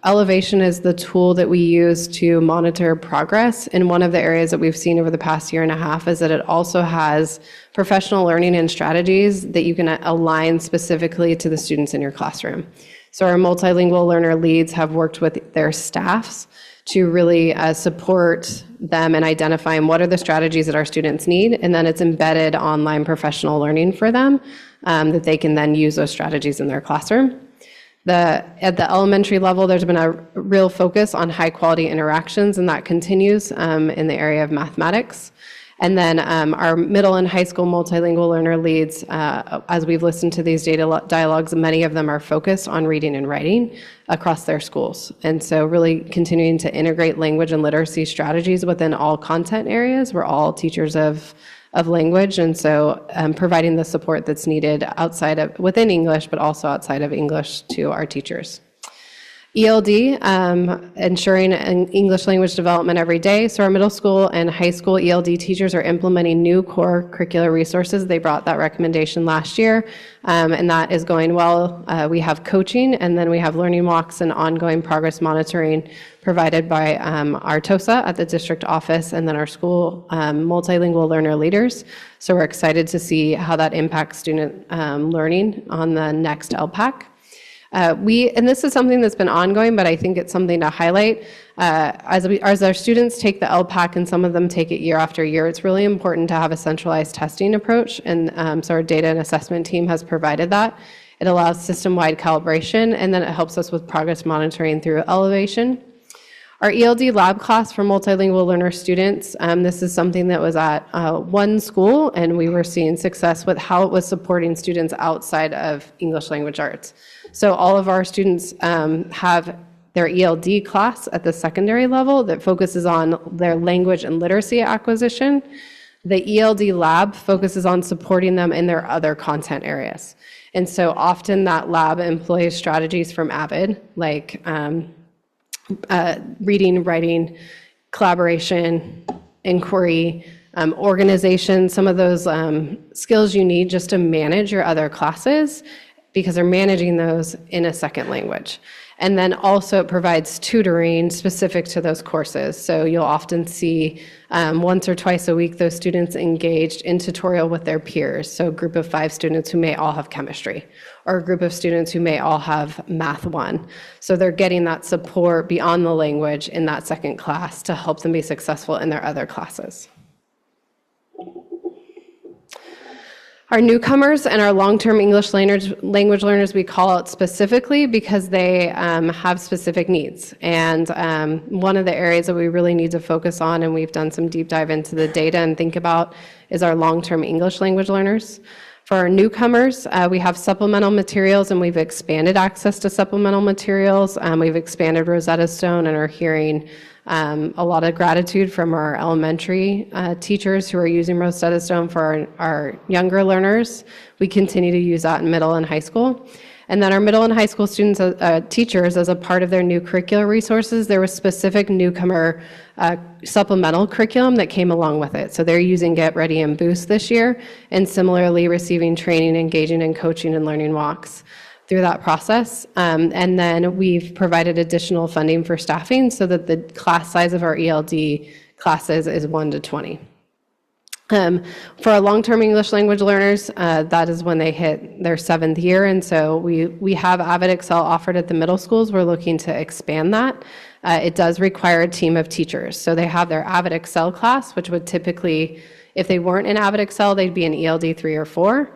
Speaker 4: elevation is the tool that we use to monitor progress. And one of the areas that we've seen over the past year and a half is that it also has professional learning and strategies that you can align specifically to the students in your classroom. So our multilingual learner leads have worked with their staffs to really support them in identifying what are the strategies that our students need, and then it's embedded online professional learning for them that they can then use those strategies in their classroom. At the elementary level, there's been a real focus on high quality interactions, and that continues in the area of mathematics. And then our middle and high school multilingual learner leads, as we've listened to these data dialogues, many of them are focused on reading and writing across their schools. And so really continuing to integrate language and literacy strategies within all content areas. We're all teachers of language, and so providing the support that's needed within English, but also outside of English to our teachers. ELD, ensuring English language development every day. So our middle school and high school ELD teachers are implementing new core curricular resources. They brought that recommendation last year, and that is going well. We have coaching, and then we have learning walks and ongoing progress monitoring provided by our TOSA at the district office, and then our school multilingual learner leaders. So we're excited to see how that impacts student learning on the next LPAC. And this is something that's been ongoing, but I think it's something to highlight. As our students take the LPAC, and some of them take it year after year, it's really important to have a centralized testing approach. And so our data and assessment team has provided that. It allows system-wide calibration, and then it helps us with progress monitoring through elevation. Our ELD lab class for multilingual learner students, this is something that was at one school, and we were seeing success with how it was supporting students outside of English language arts. So all of our students have their ELD class at the secondary level that focuses on their language and literacy acquisition. The ELD lab focuses on supporting them in their other content areas. And so often that lab employs strategies from AVID, like reading, writing, collaboration, inquiry, organization, some of those skills you need just to manage your other classes, because they're managing those in a second language. And then also it provides tutoring specific to those courses. So you'll often see once or twice a week those students engaged in tutorial with their peers. So a group of 5 students who may all have chemistry, or a group of students who may all have Math 1. So they're getting that support beyond the language in that second class to help them be successful in their other classes. Our newcomers and our long-term English language learners, we call out specifically because they have specific needs. And one of the areas that we really need to focus on, and we've done some deep dive into the data and think about, is our long-term English language learners. For our newcomers, we have supplemental materials, and we've expanded access to supplemental materials. We've expanded Rosetta Stone and are hearing a lot of gratitude from our elementary teachers who are using Rosetta Stone for our younger learners. We continue to use that in middle and high school. And then our middle and high school students, teachers, as a part of their new curricular resources, there was specific newcomer supplemental curriculum that came along with it. So they're using Get Ready and Boost this year, and similarly receiving training, engaging in coaching and learning walks through that process. And then we've provided additional funding for staffing so that the class size of our ELD classes is 1 to 20. For our long-term English language learners, that is when they hit their 7th year. And so we have Avid Excel offered at the middle schools. We're looking to expand that. It does require a team of teachers. So they have their Avid Excel class, which would typically, if they weren't in Avid Excel, they'd be in ELD 3 or 4.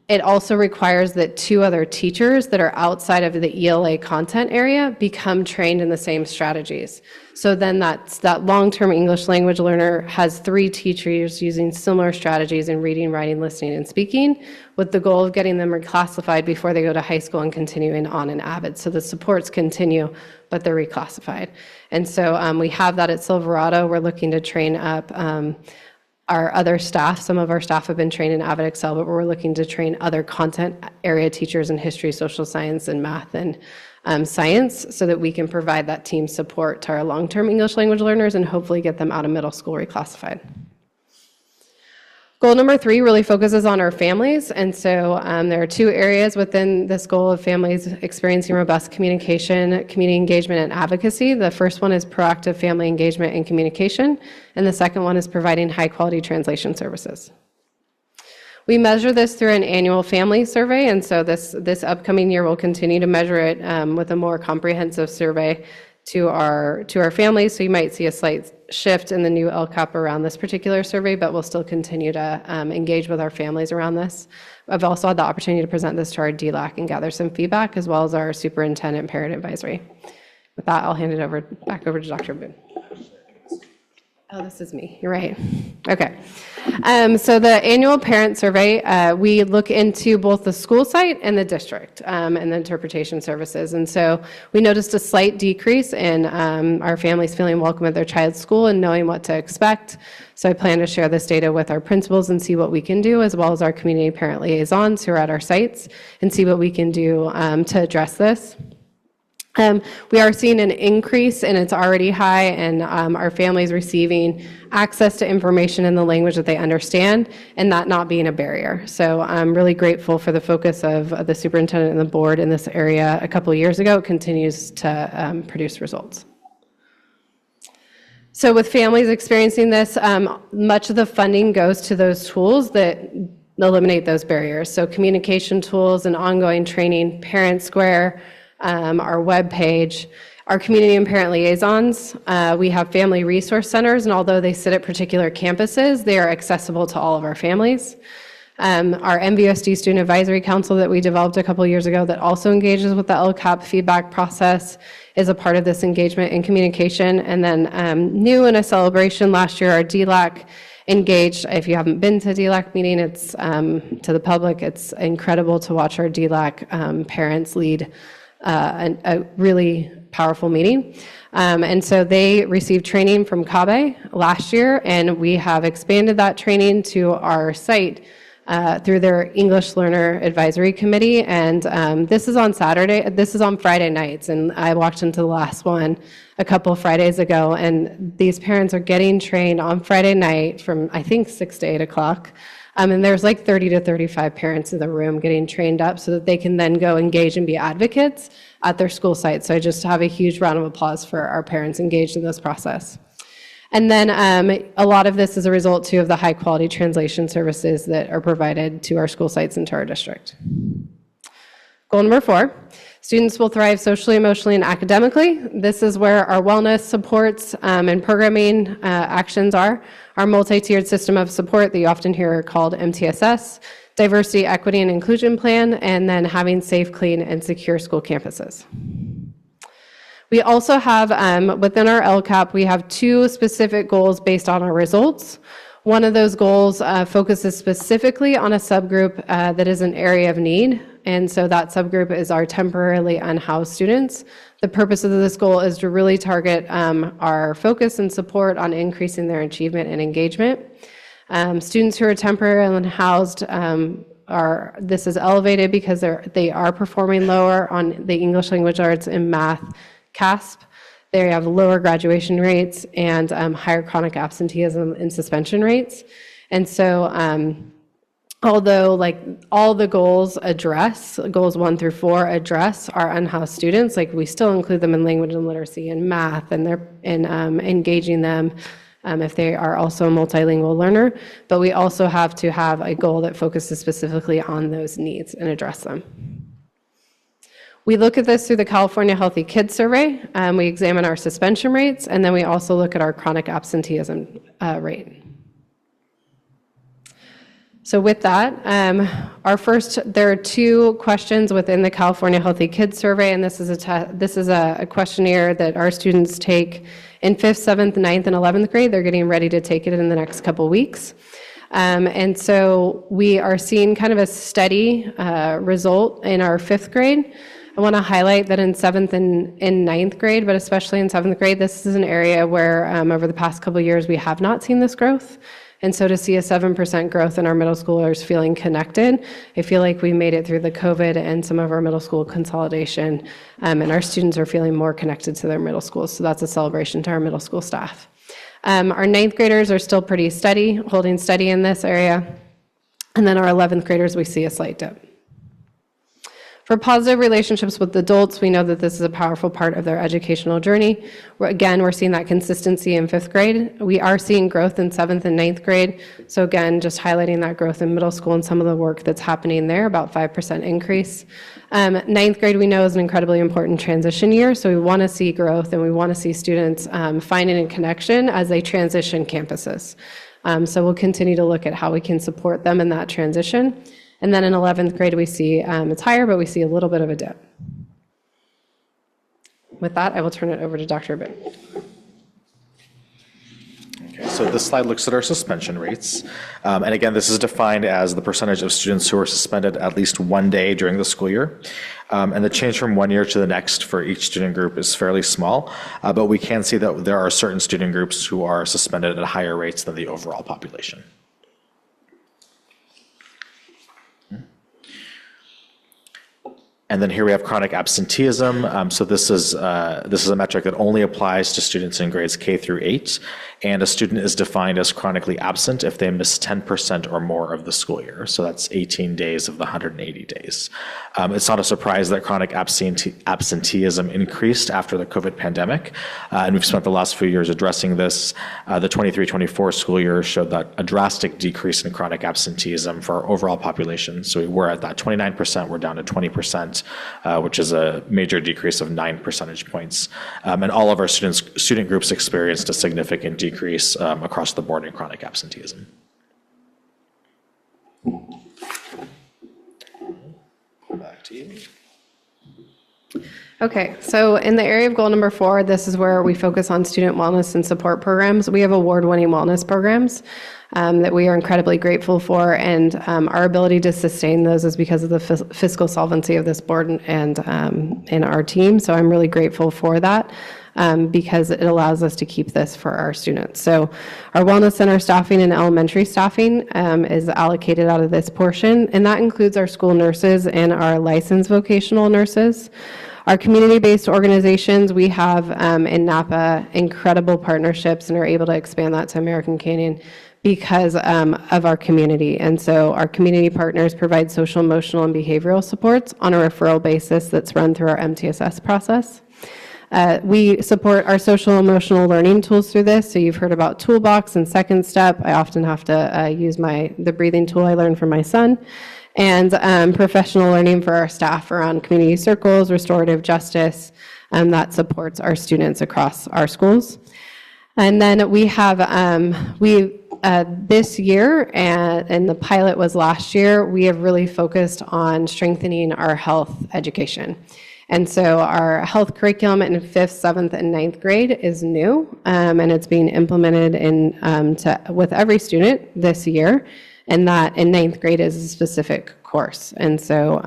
Speaker 4: It also requires that 2 other teachers that are outside of the ELA content area become trained in the same strategies. So then that long-term English language learner has 3 teachers using similar strategies in reading, writing, listening, and speaking, with the goal of getting them reclassified before they go to high school and continuing on in AVID. So the supports continue, but they're reclassified. And so we have that at Silverado. We're looking to train up our other staff. Some of our staff have been trained in Avid Excel, but we're looking to train other content area teachers in history, social science, and math and science, so that we can provide that team support to our long-term English language learners and hopefully get them out of middle school reclassified. Goal number 3 really focuses on our families. And so there are 2 areas within this goal of families experiencing robust communication, community engagement, and advocacy. The first one is proactive family engagement and communication. And the second one is providing high-quality translation services. We measure this through an annual family survey. And so this upcoming year, we'll continue to measure it with a more comprehensive survey to our families. So you might see a slight shift in the new LCAP around this particular survey, but we'll still continue to engage with our families around this. I've also had the opportunity to present this to our DLAC and gather some feedback, as well as our superintendent parent advisory. With that, I'll hand it back over to Dr. Boone. Oh, this is me. You're right. Okay. So the annual parent survey, we look into both the school site and the district and the interpretation services. And so we noticed a slight decrease in our families feeling welcome at their child's school and knowing what to expect. So I plan to share this data with our principals and see what we can do, as well as our community parent liaisons who are at our sites, and see what we can do to address this. We are seeing an increase, and it's already high, and our families receiving access to information in the language that they understand, and that not being a barrier. So I'm really grateful for the focus of the superintendent and the board in this area a couple of years ago. It continues to produce results. So with families experiencing this, much of the funding goes to those tools that eliminate those barriers. So communication tools and ongoing training, Parent Square, our webpage, our community and parent liaisons. We have family resource centers, and although they sit at particular campuses, they are accessible to all of our families. Our NVUSD Student Advisory Council that we developed a couple of years ago that also engages with the LCAP feedback process is a part of this engagement and communication. And then new in a celebration last year, our DLAC engaged. If you haven't been to DLAC meeting, it's to the public, it's incredible to watch our DLAC parents lead a really powerful meeting. And so they received training from CABE last year, and we have expanded that training to our site through their English Learner Advisory Committee. And this is on Friday nights, and I walked into the last one a couple of Fridays ago, and these parents are getting trained on Friday night from, I think, 6 to 8 o'clock. And there's like 30 to 35 parents in the room getting trained up so that they can then go engage and be advocates at their school site. So I just have a huge round of applause for our parents engaged in this process. And then a lot of this is a result, too, of the high-quality translation services that are provided to our school sites and to our district. Goal number 4, students will thrive socially, emotionally, and academically. This is where our wellness supports and programming actions are. Our multi-tiered system of support that you often hear called MTSS, diversity, equity, and inclusion plan, and then having safe, clean, and secure school campuses. We also have, within our LCAP, we have 2 specific goals based on our results. One of those goals focuses specifically on a subgroup that is an area of need, and so that subgroup is our temporarily unhoused students. The purpose of this goal is to really target our focus and support on increasing their achievement and engagement. Students who are temporarily unhoused this is elevated because they are performing lower on the English language arts and math CASP. They have lower graduation rates and higher chronic absenteeism and suspension rates. And so although like all the goals 1 through 4 address our unhoused students, like we still include them in language and literacy and math, and they're engaging them if they are also a multilingual learner, but we also have to have a goal that focuses specifically on those needs and address them. We look at this through the California Healthy Kids Survey. We examine our suspension rates, and then we also look at our chronic absenteeism rate. So with that, there are 2 questions within the California Healthy Kids Survey, and this is a questionnaire that our students take in 5th, 7th, 9th, and 11th grade. They're getting ready to take it in the next couple weeks. And so we are seeing kind of a steady result in our 5th grade. I want to highlight that in 7th and in 9th grade, but especially in 7th grade, this is an area where over the past couple of years, we have not seen this growth. And so to see a 7% growth in our middle schoolers feeling connected, I feel like we made it through the COVID and some of our middle school consolidation, and our students are feeling more connected to their middle schools. So that's a celebration to our middle school staff. Our 9th graders are still pretty steady, holding steady in this area. And then our 11th graders, we see a slight dip. For positive relationships with adults, we know that this is a powerful part of their educational journey. Again, we're seeing that consistency in 5th grade. We are seeing growth in 7th and 9th grade. So again, just highlighting that growth in middle school and some of the work that's happening there, about 5% increase. 9th grade, we know, is an incredibly important transition year. So we want to see growth, and we want to see students finding a connection as they transition campuses. So we'll continue to look at how we can support them in that transition. And then in 11th grade, we see it's higher, but we see a little bit of a dip. With that, I will turn it over to Dr. Bin.
Speaker 13: So this slide looks at our suspension rates. And again, this is defined as the percentage of students who are suspended at least one day during the school year. And the change from one year to the next for each student group is fairly small, but we can see that there are certain student groups who are suspended at higher rates than the overall population. And then here we have chronic absenteeism. So this is a metric that only applies to students in grades K through 8. And a student is defined as chronically absent if they miss 10% or more of the school year. So that's 18 days of the 180 days. It's not a surprise that chronic absenteeism increased after the COVID pandemic. And we've spent the last few years addressing this. The 23-24 school year showed that a drastic decrease in chronic absenteeism for our overall population. So we were at that 29%, we're down to 20%, which is a major decrease of 9 percentage points. And all of our student groups experienced a significant decrease across the board in chronic absenteeism. Back to you.
Speaker 4: Okay, so in the area of goal number 4, this is where we focus on student wellness and support programs. We have award-winning wellness programs that we are incredibly grateful for, and our ability to sustain those is because of the fiscal solvency of this board and our team. So I'm really grateful for that. Because it allows us to keep this for our students. So our wellness center staffing and elementary staffing is allocated out of this portion, and that includes our school nurses and our licensed vocational nurses. Our community-based organizations, we have in Napa incredible partnerships and are able to expand that to American Canyon because of our community. And so our community partners provide social, emotional, and behavioral supports on a referral basis that's run through our MTSS process. We support our social emotional learning tools through this. So you've heard about Toolbox and Second Step. I often have to use the breathing tool I learned from my son. And professional learning for our staff around community circles, restorative justice, that supports our students across our schools. And then we have, this year, and the pilot was last year, we have really focused on strengthening our health education. And so our health curriculum in 5th, 7th, and 9th grade is new, and it's being implemented with every student this year, and that in 9th grade is a specific course. And so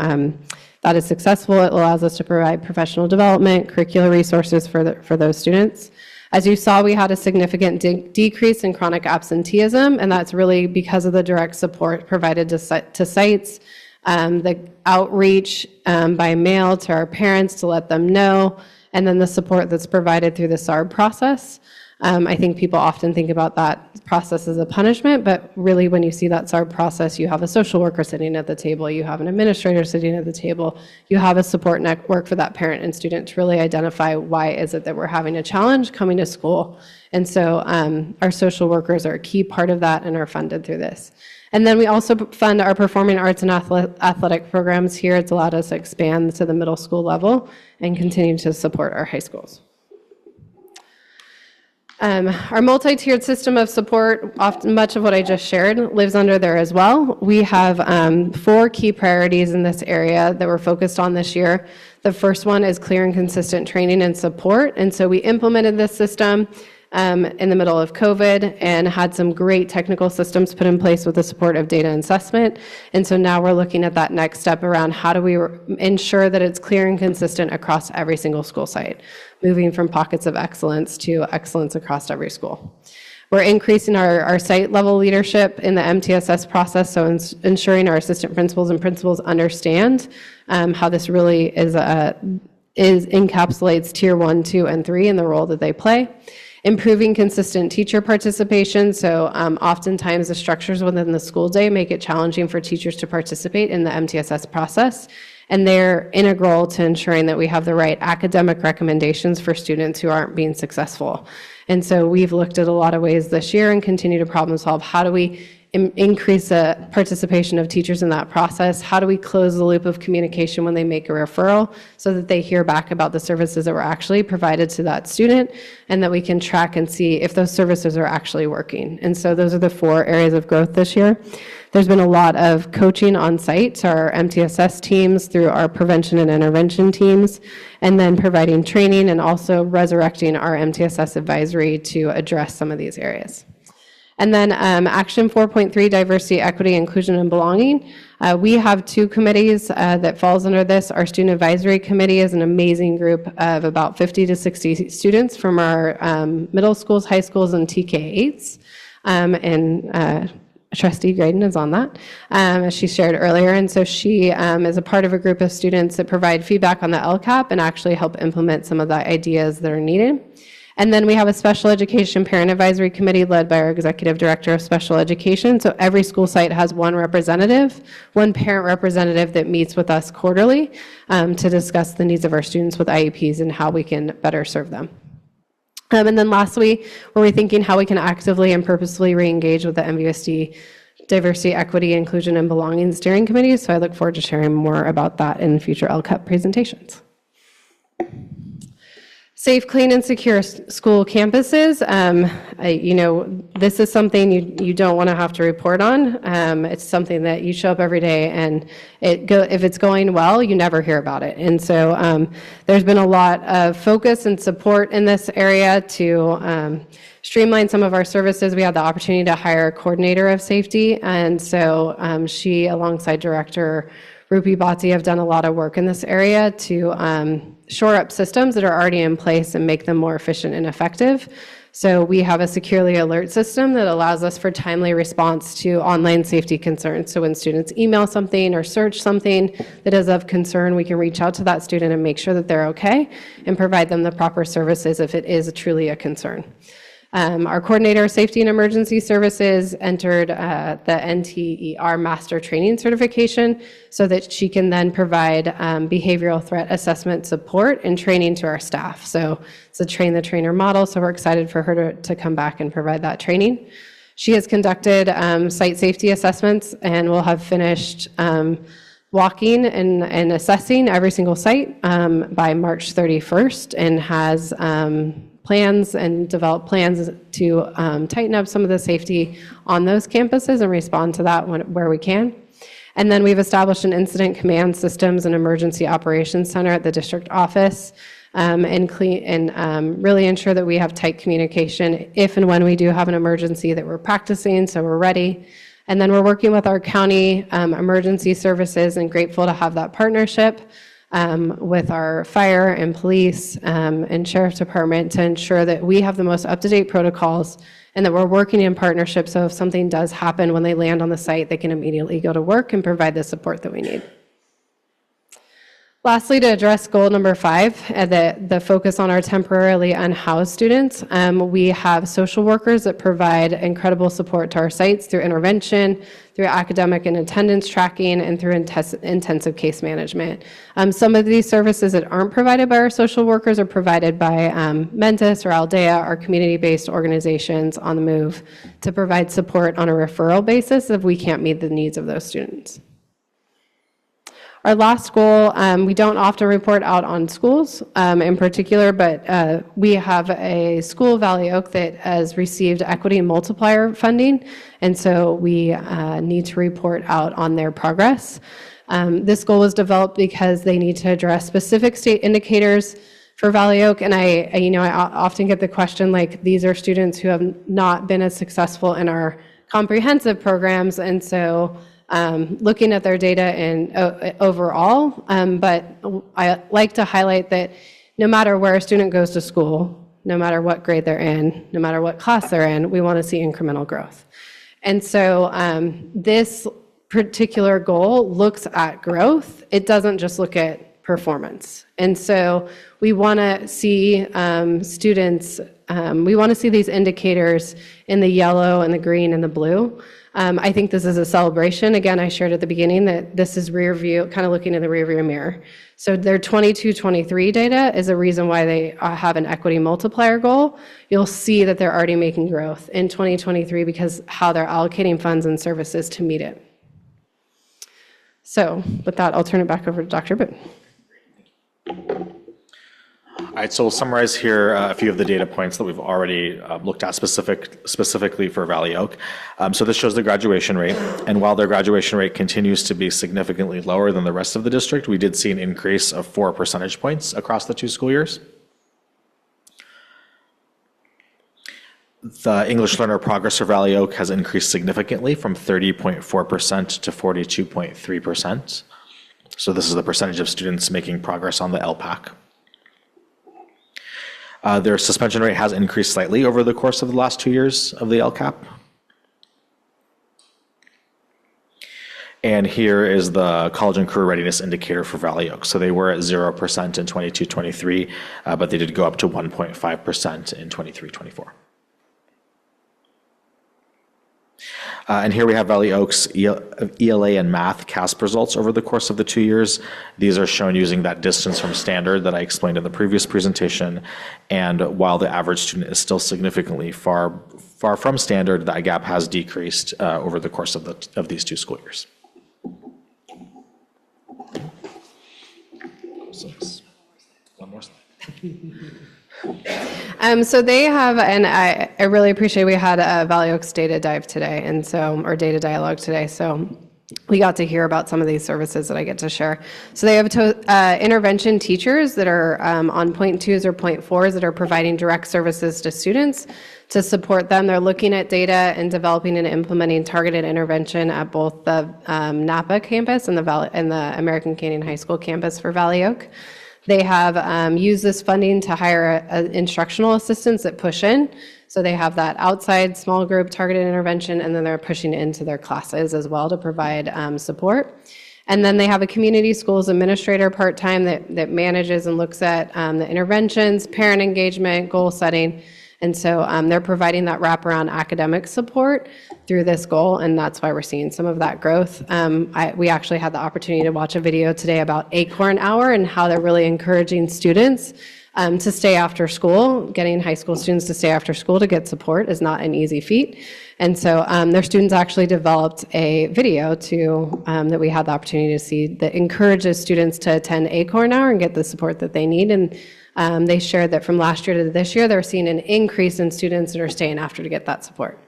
Speaker 4: that is successful. It allows us to provide professional development, curricular resources for those students. As you saw, we had a significant decrease in chronic absenteeism, and that's really because of the direct support provided to sites, the outreach by mail to our parents to let them know, and then the support that's provided through the SARB process. I think people often think about that process as a punishment, but really when you see that SARB process, you have a social worker sitting at the table, you have an administrator sitting at the table, you have a support network for that parent and student to really identify why is it that we're having a challenge coming to school. And so our social workers are a key part of that and are funded through this. And then we also fund our performing arts and athletic programs here. It's allowed us to expand to the middle school level and continue to support our high schools. Our multi-tiered system of support, often much of what I just shared, lives under there as well. We have 4 key priorities in this area that we're focused on this year. The first one is clear and consistent training and support. And so we implemented this system in the middle of COVID and had some great technical systems put in place with the support of data assessment. And so now we're looking at that next step around how do we ensure that it's clear and consistent across every single school site, moving from pockets of excellence to excellence across every school. We're increasing our site level leadership in the MTSS process, so ensuring our assistant principals and principals understand how this really encapsulates tier 1, 2, and 3 in the role that they play. Improving consistent teacher participation. So oftentimes the structures within the school day make it challenging for teachers to participate in the MTSS process. And they're integral to ensuring that we have the right academic recommendations for students who aren't being successful. And so we've looked at a lot of ways this year and continue to problem solve. How do we increase the participation of teachers in that process? How do we close the loop of communication when they make a referral so that they hear back about the services that were actually provided to that student and that we can track and see if those services are actually working? And so those are the 4 areas of growth this year. There's been a lot of coaching on site to our MTSS teams through our prevention and intervention teams, and then providing training and also resurrecting our MTSS advisory to address some of these areas. And then Action 4.3, Diversity, Equity, Inclusion, and Belonging. We have two committees that falls under this. Our Student Advisory Committee is an amazing group of about 50 to 60 students from our middle schools, high schools, and TK8s. And Trustee Graydon is on that, as she shared earlier. And so she is a part of a group of students that provide feedback on the LCAP and actually help implement some of the ideas that are needed. And then we have a Special Education Parent Advisory Committee led by our Executive Director of Special Education. So every school site has one representative, one parent representative that meets with us quarterly to discuss the needs of our students with IEPs and how we can better serve them. And then lastly, we're rethinking how we can actively and purposefully re-engage with the NVUSD Diversity, Equity, Inclusion, and Belonging Steering Committee. So I look forward to sharing more about that in future LCAP presentations. Safe, clean, and secure school campuses. This is something you don't want to have to report on. It's something that you show up every day, and if it's going well, you never hear about it. And so there's been a lot of focus and support in this area to streamline some of our services. We had the opportunity to hire a coordinator of safety, and so she, alongside Director Rupi Bhatti, have done a lot of work in this area to shore up systems that are already in place and make them more efficient and effective. So we have a securely alert system that allows us for timely response to online safety concerns. So when students email something or search something that is of concern, we can reach out to that student and make sure that they're okay and provide them the proper services if it is truly a concern. Our coordinator of safety and emergency services entered the NTER master training certification so that she can then provide behavioral threat assessment support and training to our staff. So it's a train the trainer model, so we're excited for her to come back and provide that training. She has conducted site safety assessments and will have finished walking and assessing every single site by March 31st and has plans and develop plans to tighten up some of the safety on those campuses and respond to that where we can. And then we've established an incident command systems and emergency operations center at the district office and really ensure that we have tight communication if and when we do have an emergency that we're practicing, so we're ready. And then we're working with our county emergency services and grateful to have that partnership with our fire and police and sheriff's department to ensure that we have the most up-to-date protocols and that we're working in partnership so if something does happen when they land on the site, they can immediately go to work and provide the support that we need. Lastly, to address goal number 5, the focus on our temporarily unhoused students, we have social workers that provide incredible support to our sites through intervention, through academic and attendance tracking, and through intensive case management. Some of these services that aren't provided by our social workers are provided by Mentis or Aldea, our community-based organizations on the move, to provide support on a referral basis if we can't meet the needs of those students. Our last goal, we don't often report out on schools in particular, but we have a school, Valley Oak, that has received equity multiplier funding, and so we need to report out on their progress. This goal was developed because they need to address specific state indicators for Valley Oak, and I often get the question, like, these are students who have not been as successful in our comprehensive programs, and so looking at their data and overall, but I like to highlight that no matter where a student goes to school, no matter what grade they're in, no matter what class they're in, we want to see incremental growth. And so this particular goal looks at growth. It doesn't just look at performance. And so we want to see students, we want to see these indicators in the yellow and the green and the blue. I think this is a celebration. Again, I shared at the beginning that this is rear view, kind of looking in the rear view mirror. So their 22-23 data is a reason why they have an equity multiplier goal. You'll see that they're already making growth in 2023 because how they're allocating funds and services to meet it. So with that, I'll turn it back over to Dr. Boone.
Speaker 13: All right, so we'll summarize here a few of the data points that we've already looked at specifically for Valley Oak. So this shows the graduation rate, and while their graduation rate continues to be significantly lower than the rest of the district, we did see an increase of 4 percentage points across the 2 school years. The English learner progress for Valley Oak has increased significantly from 30.4% to 42.3%. So this is the percentage of students making progress on the LPAC. Their suspension rate has increased slightly over the course of the last 2 years of the LCAP. And here is the college and career readiness indicator for Valley Oak. So they were at 0% in 22-23, but they did go up to 1.5% in 23-24. And here we have Valley Oak's ELA and math CASP results over the course of the 2 years. These are shown using that distance from standard that I explained in the previous presentation. And while the average student is still significantly far from standard, that gap has decreased over the course of these 2 school years. One more slide.
Speaker 4: So they have, and I really appreciate, we had a Valley Oaks data dive today, and so, or data dialogue today, so we got to hear about some of these services that I get to share. So they have intervention teachers that are on point 2s or point 4s that are providing direct services to students to support them. They're looking at data and developing and implementing targeted intervention at both the Napa campus and the American Canyon High School campus for Valley Oak. They have used this funding to hire instructional assistants that push in. So they have that outside small group targeted intervention, and then they're pushing into their classes as well to provide support. And then they have a community schools administrator part-time that manages and looks at the interventions, parent engagement, goal setting. And so they're providing that wraparound academic support through this goal, and that's why we're seeing some of that growth. We actually had the opportunity to watch a video today about Acorn Hour and how they're really encouraging students to stay after school. Getting high school students to stay after school to get support is not an easy feat. And so their students actually developed a video that we had the opportunity to see that encourages students to attend Acorn Hour and get the support that they need. And they shared that from last year to this year, they're seeing an increase in students that are staying after to get that support.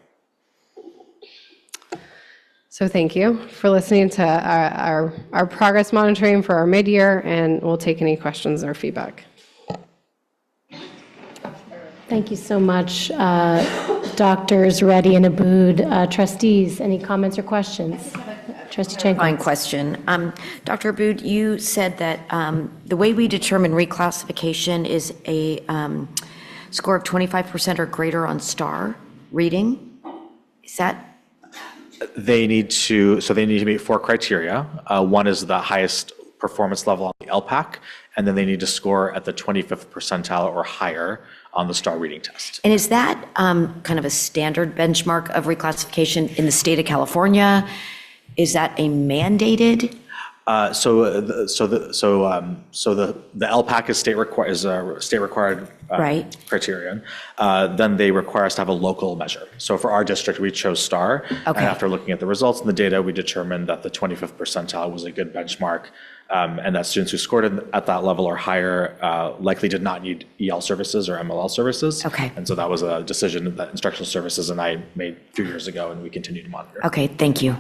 Speaker 4: So thank you for listening to our progress monitoring for our mid-year, and we'll take any questions or feedback.
Speaker 1: Thank you so much, Doctors Reddy and Abood. Trustees, any comments or questions? Trustee Jankowicz.
Speaker 21: Fine question. Dr. Abood, you said that the way we determine reclassification is a score of 25% or greater on STAR reading. Is that?
Speaker 13: They need to meet 4 criteria. One is the highest performance level on the LPAC, and then they need to score at the 25th percentile or higher on the STAR reading test.
Speaker 21: And is that kind of a standard benchmark of reclassification in the state of California? Is that a mandated?
Speaker 13: So the LPAC is state required
Speaker 21: right.
Speaker 13: criterion. Then they require us to have a local measure. So for our district, we chose STAR.
Speaker 21: Okay.
Speaker 13: And after looking at the results and the data, we determined that the 25th percentile was a good benchmark, and that students who scored at that level or higher likely did not need EL services or MLL services.
Speaker 21: Okay.
Speaker 13: And so that was a decision that Instructional Services and I made a few years ago, and we continue to monitor.
Speaker 21: Okay, thank you.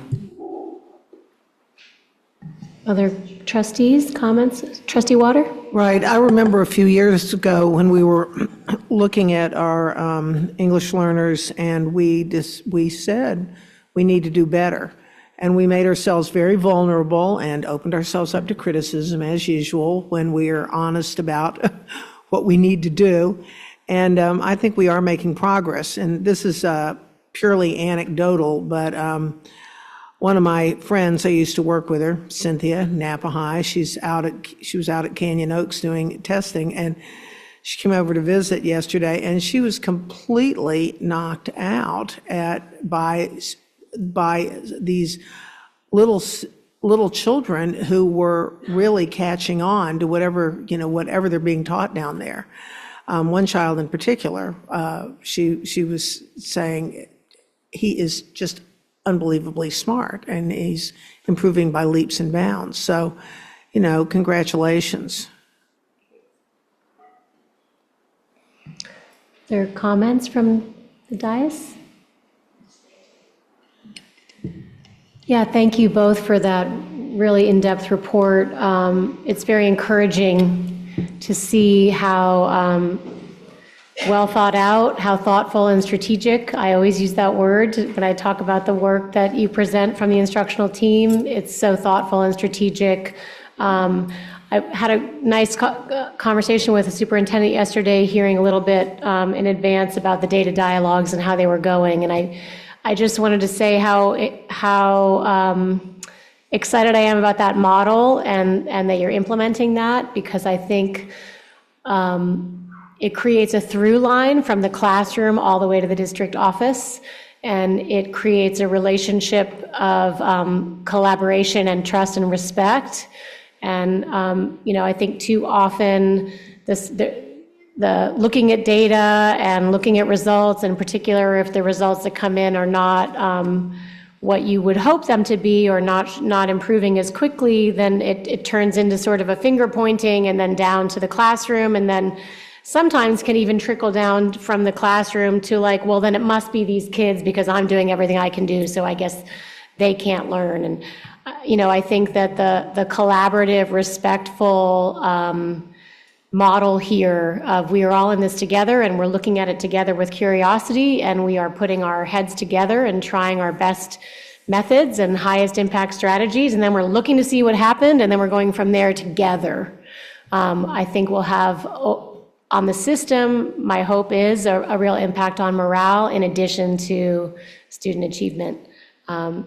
Speaker 1: Other trustees, comments? Trustee Water?
Speaker 20: Right. I remember a few years ago when we were looking at our English learners, and we said we need to do better. And we made ourselves very vulnerable and opened ourselves up to criticism, as usual, when we are honest about what we need to do. And I think we are making progress. And this is purely anecdotal, but one of my friends, I used to work with her, Cynthia, Napa High. She was out at Canyon Oaks doing testing, and she came over to visit yesterday, and she was completely knocked out by these little children who were really catching on to whatever they're being taught down there. One child in particular, she was saying he is just unbelievably smart, and he's improving by leaps and bounds. So, congratulations.
Speaker 1: There are comments from the dais? Yeah, thank you both for that really in-depth report. It's very encouraging to see how well thought out, how thoughtful and strategic. I always use that word when I talk about the work that you present from the instructional team. It's so thoughtful and strategic. I had a nice conversation with the superintendent yesterday, hearing a little bit in advance about the data dialogues and how they were going. And I just wanted to say how excited I am about that model and that you're implementing that, because I think it creates a through line from the classroom all the way to the district office, and it creates a relationship of collaboration and trust and respect. And I think too often the looking at data and looking at results, in particular if the results that come in are not what you would hope them to be, or not improving as quickly, then it turns into sort of a finger pointing and then down to the classroom, and then sometimes can even trickle down from the classroom to like, well, then it must be these kids because I'm doing everything I can do, so I guess they can't learn. And I think that the collaborative, respectful model here of we are all in this together and we're looking at it together with curiosity, and we are putting our heads together and trying our best methods and highest impact strategies, and then we're looking to see what happened, and then we're going from there together. I think we'll have on the system, my hope is a real impact on morale in addition to student achievement.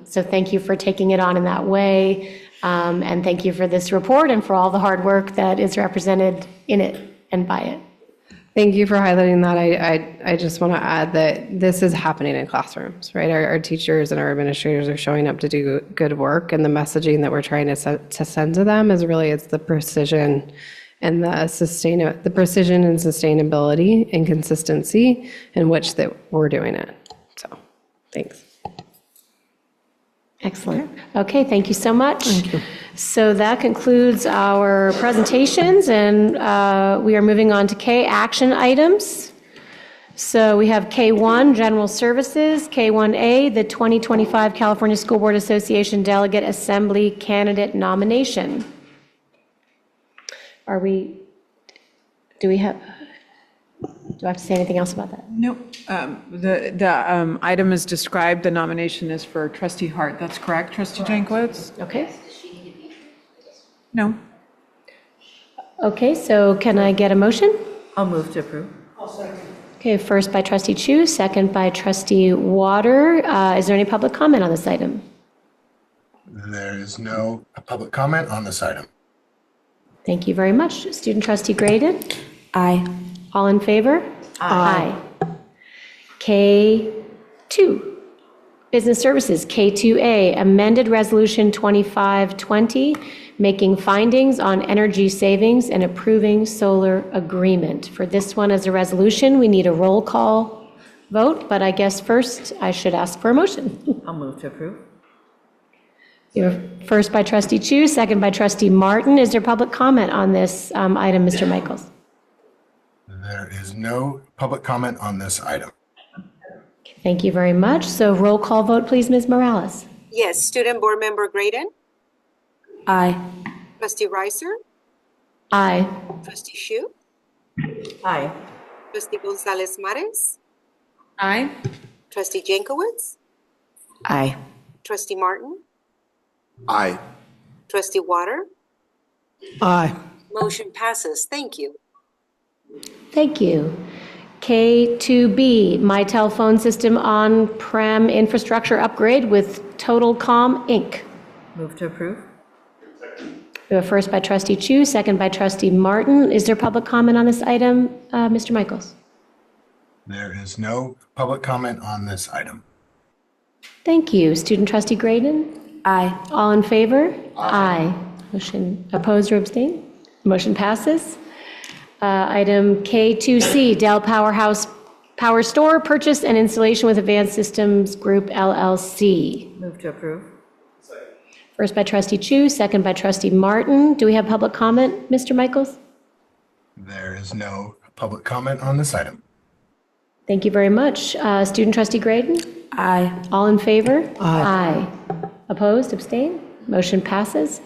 Speaker 1: So thank you for taking it on in that way. And thank you for this report and for all the hard work that is represented in it and by it.
Speaker 4: Thank you for highlighting that. I just want to add that this is happening in classrooms, right? Our teachers and our administrators are showing up to do good work, and the messaging that we're trying to send to them is really, it's the precision and the precision and sustainability and consistency in which that we're doing it. So, thanks.
Speaker 1: Excellent. Okay, thank you so much. Thank you. So that concludes our presentations, and we are moving on to K, action items. So we have K1, General Services, K1A, the 2025 California School Board Association Delegate Assembly Candidate Nomination. Do I have to say anything else about that?
Speaker 8: Nope. The item is described. The nomination is for Trustee Hart. That's correct, Trustee Jankowicz?
Speaker 1: Okay.
Speaker 8: No.
Speaker 1: Okay, so can I get a motion?
Speaker 5: I'll move to approve.
Speaker 1: Okay, first by Trustee Chu, second by Trustee Water. Is there any public comment on this item?
Speaker 2: There is no public comment on this item.
Speaker 1: Thank you very much. Student Trustee Graydon?
Speaker 19: Aye.
Speaker 1: All in favor? Aye. K2, Business Services, K2A, amended Resolution 2520, making findings on energy savings and approving solar agreement. For this one as a resolution, we need a roll call vote, but I guess first I should ask for a motion.
Speaker 5: I'll move to approve.
Speaker 1: You're first by Trustee Chu, second by Trustee Martin. Is there public comment on this item, Mr. Michaels?
Speaker 2: There is no public comment on this item.
Speaker 1: Thank you very much. So roll call vote, please, Ms. Morales.
Speaker 11: Yes, Student Board Member Graydon,
Speaker 19: Aye.
Speaker 11: Trustee Reiser,
Speaker 1: Aye.
Speaker 11: Trustee Xu,
Speaker 5: Aye.
Speaker 11: Trustee Gonzalez Mares,
Speaker 6: Aye.
Speaker 11: Trustee Jankowicz,
Speaker 21: Aye.
Speaker 11: Trustee Martin,
Speaker 7: Aye.
Speaker 11: Trustee Water.
Speaker 20: Aye.
Speaker 11: Motion passes. Thank you.
Speaker 1: Thank you. K2B, My Telephone System On-Prem Infrastructure Upgrade with TotalCom, Inc.
Speaker 5: Move to approve.
Speaker 1: We have a first by Trustee Chu, second by Trustee Martin. Is there public comment on this item, Mr. Michaels?
Speaker 2: There is no public comment on this item.
Speaker 1: Thank you. Student Trustee Graydon?
Speaker 19: Aye.
Speaker 1: All in favor? Aye. Motion opposed or abstained? Motion passes. Item K2C, Dell Powerhouse Power Store Purchase and Installation with Advanced Systems Group LLC.
Speaker 5: Move to approve.
Speaker 1: First by Trustee Chu, second by Trustee Martin. Do we have public comment, Mr. Michaels?
Speaker 2: There is no public comment on this item.
Speaker 1: Thank you very much. Student Trustee Graydon?
Speaker 19: Aye.
Speaker 1: All in favor?
Speaker 20: Aye.
Speaker 1: Opposed, abstained? Motion passes.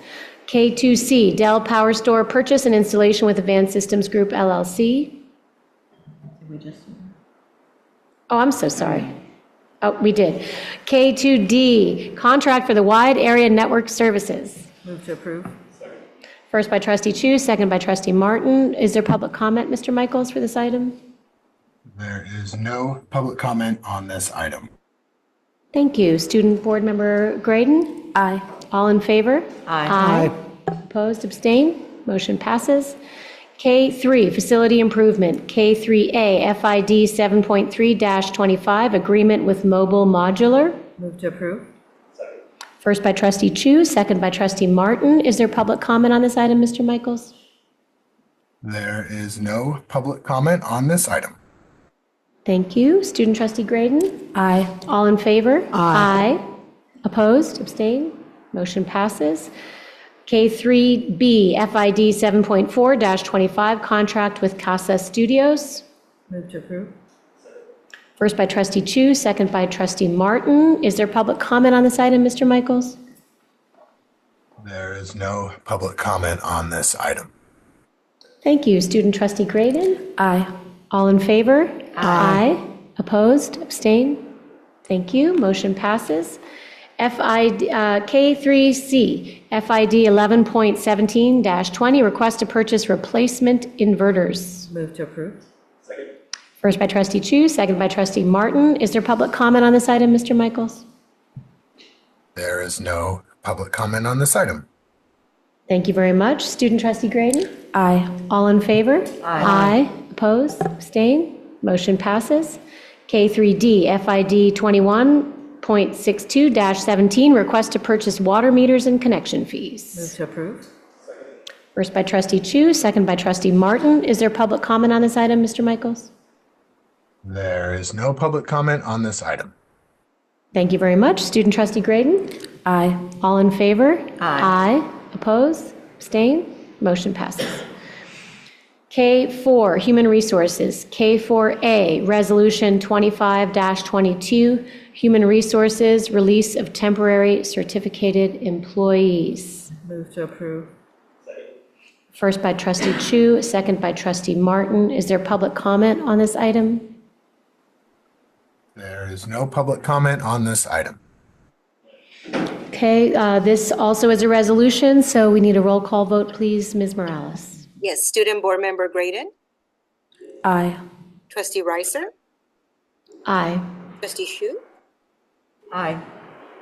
Speaker 1: K2C, Dell Power Store Purchase and Installation with Advanced Systems Group LLC. Oh, I'm so sorry. Oh, we did. K2D, contract for the wide area network services.
Speaker 5: Move to approve.
Speaker 1: First by trustee Chu, second by trustee Martin. Is there public comment, Mr. Michaels, for this item?
Speaker 2: There is no public comment on this item.
Speaker 1: Thank you. Student Board Member Graydon?
Speaker 17: Aye.
Speaker 1: All in favor?
Speaker 20: Aye.
Speaker 1: Opposed, abstain? Motion passes. K3, Facility Improvement. K3A, FID 7.3-25, Agreement with Mobile Modular.
Speaker 5: Move to approve.
Speaker 1: First by trustee Chu, second by trustee Martin. Is there public comment on this item, Mr. Michaels?
Speaker 2: There is no public comment on this item.
Speaker 1: Thank you. Student trustee Graydon?
Speaker 17: Aye.
Speaker 1: All in favor?
Speaker 20: Aye.
Speaker 1: Opposed? Abstain? Motion passes. K3B, FID 7.4-25, Contract with Casa Studios.
Speaker 5: Move to approve.
Speaker 1: First by trustee Chu, second by trustee Martin. Is there public comment on this item, Mr. Michaels?
Speaker 2: There is no public comment on this item.
Speaker 1: Thank you. Student trustee Graydon?
Speaker 17: Aye.
Speaker 1: All in favor? Aye. Opposed? Abstain? Thank you. Motion passes. K3C, FID 11.17-20, request to purchase replacement inverters.
Speaker 5: Move to approve.
Speaker 1: First by trustee Chu, second by trustee Martin. Is there public comment on this item, Mr. Michaels?
Speaker 2: There is no public comment on this item.
Speaker 1: Thank you very much. Student trustee Graydon?
Speaker 17: Aye.
Speaker 1: All in favor?
Speaker 5: Aye.
Speaker 1: Opposed? Abstain? Motion passes. K3D, FID 21.62-17, request to purchase water meters and connection fees.
Speaker 5: Move to approve.
Speaker 1: First by trustee Chu, second by trustee Martin. Is there public comment on this item, Mr. Michaels?
Speaker 2: There is no public comment on this item.
Speaker 1: Thank you very much. Student trustee Graydon?
Speaker 17: Aye.
Speaker 1: All in favor?
Speaker 5: Aye.
Speaker 1: Opposed? Abstain? Motion passes. K4, Human Resources. K4A, Resolution 25-22, Human Resources, Release of Temporary Certificated Employees.
Speaker 5: Move to approve.
Speaker 1: First by trustee Chu, second by trustee Martin. Is there public comment on this item?
Speaker 2: There is no public comment on this item.
Speaker 1: Okay, this also is a resolution, so we need a roll call vote, please. Ms. Morales.
Speaker 11: Yes, Student Board Member Graydon,
Speaker 17: Aye.
Speaker 11: Trustee Reiser,
Speaker 1: Aye.
Speaker 11: Trustee Shu,
Speaker 5: Aye.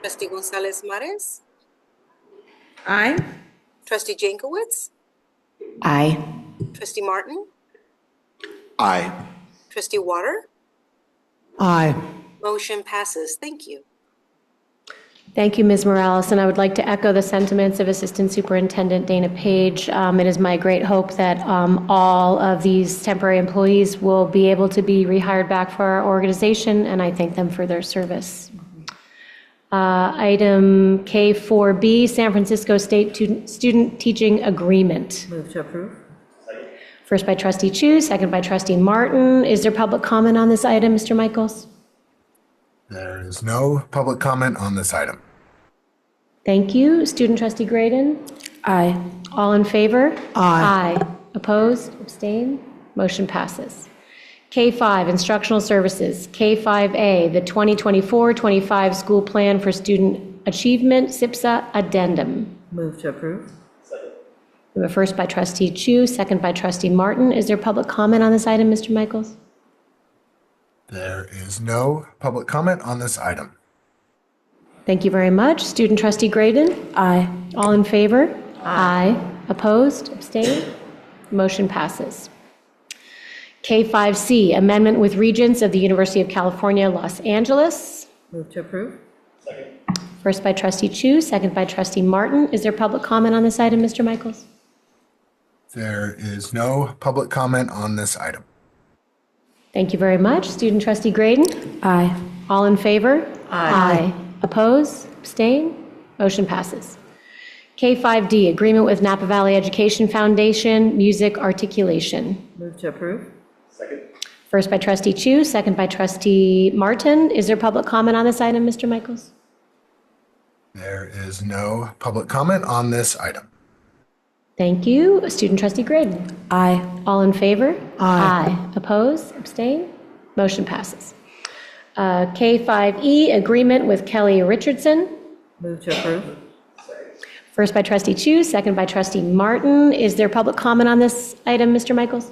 Speaker 11: Trustee Gonzalez Mares,
Speaker 6: Aye.
Speaker 11: Trustee Jankowicz,
Speaker 21: Aye.
Speaker 11: Trustee Martin,
Speaker 7: Aye.
Speaker 11: Trustee Water.
Speaker 20: Aye.
Speaker 11: Motion passes. Thank you.
Speaker 1: Thank you, Ms. Morales, and I would like to echo the sentiments of Assistant Superintendent Dana Page. It is my great hope that all of these temporary employees will be able to be rehired back for our organization, and I thank them for their service. Item K4B, San Francisco State Student Teaching Agreement.
Speaker 5: Move to approve.
Speaker 1: First by trustee Chu, second by trustee Martin. Is there public comment on this item, Mr. Michaels?
Speaker 2: There is no public comment on this item.
Speaker 1: Thank you. Student trustee Graydon?
Speaker 17: Aye.
Speaker 1: All in favor?
Speaker 20: Aye.
Speaker 1: Opposed? Abstain? Motion passes. K5, Instructional Services. K5A, the 2024-25 School Plan for Student Achievement, SIPSA Addendum.
Speaker 5: Move to approve.
Speaker 1: We have a first by trustee Chu, second by trustee Martin. Is there public comment on this item, Mr. Michaels?
Speaker 2: There is no public comment on this item.
Speaker 1: Thank you very much. Student trustee Graydon?
Speaker 17: Aye.
Speaker 1: All in favor? Aye. Opposed? Abstain? Motion passes. K5C, Amendment with Regents of the University of California, Los Angeles.
Speaker 5: Move to approve.
Speaker 1: First by trustee Chu, second by trustee Martin. Is there public comment on this item, Mr. Michaels?
Speaker 2: There is no public comment on this item.
Speaker 1: Thank you very much. Student trustee Graydon?
Speaker 17: Aye.
Speaker 1: All in favor?
Speaker 5: Aye.
Speaker 1: Oppose? Abstain? Motion passes. K5D, Agreement with Napa Valley Education Foundation, Music Articulation.
Speaker 5: Move to approve.
Speaker 1: First by trustee Chu, second by trustee Martin. Is there public comment on this item, Mr. Michaels?
Speaker 2: There is no public comment on this item.
Speaker 1: Thank you. Student trustee Graydon.
Speaker 19: Aye.
Speaker 1: All in favor?
Speaker 20: Aye.
Speaker 1: Oppose? Abstain? Motion passes. K5E, agreement with Kelly Richardson.
Speaker 5: Move to approve.
Speaker 1: First by trustee Chu, second by trustee Martin. Is there public comment on this item, Mr. Michaels?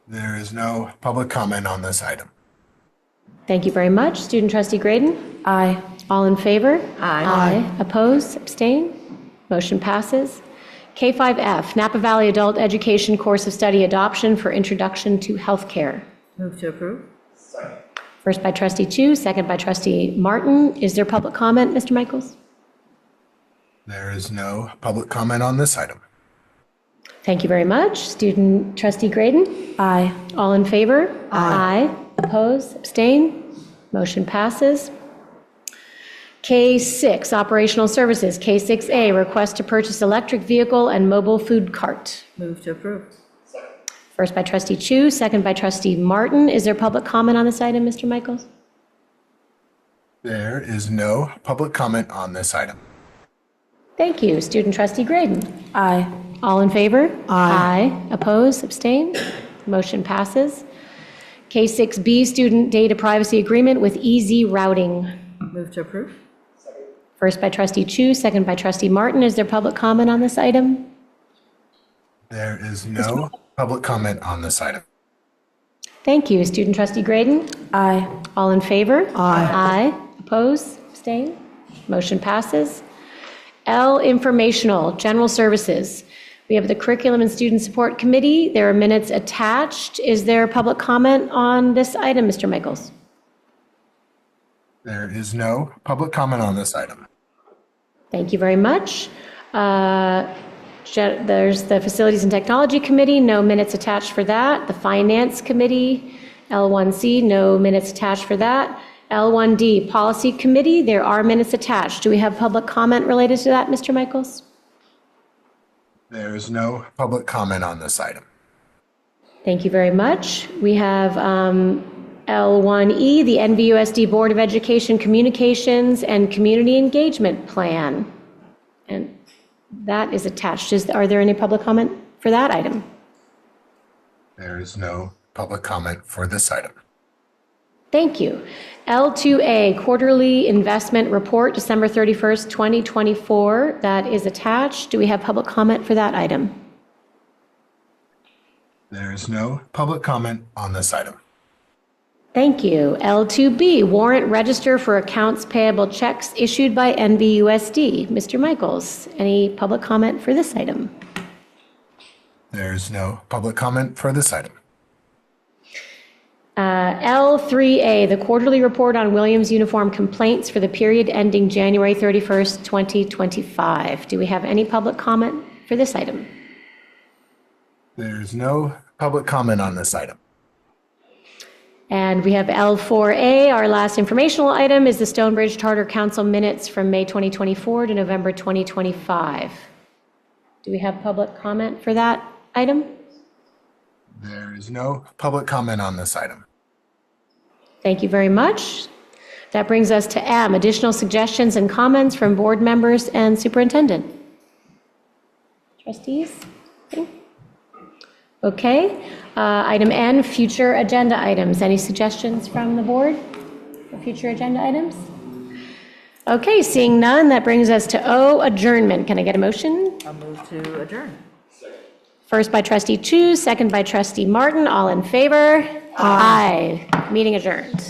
Speaker 2: There is no public comment on this item.
Speaker 1: Thank you very much. Student trustee Graydon?
Speaker 19: Aye.
Speaker 1: All in favor?
Speaker 5: Aye.
Speaker 1: Oppose? Abstain? Motion passes. K5F, Napa Valley Adult Education Course of Study Adoption for Introduction to Healthcare.
Speaker 5: Move to approve.
Speaker 1: First by trustee Chu, second by trustee Martin. Is there public comment, Mr. Michaels?
Speaker 2: There is no public comment on this item.
Speaker 1: Thank you very much. Student trustee Graydon?
Speaker 19: Aye.
Speaker 1: All in favor? Aye. Oppose? Abstain? Motion passes. K6, Operational Services. K6A, request to purchase electric vehicle and mobile food cart.
Speaker 5: Move to approve.
Speaker 1: First by trustee Chu, second by trustee Martin. Is there public comment on this item, Mr. Michaels?
Speaker 2: There is no public comment on this item.
Speaker 1: Thank you. Student trustee Graydon?
Speaker 19: Aye.
Speaker 1: All in favor? Aye. Oppose? Abstain? Motion passes. K6B, Student Data Privacy Agreement with EZ Routing.
Speaker 5: Move to approve.
Speaker 1: First by trustee Chu, second by trustee Martin. Is there public comment on this item?
Speaker 2: There is no public comment on this item.
Speaker 1: Thank you. Student trustee Graydon?
Speaker 19: Aye.
Speaker 1: All in favor?
Speaker 20: Aye.
Speaker 1: Oppose? Abstain? Motion passes. L, Informational, General Services. We have the Curriculum and Student Support Committee. There are minutes attached. Is there public comment on this item, Mr. Michaels?
Speaker 2: There is no public comment on this item.
Speaker 1: Thank you very much. There's the Facilities and Technology Committee, no minutes attached for that. The Finance Committee, L1C, no minutes attached for that. L1D, Policy Committee, there are minutes attached. Do we have public comment related to that, Mr. Michaels?
Speaker 2: There is no public comment on this item.
Speaker 1: Thank you very much. We have L1E, the NVUSD Board of Education Communications and Community Engagement Plan. And that is attached. Are there any public comment for that item?
Speaker 2: There is no public comment for this item.
Speaker 1: Thank you. L2A, Quarterly Investment Report, December 31st, 2024. That is attached. Do we have public comment for that item?
Speaker 2: There is no public comment on this item.
Speaker 1: Thank you. L2B, Warrant Register for Accounts Payable Checks issued by NVUSD. Mr. Michaels, any public comment for this item?
Speaker 2: There is no public comment for this item.
Speaker 1: L3A, the Quarterly Report on Williams Uniform Complaints for the period ending January 31st, 2025. Do we have any public comment for this item?
Speaker 2: There is no public comment on this item.
Speaker 1: And we have L4A, our last informational item is the Stonebridge Charter Council minutes from May 2024 to November 2025. Do we have public comment for that item?
Speaker 2: There is no public comment on this item.
Speaker 1: Thank you very much. That brings us to M, additional suggestions and comments from board members and superintendent. Trustees? Okay. Item N, future agenda items. Any suggestions from the board for future agenda items? Okay, seeing none, that brings us to O, adjournment. Can I get a motion?
Speaker 5: I'll move to adjourn.
Speaker 1: First by trustee Chu, second by trustee Martin. All in favor? Aye. Meeting adjourned.